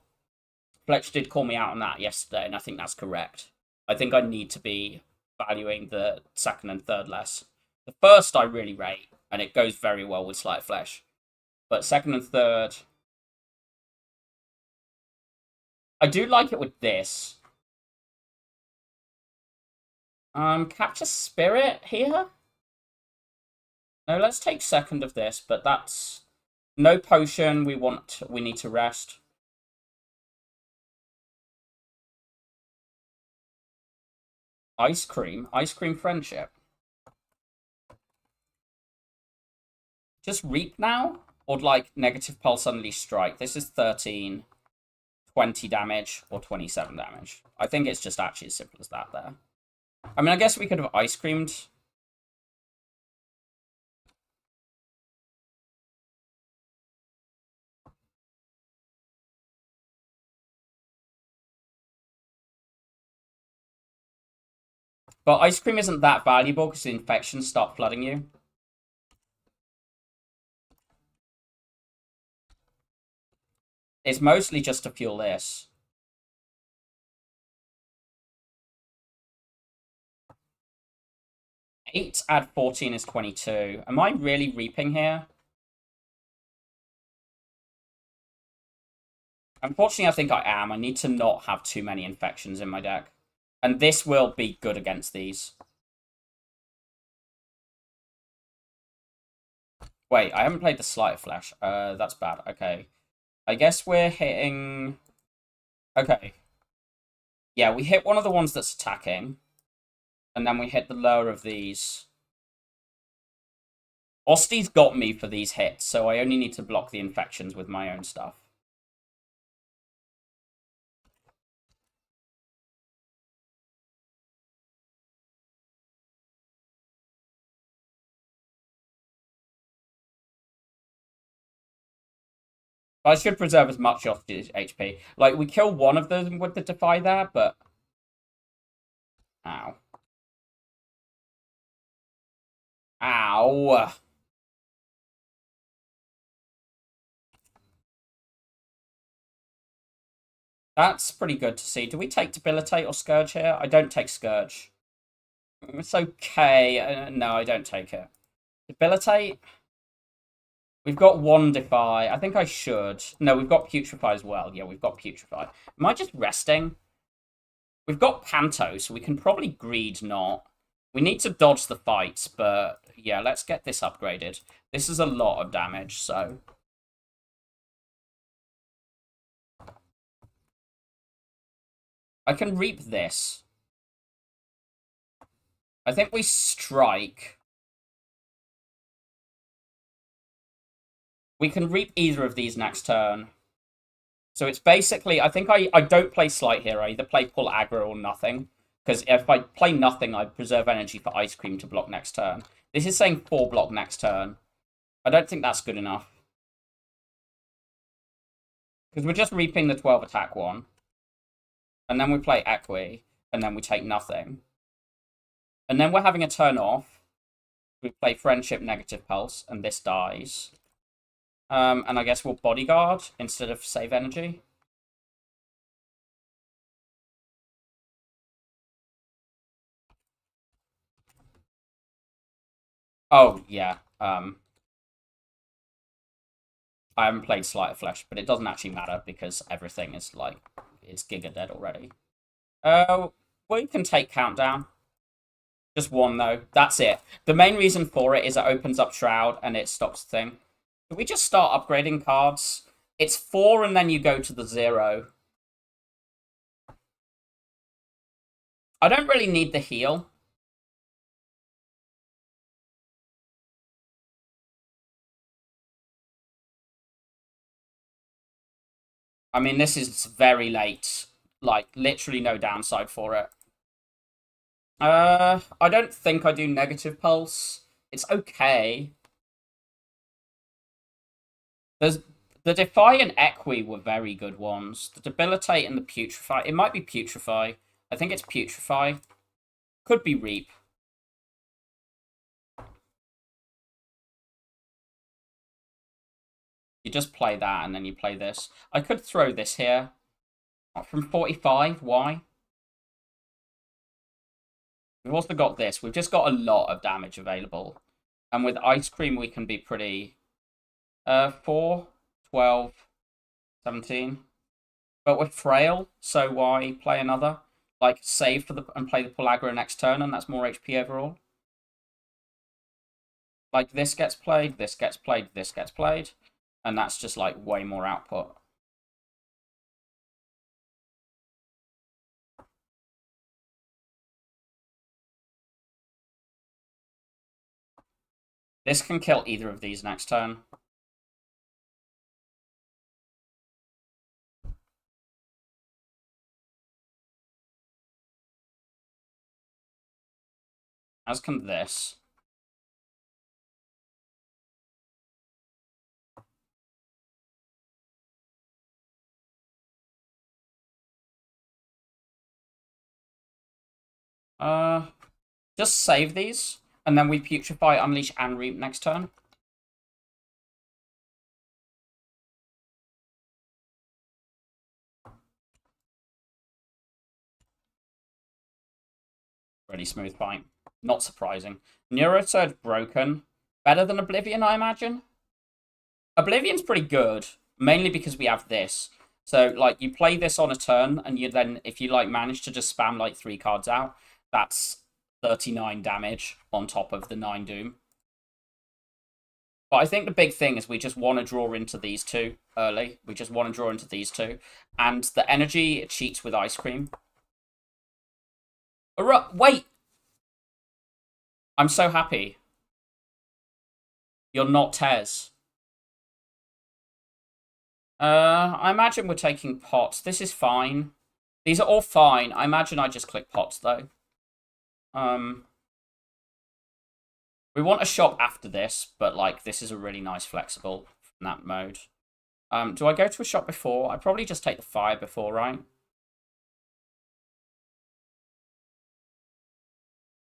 A: Fletch did call me out on that yesterday, and I think that's correct. I think I need to be valuing the second and third less. The first I really rate, and it goes very well with sleight of flesh. But second and third... I do like it with this. Capture Spirit here? No, let's take second of this, but that's... No potion, we need to rest. Ice cream friendship. Just Reap now? Or like negative pulse unleash strike. This is 13, 20 damage, or 27 damage. I think it's just actually as simple as that there. I mean, I guess we could have ice creamed. But ice cream isn't that valuable because the infections start flooding you. It's mostly just to fuel this. Eight add 14 is 22. Am I really reaping here? Unfortunately, I think I am. I need to not have too many infections in my deck. And this will be good against these. Wait, I haven't played the Sleight of Flash. That's bad. Okay. I guess we're hitting... Okay. Yeah, we hit one of the ones that's attacking. And then we hit the lower of these. Osti's got me for these hits, so I only need to block the infections with my own stuff. I should preserve as much Osti's HP. Like, we kill one of them with the Defy there, but... Ow. Ow. That's pretty good to see. Do we take Debilitate or Scourge here? I don't take Scourge. It's okay. No, I don't take it. Debilitate? We've got one Defy. I think I should. No, we've got Putrefy as well. Yeah, we've got Putrefy. Am I just resting? We've got Panto, so we can probably Greed not. We need to dodge the fights, but yeah, let's get this upgraded. This is a lot of damage, so... I can reap this. I think we strike. We can reap either of these next turn. So it's basically, I think I don't play Slight here. I either play Pull Aggro or nothing. Because if I play nothing, I preserve energy for Ice Cream to block next turn. This is saying 4 block next turn. I don't think that's good enough. Because we're just reaping the 12 attack one. And then we play Equi. And then we take nothing. And then we're having a turn off. We play Friendship Negative Pulse. And this dies. And I guess we'll Bodyguard instead of save energy. Oh, yeah. I haven't played Sleight of Flesh, but it doesn't actually matter because everything is, like, it's Giga Dead already. We can take Countdown. Just one, though. That's it. The main reason for it is it opens up Shroud and it stops the thing. Can we just start upgrading cards? It's 4 and then you go to the 0. I don't really need the heal. I mean, this is very late. Like, literally no downside for it. I don't think I do Negative Pulse. It's okay. There's the Defy and Equi were very good ones. The Debilitate and the Putrefy. It might be Putrefy. I think it's Putrefy. Could be Reap. You just play that and then you play this. I could throw this here. From 45, why? We've also got this. We've just got a lot of damage available. And with Ice Cream, we can be pretty... 4, 12, 17. But we're frail, so why play another? Like, save for the and play the Pull Aggro next turn, and that's more HP overall. Like, this gets played, this gets played, this gets played. And that's just, like, way more output. This can kill either of these next turn. As can this. Just save these, and then we Putrefy, Unleash, and Reap next turn. Really smooth fight. Not surprising. Neurosurge broken. Better than Oblivion, I imagine? Oblivion's pretty good, mainly because we have this. So, like, you play this on a turn, and you then, if you, like, manage to just spam, like, 3 cards out, that's 39 damage on top of the 9 Doom. But I think the big thing is we just want to draw into these two early. We just want to draw into these two. And the energy cheats with ice cream. Wait! I'm so happy. You're not Tez. I imagine we're taking pots. This is fine. These are all fine. I imagine I just click pots, though. We want a shop after this, but, like, this is a really nice flexible from that mode. Do I go to a shop before? I probably just take the fire before, right?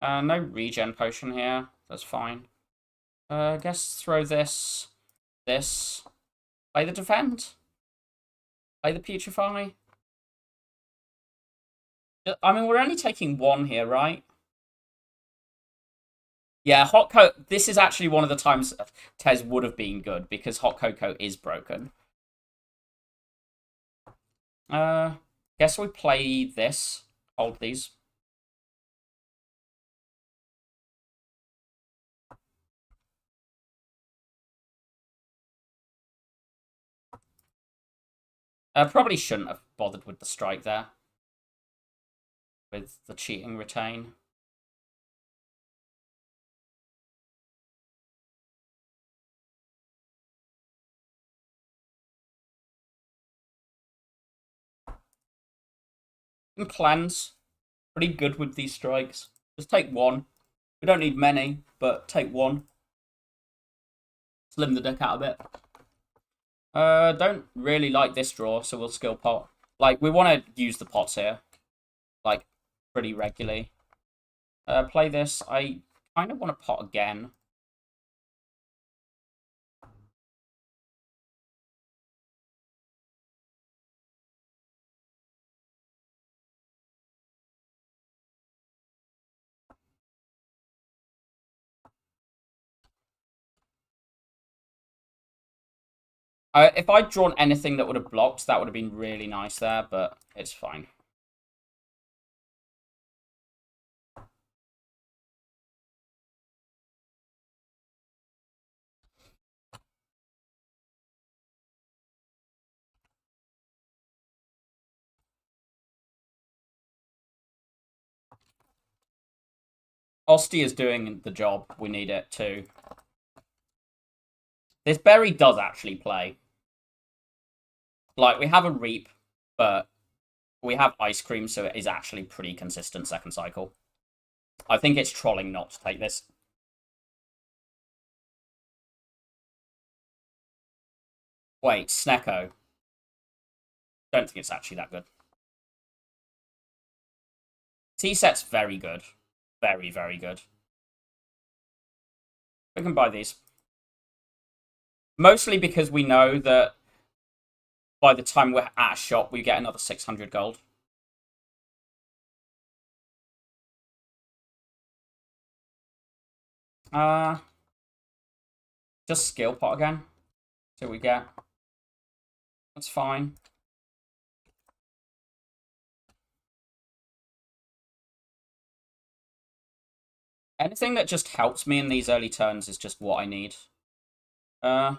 A: No regen potion here. That's fine. I guess throw this. Play the defend. Play the putrefy. I mean, we're only taking one here, right? Yeah, hot cocoa. This is actually one of the times Tez would have been good because hot cocoa is broken. Guess we play this. Hold these. Probably shouldn't have bothered with the strike there. With the cheating retain. And cleanse. Pretty good with these strikes. Just take one. We don't need many, but take one. Slim the deck out a bit. Don't really like this draw, so we'll skill pot. Like, we want to use the pots here. Like, pretty regularly. Play this. I kind of want to pot again. If I'd drawn anything that would have blocked, that would have been really nice there, but it's fine. Osty is doing the job. We need it too. This berry does actually play. Like, we have a reap, but we have ice cream, so it is actually pretty consistent second cycle. I think it's trolling not to take this. Wait, Snecko. Don't think it's actually that good. T-set's very good. Very, very good. We can buy these. Mostly because we know that by the time we're at a shop, we get another 600 gold. Just skill pot again. See what we get. That's fine. Anything that just helps me in these early turns is just what I need. I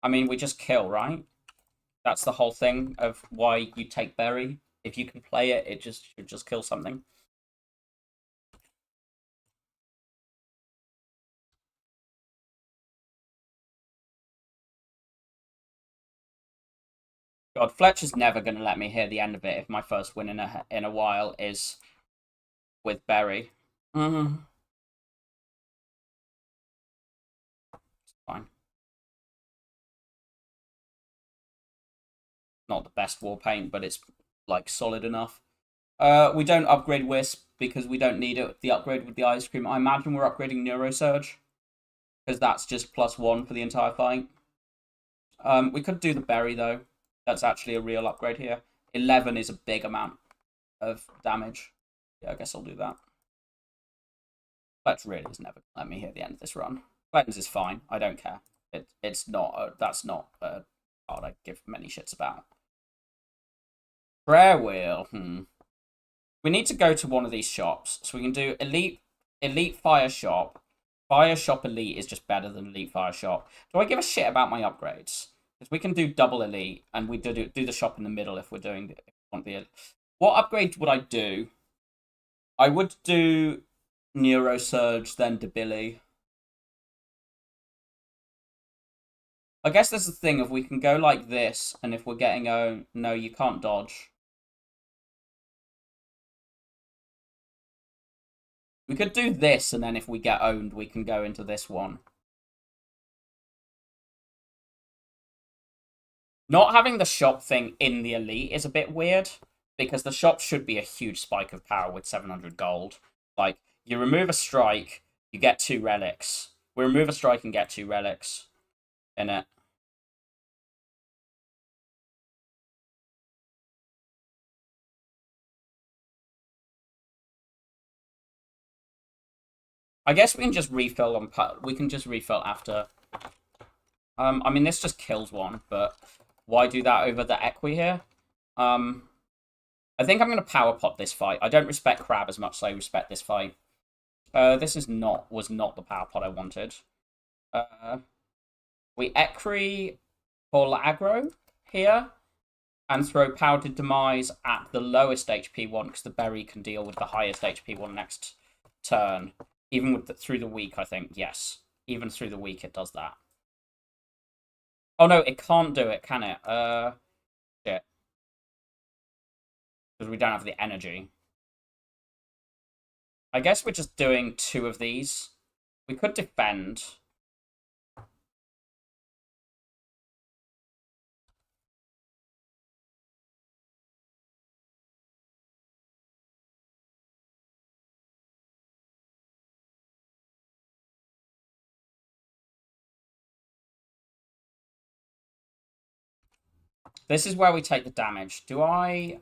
A: mean, we just kill, right? That's the whole thing of why you take berry. If you can play it, it just should just kill something. God, Fletcher's never going to let me hear the end of it if my first win in a while is with berry. It's fine. Not the best war paint, but it's like solid enough. We don't upgrade Wisp because we don't need it. The upgrade with the ice cream. I imagine we're upgrading Neurosurge because that's just +1 for the entire fight. We could do the berry though. That's actually a real upgrade here. 11 is a big amount of damage. Yeah, I guess I'll do that. Fletch really is never let me hear the end of this run. Cleanse is fine. I don't care. It's not. That's not a card I give many shits about. Prayer wheel. We need to go to one of these shops, so we can do elite fire shop. Fire Shop Elite is just better than Elite Fire Shop. Do I give a shit about my upgrades? Because we can do double Elite, and we do the shop in the middle if we're doing... What upgrade would I do? I would do Neurosurge, then Debilly. I guess that's the thing, if we can go like this, and if we're getting owned... No, you can't dodge. We could do this, and then if we get owned, we can go into this one. Not having the shop thing in the Elite is a bit weird, because the shop should be a huge spike of power with 700 gold. Like, you remove a strike, you get 2 relics. We remove a strike and get 2 relics in it. I guess we can just refill on. We can just refill after. I mean, this just kills one, but why do that over the Equi here? I think I'm going to power pop this fight. I don't respect Crab as much as I respect this fight. This was not the power pot I wanted. We Equi pull aggro here and throw Powdered Demise at the lowest HP one because the berry can deal with the highest HP one next turn. Even with through the week, I think. Yes. Even through the week, it does that. Oh, no, it can't do it, can it? Shit. Because we don't have the energy. I guess we're just doing 2 of these. We could defend. This is where we take the damage. Do I...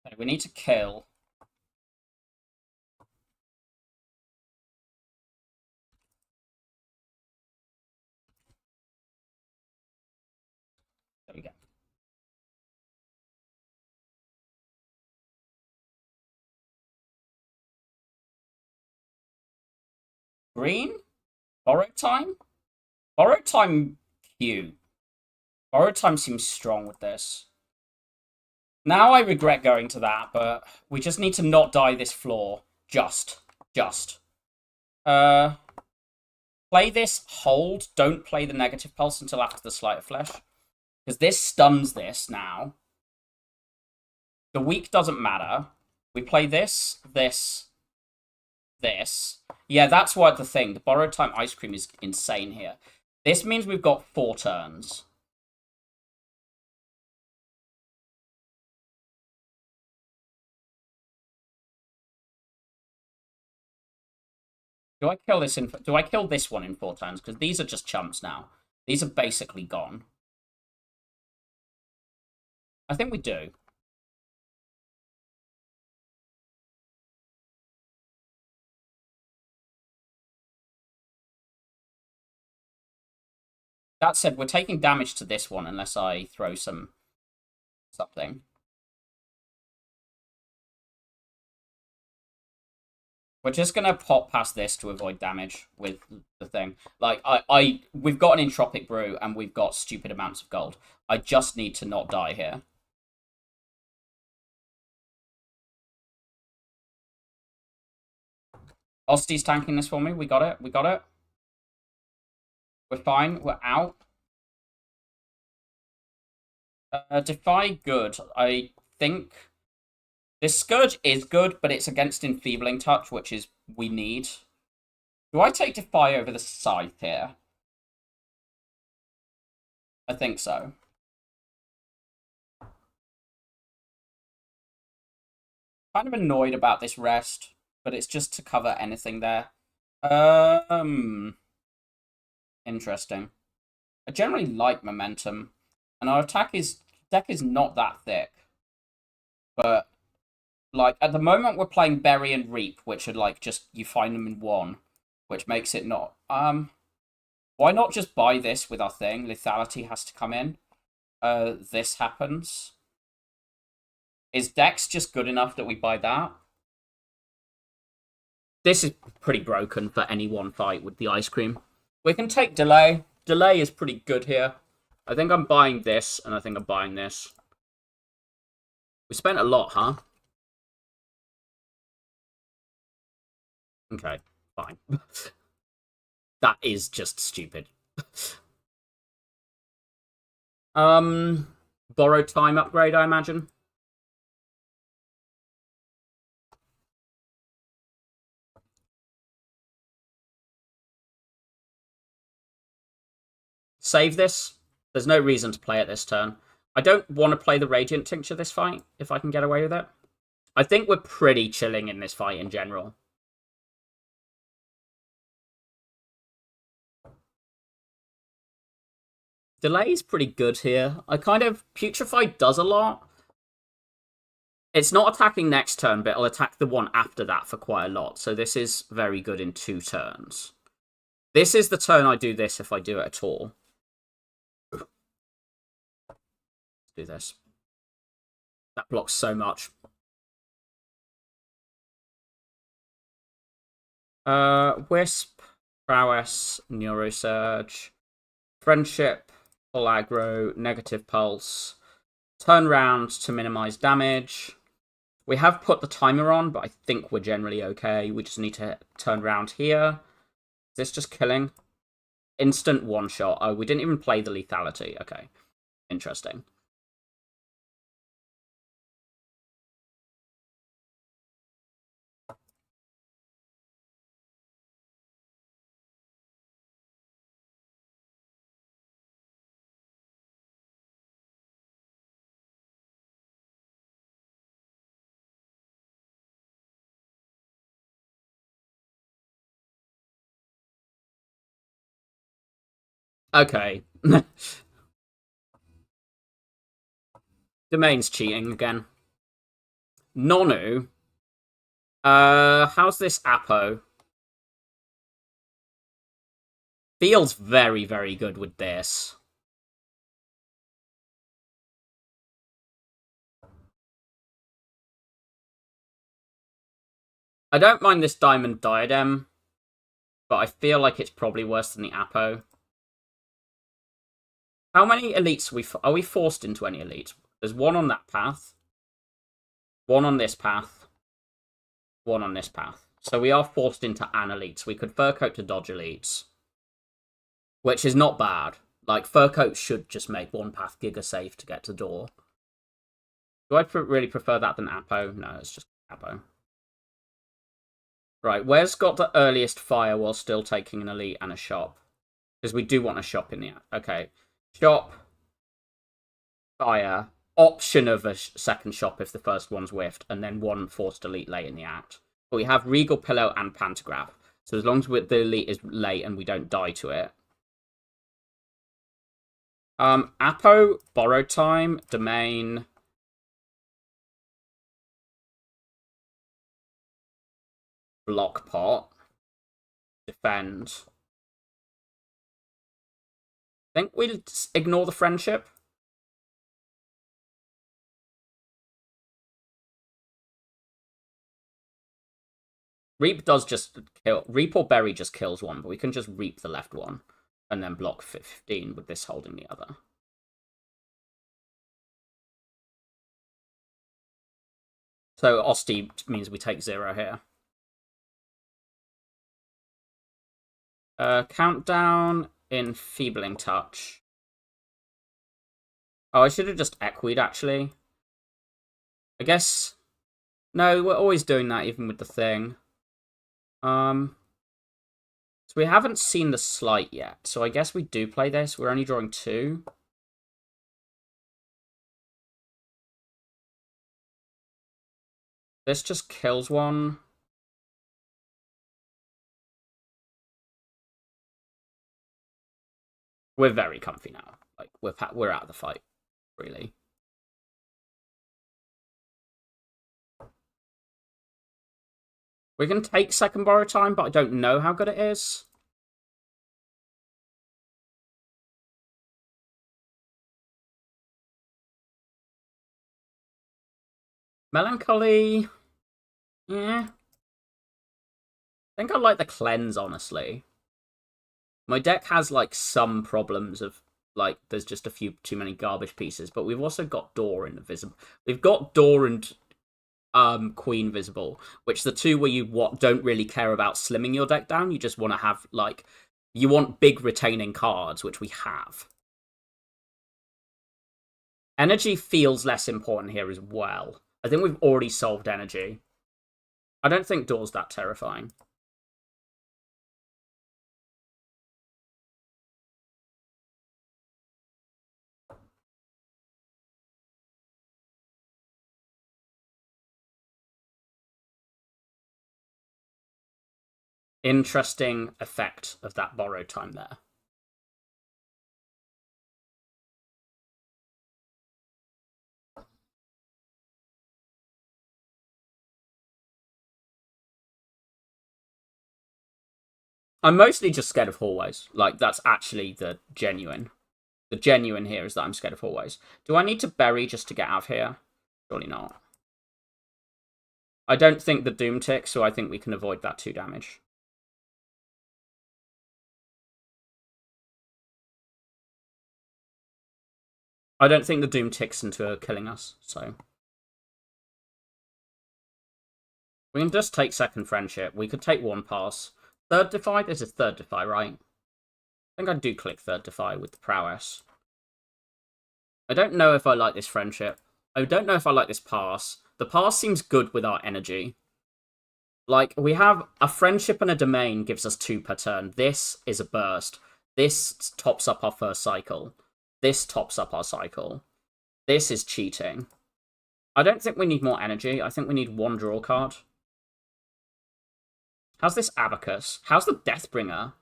A: Okay, we need to kill. There we go. Green? Borrow time? Borrow time cute. Borrow time seems strong with this. Now I regret going to that, but we just need to not die this floor. Just. Play this, hold. Don't play the negative pulse until after the Sleight of Flesh. Because this stuns this now. The weak doesn't matter. We play this, this. Yeah, that's what the thing. The Borrowed Time Ice Cream is insane here. This means we've got 4 turns. Do I kill this do I kill this one in 4 turns? Because these are just chumps now. These are basically gone. I think we do. That said, we're taking damage to this one unless I throw something. We're just gonna pop past this to avoid damage with the thing. Like, we've got an Entropic Brew and we've got stupid amounts of gold. I just need to not die here. Osti's tanking this for me. We got it. We got it. We're fine. We're out. Defy good. I think this Scourge is good, but it's against Enfeebling Touch, which is we need. Do I take Defy over the Scythe here? I think so. Kind of annoyed about this rest, but it's just to cover anything there. Interesting. I generally like momentum, and our deck is not that thick. But like at the moment we're playing Bury and Reap, which are like just you find them in 1, which makes it not why not just buy this with our thing? Lethality has to come in. this happens. Is Dex just good enough that we buy that? This is pretty broken for any one fight with the ice cream. We can take delay. Delay is pretty good here. I think I'm buying this, and I think I'm buying this. We spent a lot, huh? Okay, fine. That is just stupid. Borrowed time upgrade, I imagine. Save this. There's no reason to play it this turn. I don't want to play the Radiant Tincture this fight, if I can get away with it. I think we're pretty chilling in this fight in general. Delay is pretty good here. I kind of... Putrefy does a lot. It's not attacking next turn, but it'll attack the one after that for quite a lot. So this is very good in 2 turns. This is the turn I do this if I do it at all. Let's do this. That blocks so much. Wisp, Prowess, Neurosurge, Friendship, Full Aggro, Negative Pulse, Turn round to minimize damage. We have put the timer on, but I think we're generally okay. We just need to turn round here. Is this just killing? Instant one-shot. Oh, we didn't even play the lethality. Okay. Interesting. Okay. Domain's cheating again. Nonu. How's this Apo? Feels very, very good with this. I don't mind this Diamond Diadem, but I feel like it's probably worse than the Apo. How many elites are we forced into any elites? There's one on that path, one on this path, one on this path. So we are forced into an elites. We could Fur Coat to dodge elites, which is not bad. Like, Fur Coat should just make one path giga safe to get to door. Do I really prefer that than Apo? No, it's just Apo. Right, where's got the earliest fire while still taking an elite and a shop? Because we do want a shop in the... Okay. Shop. Fire. Option of a second shop if the first one's whiffed. And then one forced elite late in the act. But we have Regal Pillow and Pantograph. So as long as the elite is late and we don't die to it. Apo. Borrowed time. Domain. Block pot. Defend. I think we'll ignore the friendship. Reap does just kill. Reap or Berry just kills one, but we can just reap the left one and then block 15 with this holding the other. So Osti means we take 0 here. Countdown, Enfeebling Touch. Oh, I should have just Equied, actually. I guess... No, we're always doing that, even with the thing. So we haven't seen the Slight yet, so I guess we do play this. We're only drawing 2. This just kills one. We're very comfy now. Like, we're out of the fight, really. We can take second borrow time, but I don't know how good it is. Melancholy. Yeah. I think I like the cleanse, honestly. My deck has, like, some problems of, like, there's just a few too many garbage pieces, but we've also got Door and Visible. We've got Door and Queen Visible, which the two where you don't really care about slimming your deck down. You just want to have, like, you want big retaining cards, which we have. Energy feels less important here as well. I think we've already solved energy. I don't think Door's that terrifying. Interesting effect of that borrowed time there. I'm mostly just scared of hallways. Like, that's actually the genuine. The genuine here is that I'm scared of hallways. Do I need to bury just to get out of here? Surely not. I don't think the Doom ticks, so I think we can avoid that 2 damage. I don't think the Doom ticks into killing us, so... We can just take second friendship. We could take 1 pass. Third defy? This is third defy, right? I think I do click third defy with the prowess. I don't know if I like this friendship. I don't know if I like this pass. The pass seems good with our energy. Like, we have a friendship and a domain gives us 2 per turn. This is a burst. This tops up our first cycle. This tops up our cycle. This is cheating. I don't think we need more energy. I think we need 1 draw card. How's this Abacus? How's the Deathbringer?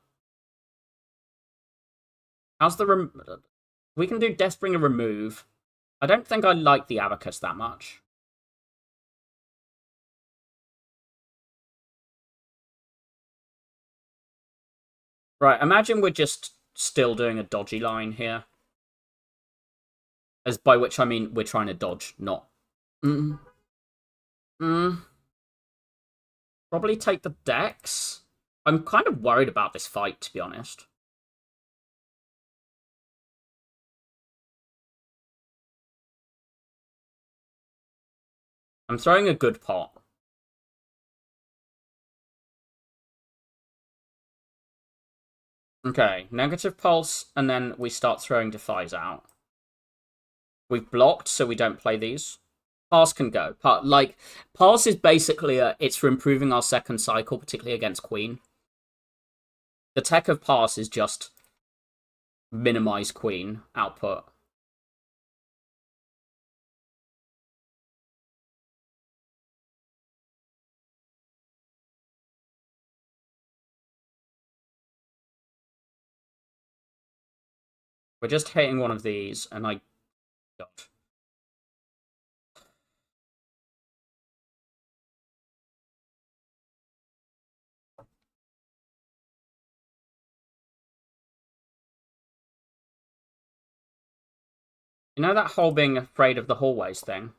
A: How's the... We can do Deathbringer remove. I don't think I like the Abacus that much. Right, imagine we're just still doing a dodgy line here. As by which I mean we're trying to dodge, not... Probably take the Dex. I'm kind of worried about this fight, to be honest. I'm throwing a good pot. Okay, negative pulse, and then we start throwing defies out. We've blocked, so we don't play these. Pass can go. Pass is basically it's for improving our second cycle, particularly against Queen. The tech of Pass is just minimize Queen output. We're just hitting one of these, and I... God. You know that whole being afraid of the hallways thing?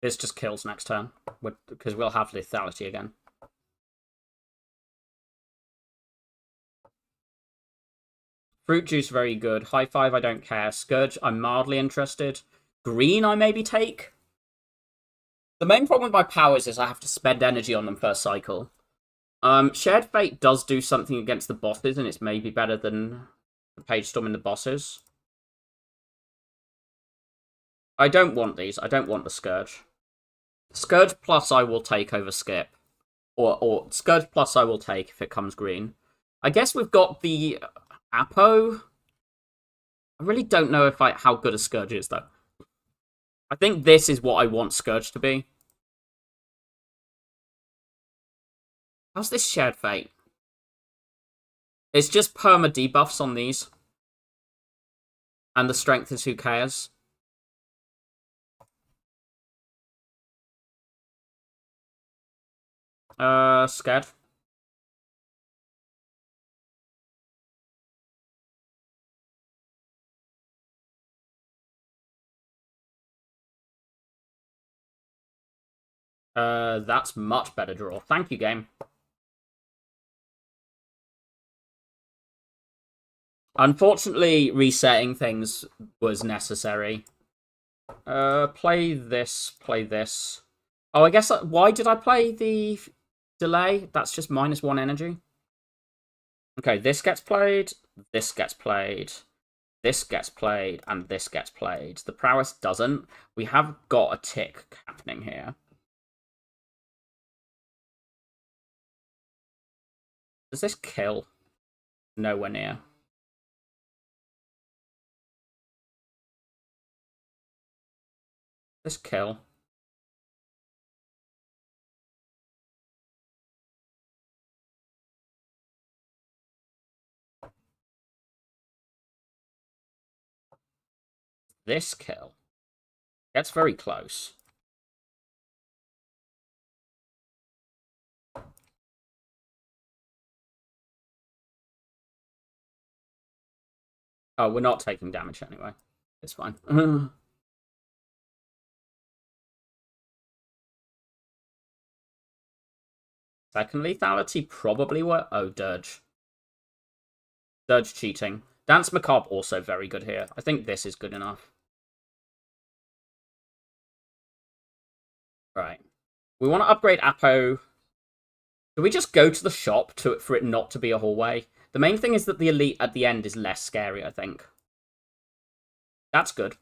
A: This just kills next turn, because we'll have lethality again. Fruit juice, very good. High five, I don't care. Scourge, I'm mildly interested. Green, I maybe take. The main problem with my powers is I have to spend energy on them first cycle. Shared Fate does do something against the bosses, and it's maybe better than the Page Storm in the bosses. I don't want these. I don't want the Scourge. Scourge plus I will take over Skip. Or Scourge plus I will take if it comes green. I guess we've got the Apo. I really don't know how good a Scourge is, though. I think this is what I want Scourge to be. How's this Shared Fate? It's just perma debuffs on these. And the strength is who cares? Scared. That's much better draw. Thank you, game. Unfortunately, resetting things was necessary. Play this, play this. Oh, I guess, why did I play the delay? That's just -1 energy. Okay, this gets played, this gets played, this gets played, and this gets played. The prowess doesn't. We have got a tick happening here. Does this kill? Nowhere near. This kill. This kill. Gets very close. Oh, we're not taking damage anyway. It's fine. Second lethality probably were... Oh, Dirge. Dirge cheating. Dance Macabre also very good here. I think this is good enough. Right. We want to upgrade Apo. Do we just go to the shop for it not to be a hallway? The main thing is that the elite at the end is less scary, I think. That's good.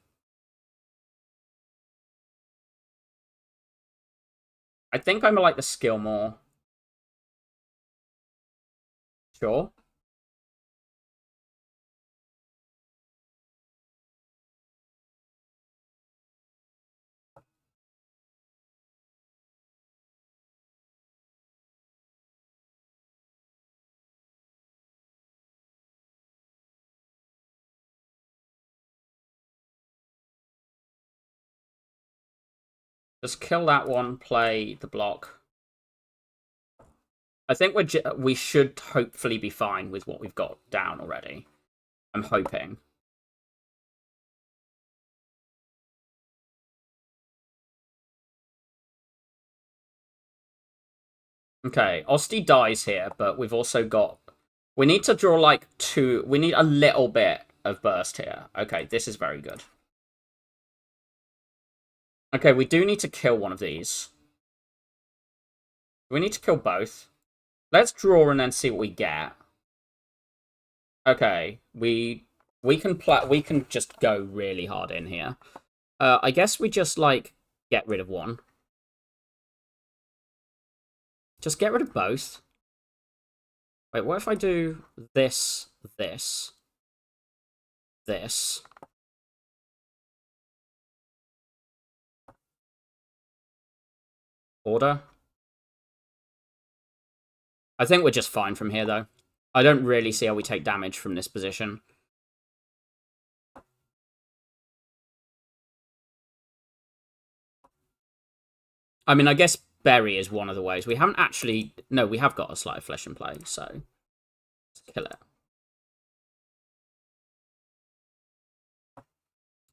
A: I think I like the skill more. Sure. Just kill that one, play the block. I think we should hopefully be fine with what we've got down already. I'm hoping. Okay, Osti dies here, but we've also got... We need to draw like two... We need a little bit of burst here. Okay, this is very good. Okay, we do need to kill one of these. We need to kill both. Let's draw and then see what we get. Okay, we can just go really hard in here. I guess we just like get rid of one. Just get rid of both. Wait, what if I do this, this, this? Order? I think we're just fine from here, though. I don't really see how we take damage from this position. I mean, I guess Berry is one of the ways. We haven't actually... No, we have got a Sleight of Flesh in play, so... Let's kill it.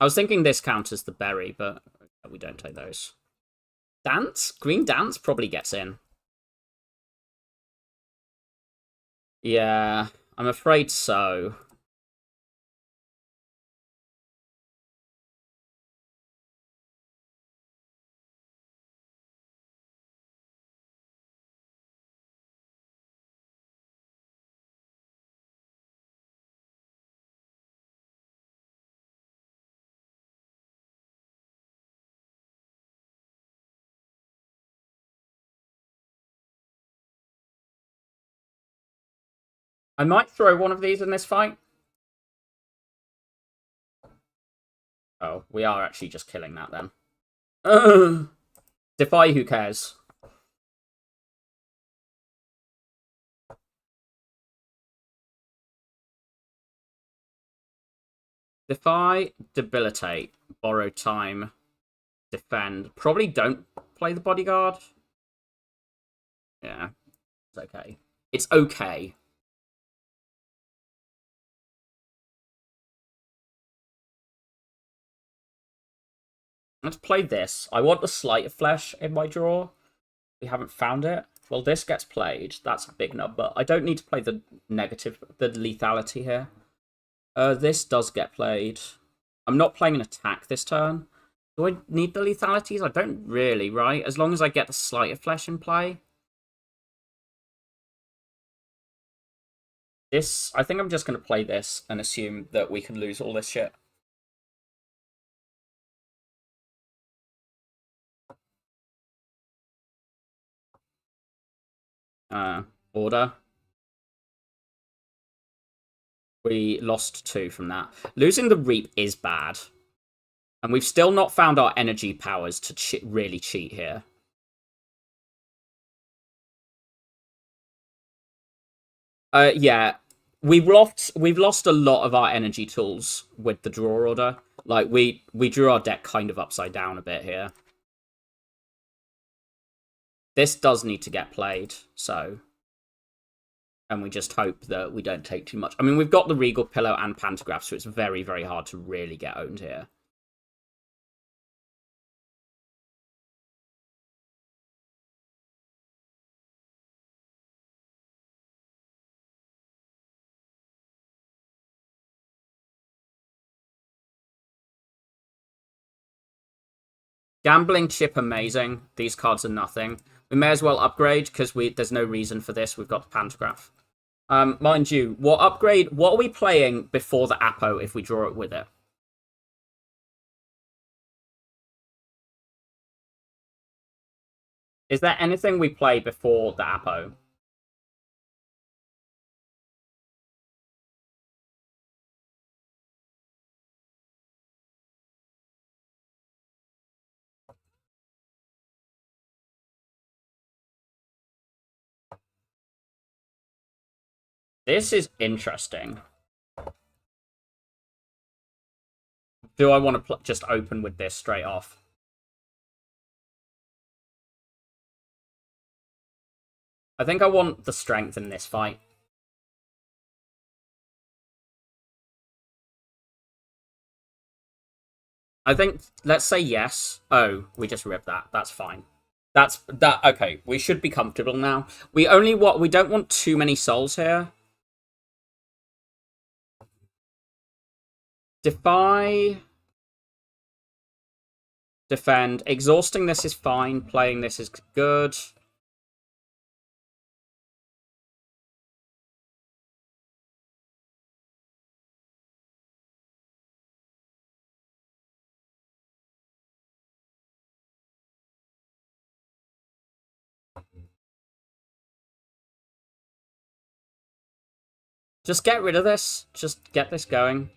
A: I was thinking this counters the Berry, but we don't take those. Dance? Green Dance probably gets in. Yeah, I'm afraid so. I might throw one of these in this fight. Oh, we are actually just killing that then. Defy, who cares? Defy, debilitate, borrow time, defend. Probably don't play the bodyguard. Yeah, it's okay. It's okay. Let's play this. I want the sleight of flesh in my draw. We haven't found it. Well, this gets played. That's a big number. I don't need to play the negative, the lethality here. This does get played. I'm not playing an attack this turn. Do I need the lethalities? I don't really, right? As long as I get the sleight of flesh in play. This, I think I'm just going to play this and assume that we can lose all this shit. Order. We lost 2 from that. Losing the Reap is bad. And we've still not found our energy powers to really cheat here. Yeah. We've lost a lot of our energy tools with the draw order. Like, we drew our deck kind of upside down a bit here. This does need to get played, so... And we just hope that we don't take too much. I mean, we've got the Regal Pillow and Pantograph, so it's very, very hard to really get owned here. Gambling chip amazing. These cards are nothing. We may as well upgrade because there's no reason for this. We've got the Pantograph. Mind you, what are we playing before the Apo if we draw it with it? Is there anything we play before the Apo? This is interesting. Do I want to just open with this straight off? I think I want the strength in this fight. I think, let's say yes. Oh, we just ripped that. That's fine. Okay, we should be comfortable now. We don't want too many souls here. Defy. Defend. Exhausting this is fine. Playing this is good. Just get rid of this. Just get this going.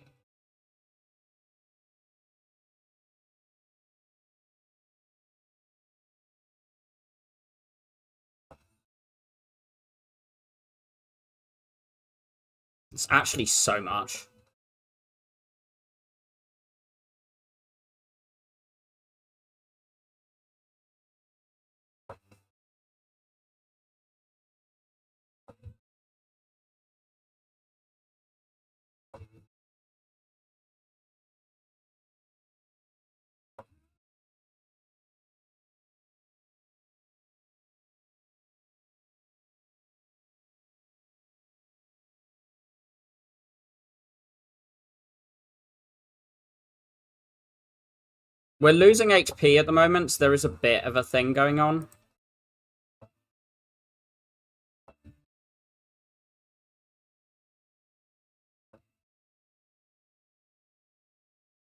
A: It's actually so much. We're losing HP at the moment, so there is a bit of a thing going on.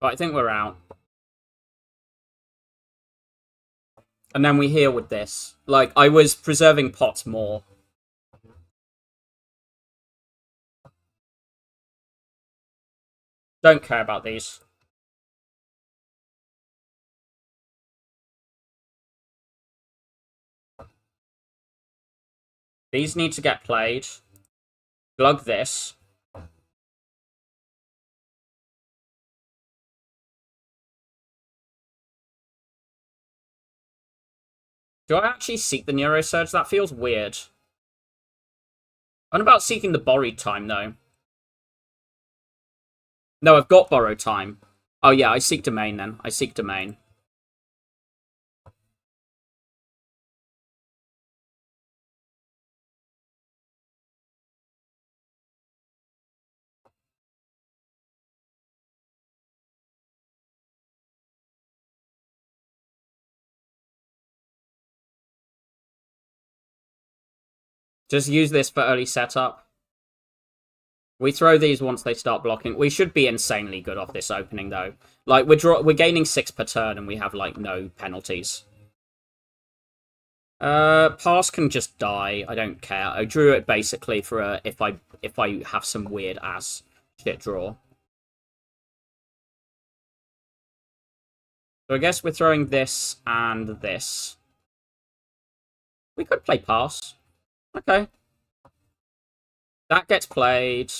A: But I think we're out. And then we heal with this. Like, I was preserving pots more. Don't care about these. These need to get played. Glug this. Do I actually seek the Neurosurge? That feels weird. I'm about seeking the Borrowed Time, though. No, I've got Borrowed Time. Oh, yeah, I seek Domain, then. I seek Domain. Just use this for early setup. We throw these once they start blocking. We should be insanely good off this opening, though. Like, we're gaining 6 per turn, and we have, like, no penalties. Pass can just die. I don't care. I drew it basically for a, if I have some weird ass shit draw. So I guess we're throwing this and this. We could play pass. Okay. That gets played.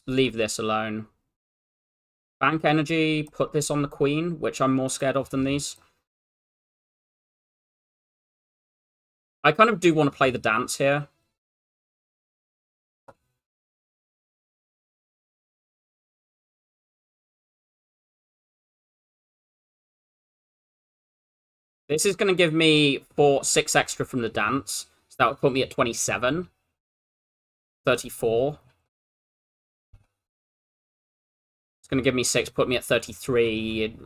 A: Leave this alone. Bank energy, put this on the queen, which I'm more scared of than these. I kind of do want to play the dance here. This is going to give me 6 extra from the dance. So that would put me at 27. 34. It's going to give me 6, put me at 33.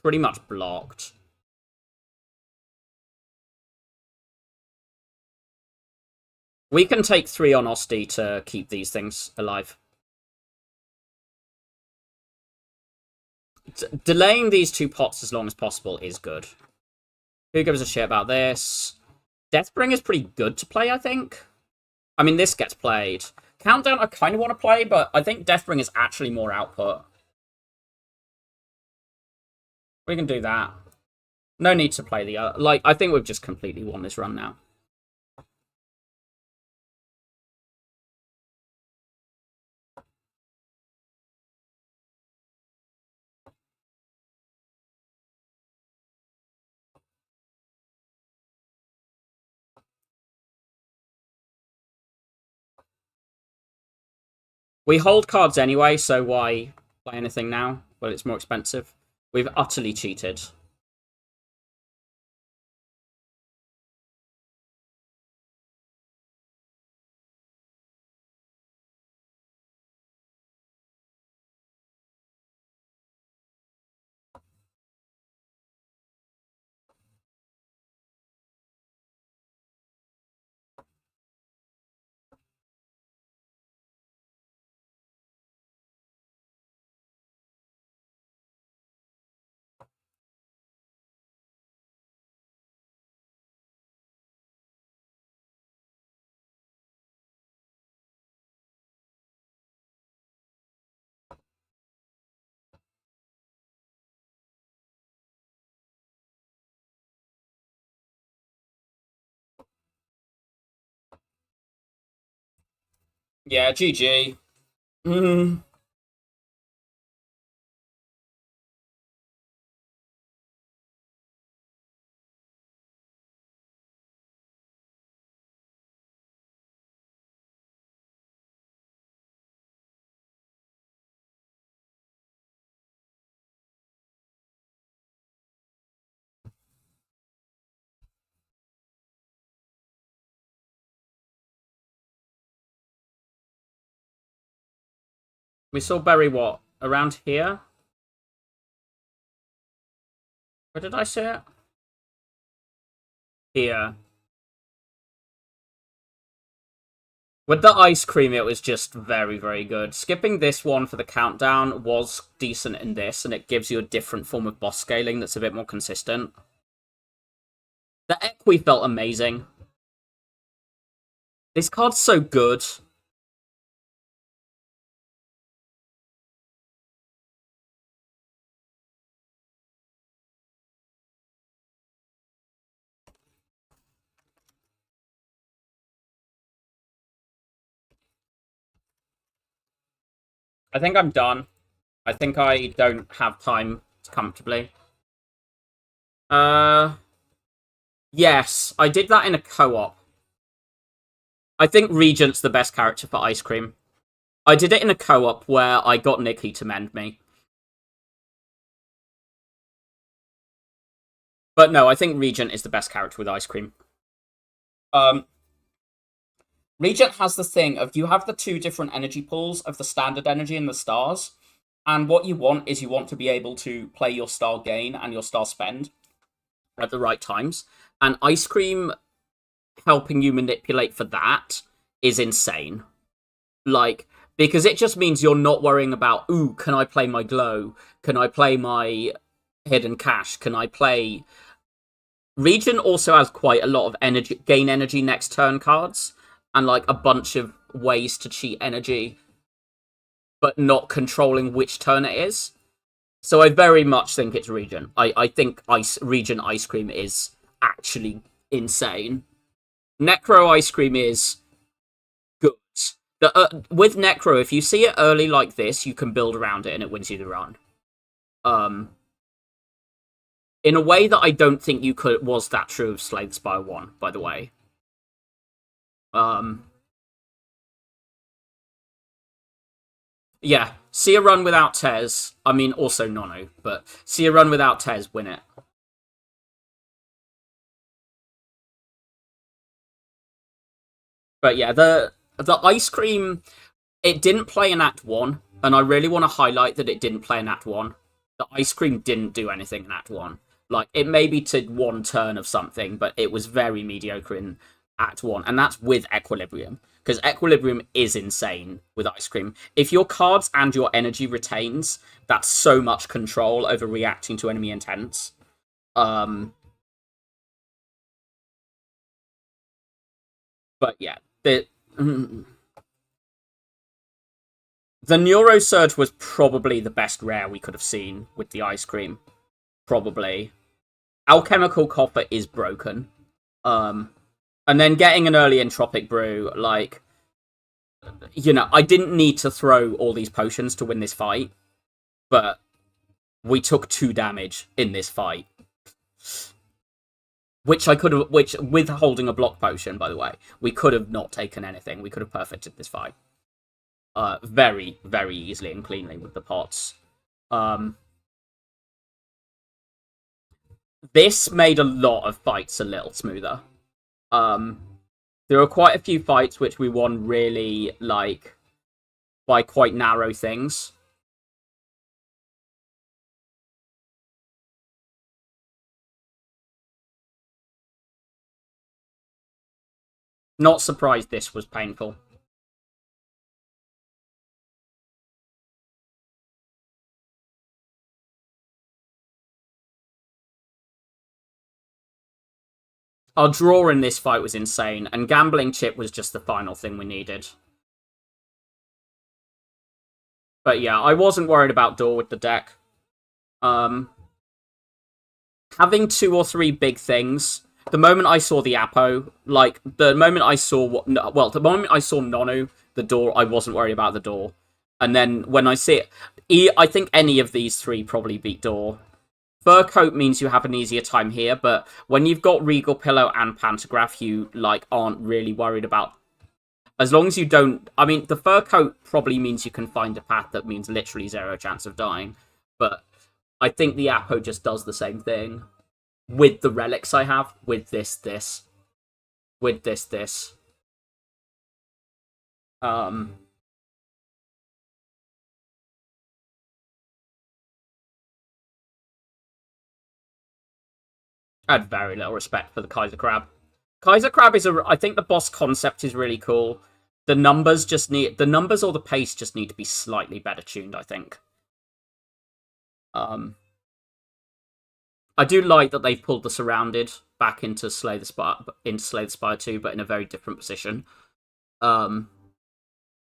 A: Pretty much blocked. We can take 3 on Osti to keep these things alive. Delaying these 2 pots as long as possible is good. Who gives a shit about this? Deathbringer is pretty good to play, I think. I mean, this gets played. Countdown I kind of want to play, but I think Deathbringer is actually more output. We can do that. No need to play the other. Like, I think we've just completely won this run now. We hold cards anyway, so why play anything now? Well, it's more expensive. We've utterly cheated. Yeah, GG. We saw Berry, what? Around here? Where did I see it? Here. With the ice cream, it was just very, very good. Skipping this one for the countdown was decent in this, and it gives you a different form of boss scaling that's a bit more consistent. The Equi felt amazing. This card's so good. I think I'm done. I think I don't have time comfortably. Yes, I did that in a co-op. I think Regent's the best character for Ice Cream. I did it in a co-op where I got Nikki to mend me. But no, I think Regent is the best character with Ice Cream. Um, Regent has the thing of you have the two different energy pools of the standard energy and the stars. And what you want is you want to be able to play your star gain and your star spend at the right times. And Ice Cream helping you manipulate for that is insane. Like, because it just means you're not worrying about, ooh, can I play my glow? Can I play my hidden cash? Can I play... Regent also has quite a lot of energy, gain energy next turn cards, and like a bunch of ways to cheat energy, but not controlling which turn it is. So I very much think it's Regent. I think Regent Ice Cream is actually insane. Necro Ice Cream is good. With Necro, if you see it early like this, you can build around it and it wins you the run. In a way that I don't think you could was that true of Slay the Spire 1, by the way. Yeah, see a run without Tez. I mean, also Nono, but see a run without Tez, win it. But yeah, the Ice Cream, it didn't play in Act 1, and I really want to highlight that it didn't play in Act 1. The Ice Cream didn't do anything in Act 1. Like, it maybe took one turn of something, but it was very mediocre in Act 1, and that's with Equilibrium. Because Equilibrium is insane with Ice Cream. If your cards and your energy retains, that's so much control over reacting to enemy intents. But yeah, the Neurosurge was probably the best rare we could have seen with the Ice Cream. Probably. Alchemical Copper is broken. And then getting an early Entropic Brew, like, you know, I didn't need to throw all these potions to win this fight, but we took 2 damage in this fight. Which I could have, which, with holding a block potion, by the way, we could have not taken anything. We could have perfected this fight. Very, very easily and cleanly with the pots. This made a lot of fights a little smoother. There were quite a few fights which we won really, like, by quite narrow things. Not surprised this was painful. Our draw in this fight was insane, and Gambling Chip was just the final thing we needed. But yeah, I wasn't worried about Door with the deck. Having 2 or 3 big things. The moment I saw the Apo, like, the moment I saw the moment I saw Nonu, the door, I wasn't worried about the door. And then when I see it, I think any of these 3 probably beat door. Fur Coat means you have an easier time here, but when you've got Regal Pillow and Pantograph, you, like, aren't really worried about... As long as you don't... I mean, the Fur Coat probably means you can find a path that means literally 0 chance of dying, but I think the Apo just does the same thing. With the relics I have, with this. With this. I had very little respect for the Kaiser Crab. Kaiser Crab is I think the boss concept is really cool. The numbers or the pace just need to be slightly better tuned, I think. I do like that they've pulled the Surrounded back into Slay the Spire 2, but in a very different position. But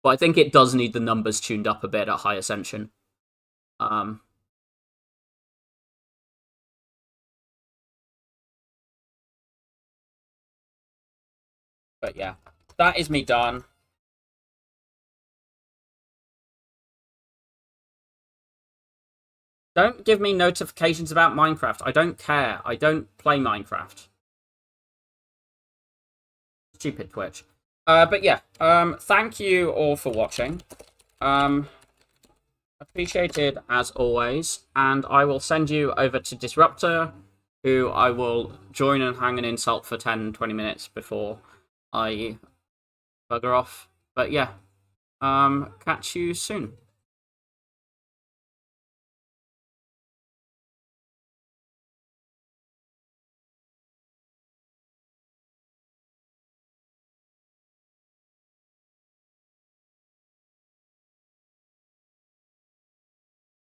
A: I think it does need the numbers tuned up a bit at High Ascension. But yeah, that is me done. Don't give me notifications about Minecraft. I don't care. I don't play Minecraft. Stupid Twitch. But yeah, thank you all for watching. Appreciated as always. And I will send you over to Disruptor, who I will join and hang an insult for 10-20 minutes before I bugger off. But yeah, catch you soon.